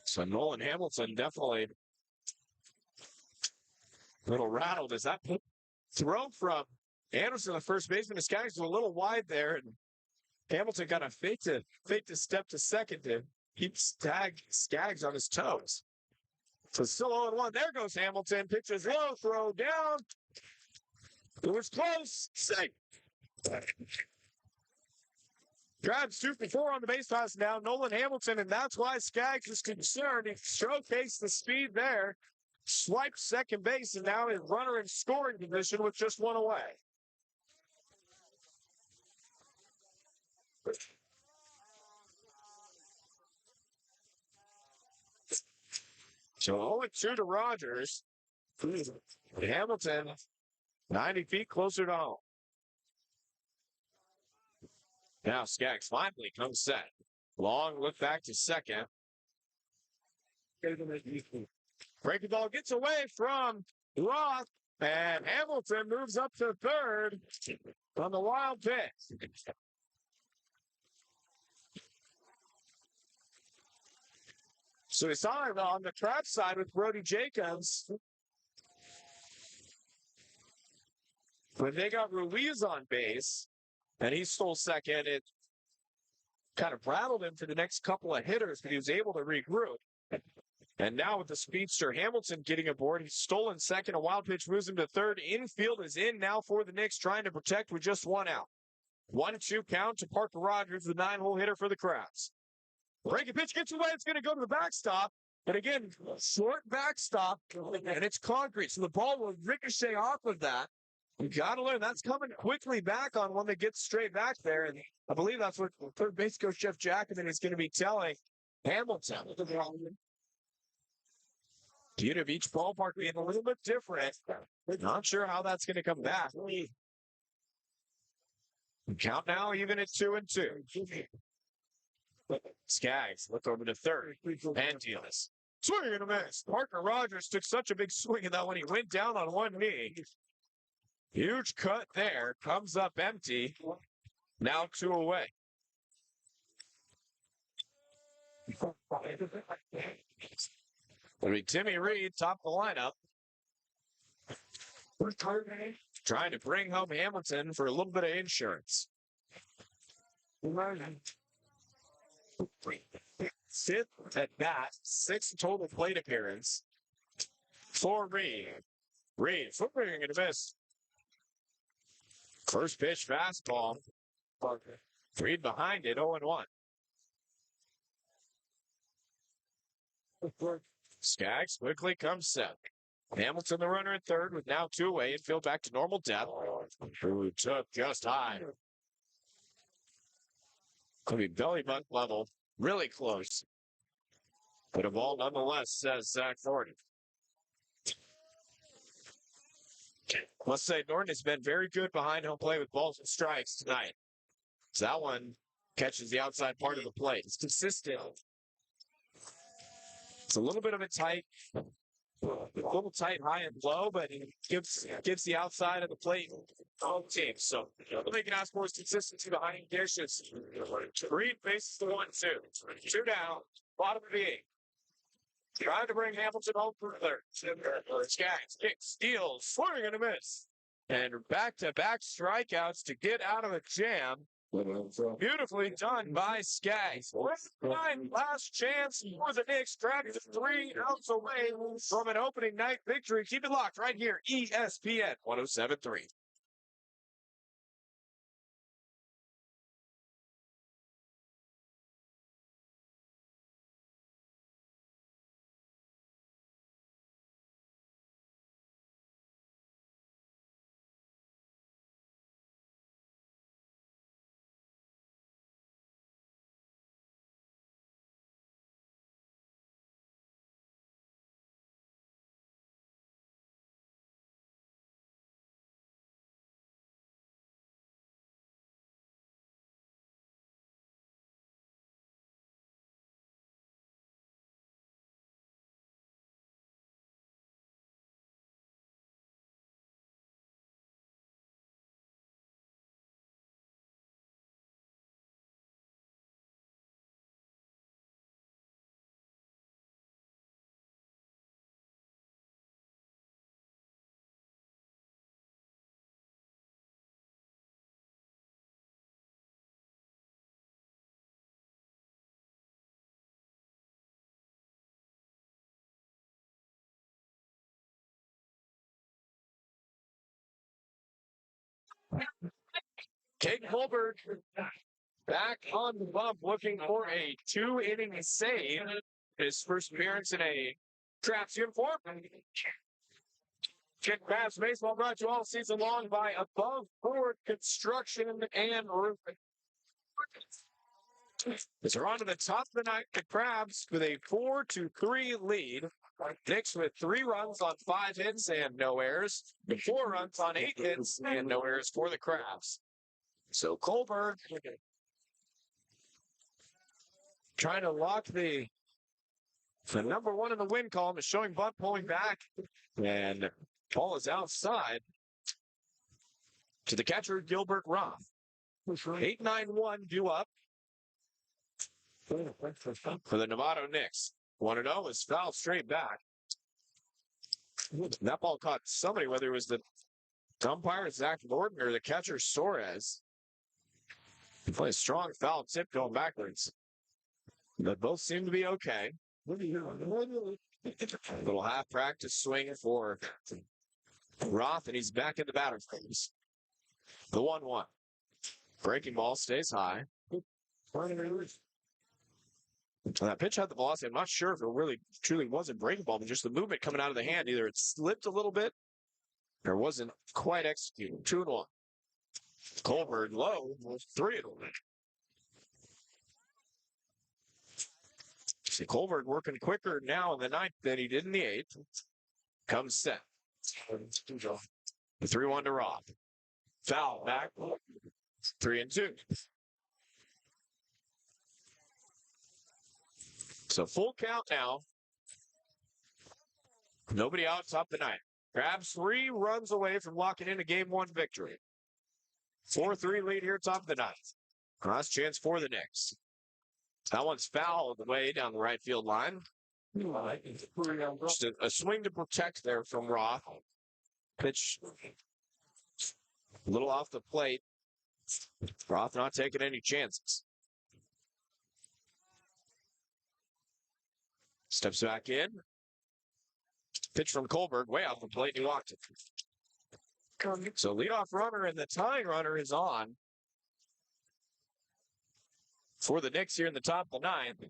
So Nolan Hamilton definitely a little rattled as that throw from Anderson, the first baseman, to Skaggs, was a little wide there, and Hamilton kind of faked a step to second to keep Skaggs on his toes. So still 0-1. There goes Hamilton. Pitches low, throw down. It was close. Safe. Grabs 2 for 4 on the base pass now. Nolan Hamilton, and that's why Skaggs is concerned. He showcased the speed there. Swiped second base, and now is runner in scoring position with just one away. So 0-2 to Rogers. Hamilton, 90 feet closer to home. Now Skaggs finally comes set. Long look back to second. Breaking ball gets away from Roth, and Hamilton moves up to third on the wild pitch. So we saw it on the trap side with Brody Jacobs. When they got Ruiz on base, and he stole second, it kind of rattled him for the next couple of hitters, but he was able to regroup. And now with the speedster Hamilton getting aboard, he's stolen second. A wild pitch moves him to third. Infield is in now for the Knicks, trying to protect with just one out. 1-2 count to Parker Rogers, the 9-hole hitter for the Crabs. Breaking pitch gets away. It's going to go to the backstop. And again, short backstop, and it's concrete. So the ball will ricochet off of that. You got to learn that's coming quickly back on one that gets straight back there. And I believe that's what third base coach Jeff Jackman is going to be telling Hamilton. Beauty of each ballpark being a little bit different. Not sure how that's going to come back. Count now even at 2-2. Skaggs look over to third and deals. Swing and a miss. Parker Rogers took such a big swing in that when he went down on one knee. Huge cut there. Comes up empty. Now 2 away. It'll be Timmy Reed, top of the lineup. Trying to bring home Hamilton for a little bit of insurance. Fifth at bat, 6th total plate appearance for Reed. Reed, flipping and a miss. First pitch fastball. Reed behind it, 0-1. Skaggs quickly comes set. Hamilton, the runner at third, with now 2 away. Infield back to normal depth. Who took just high. Could be belly button level. Really close. But a ball nonetheless, says Zach Thornton. Let's say Norton has been very good behind home plate with balls and strikes tonight. So that one catches the outside part of the plate. It's consistent. It's a little bit of a tight A little tight, high and low, but he gives the outside of the plate all team. So the thing you can ask for is consistency behind dishes. Reed faces the 1-2. 2 down, bottom of the 8th. Trying to bring Hamilton home for third. Skaggs kicks, steals, swing and a miss. And back-to-back strikeouts to get out of a jam. Beautifully done by Skaggs. Last chance for the Knicks. Tracked 3 outs away from an opening night victory. Keep it locked right here. ESPN 107.3. Kate Colbert back on the bump looking for a 2-inning save. His first appearance in a Traps uniform. Kick Pass Baseball brought to you all season long by Above Board Construction and Roofing. As we're on to the top of the ninth, the Crabs with a 4-3 lead. Knicks with 3 runs on 5 hits and no errors. 4 runs on 8 hits and no errors for the Crabs. So Colbert trying to lock the number 1 in the win column is showing bunt pulling back. And ball is outside to the catcher, Gilbert Roth. 8-9-1 due up for the Novato Knicks. 1-0 is fouled straight back. That ball caught somebody, whether it was the umpire, Zach Norton, or the catcher, Suarez. He played a strong foul tip going backwards. But both seem to be okay. Little half practice swing for Roth, and he's back in the batter's phase. The 1-1. Breaking ball stays high. That pitch had the velocity. I'm not sure if it really truly was a breaking ball, but just the movement coming out of the hand. Either it slipped a little bit or wasn't quite executed. 2-1. Colbert low, 3-1. See Colbert working quicker now in the 9th than he did in the 8th. Comes set. The 3-1 to Roth. Foul back. 3-2. So full count now. Nobody out top the 9th. Crabs 3 runs away from locking in a game 1 victory. 4-3 lead here top of the 9th. Last chance for the Knicks. That one's fouled away down the right field line. Just a swing to protect there from Roth. Pitch a little off the plate. Roth not taking any chances. Steps back in. Pitch from Colbert, way off the plate. He walked it. So leadoff runner and the tying runner is on for the Knicks here in the top of the 9th.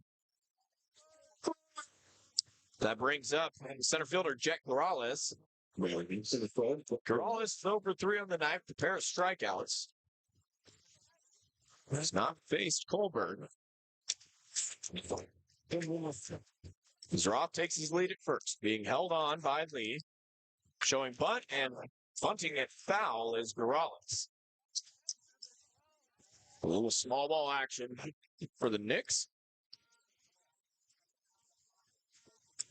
That brings up center fielder Jet Corrales. Corrales throw for 3 on the 9th, a pair of strikeouts. Has not faced Colbert. Roth takes his lead at first, being held on by Lee. Showing bunt and bunting it foul is Corrales. A little small ball action for the Knicks.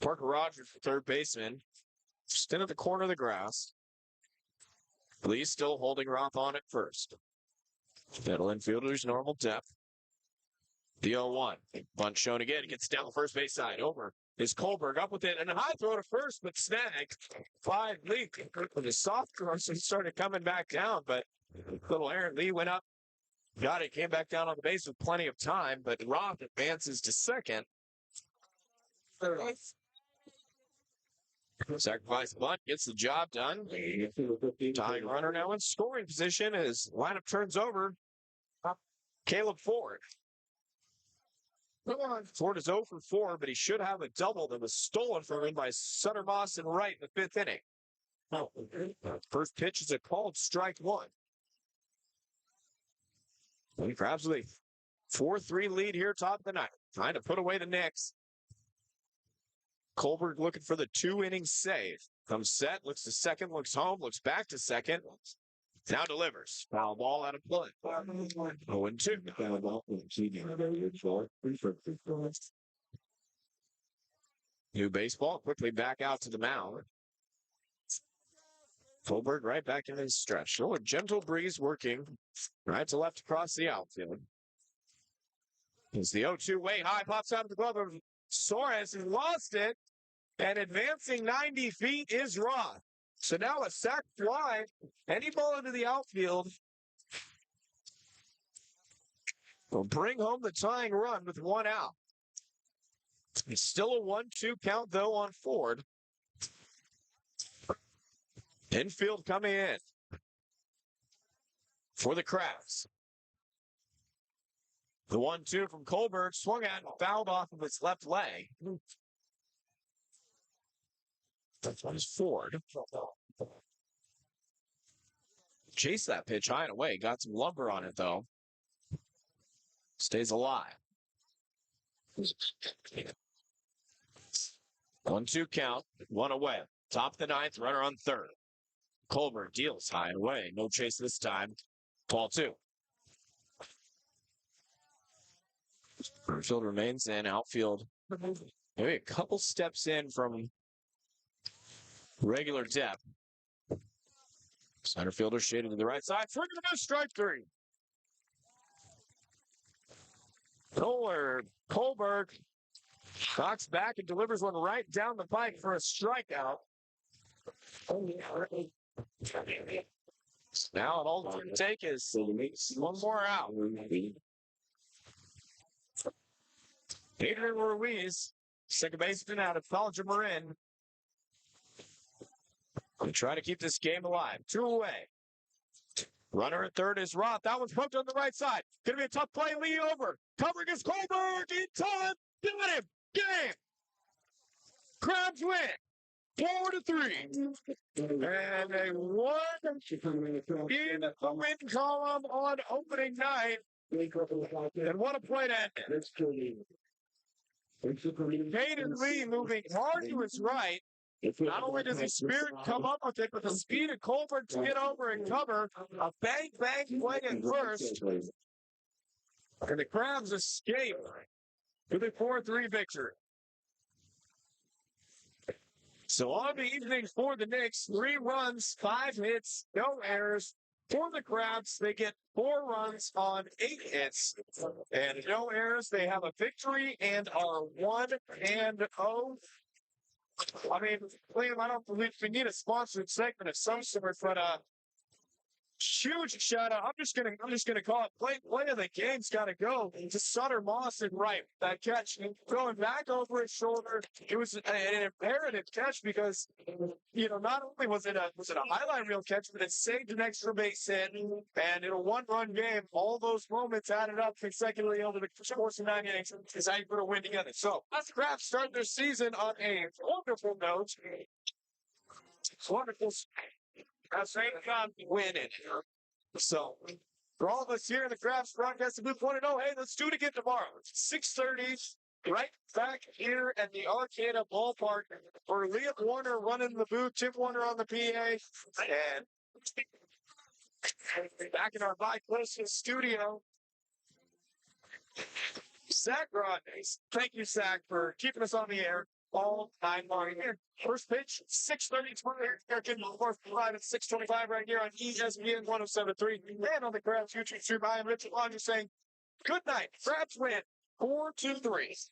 Parker Rogers, third baseman, just in at the corner of the grass. Lee still holding Roth on at first. Middle infielders, normal depth. The 0-1. Bunt shown again. Gets down the first base side. Over is Kohlberg up with it. And a high throw to first, but snagged. Five Lee with his soft cross and started coming back down. But little Aaron Lee went up. Got it. Came back down on the base with plenty of time. But Roth advances to second. Sacrifice bunt gets the job done. Tying runner now in scoring position as lineup turns over. Caleb Ford. Ford is 0 for 4, but he should have a double that was stolen from him by Sutter Moss and Wright in the fifth inning. First pitch is a called strike one. Crabs with a 4-3 lead here, top of the ninth. Trying to put away the Knicks. Kohlberg looking for the 2-inning save. Comes set, looks to second, looks home, looks back to second. Now delivers. Foul ball out of play. 0-2. New baseball. Quickly back out to the mound. Kohlberg right back in his stretch. Oh, a gentle breeze working right to left across the outfield. As the 0-2 way high pops out of the glove of Suarez has lost it. And advancing 90 feet is Roth. So now a sac fly. Any ball into the outfield will bring home the tying run with one out. It's still a 1-2 count, though, on Ford. Infield coming in for the Crabs. The 1-2 from Kohlberg swung at and fouled off of his left leg. That was Ford. Chased that pitch high and away. Got some lumber on it, though. Stays alive. 1-2 count. One away. Top of the ninth. Runner on third. Kohlberg deals high and away. No chase this time. Ball 2. Infield remains in. Outfield maybe a couple steps in from regular depth. Center fielder shaded to the right side. Swing and a miss, strike 3. Kohlberg knocks back and delivers one right down the pipe for a strikeout. Now all it's going to take is one more out. Adrian Ruiz, second baseman out of College of Marin. They try to keep this game alive. 2 away. Runner at third is Roth. That one's hooked on the right side. Going to be a tough play. Lee over. Covering is Kohlberg in time. Got him. Game. Crabs win. 4-3. And a 1 in the win column on opening night. And what a play to end it. Hayden Lee moving hard to his right. Not only does his spirit come up with it, but the speed of Kohlberg to get over and cover. A bang play at first. And the Crabs escape with a 4-3 victory. So on the evening for the Knicks, 3 runs, 5 hits, no errors. For the Crabs, they get 4 runs on 8 hits and no errors. They have a victory and are 1-0. I mean, Liam, I don't believe we need a sponsored segment of some sort, but huge shout out. I'm just gonna call it play of the game's gotta go to Sutter Moss and Wright. That catch going back over his shoulder. It was an imperative catch because not only was it a highlight reel catch, but it saved an extra base hit. And in a 1-run game, all those moments added up consecutively over the course of 9 innings is how you put a win together. So let's Crabs start their season on a wonderful note. Wonderful. At the same time, winning. So, for all of us here in the Crabs broadcast, we want to know, hey, let's do it again tomorrow. 6:30, right back here at the Arcata Ballpark for Liam Warner running the booth, Tim Warner on the PA, and back in our biplacious studio. Zach Rodney. Thank you, Zach, for keeping us on the air. all time long here. First pitch, 6:32. They're getting the fourth five at 6:25 right here on ESPN 107.3 and on the Crabs YouTube stream. I am Richard Laundrie saying good night. Crabs win 4-3.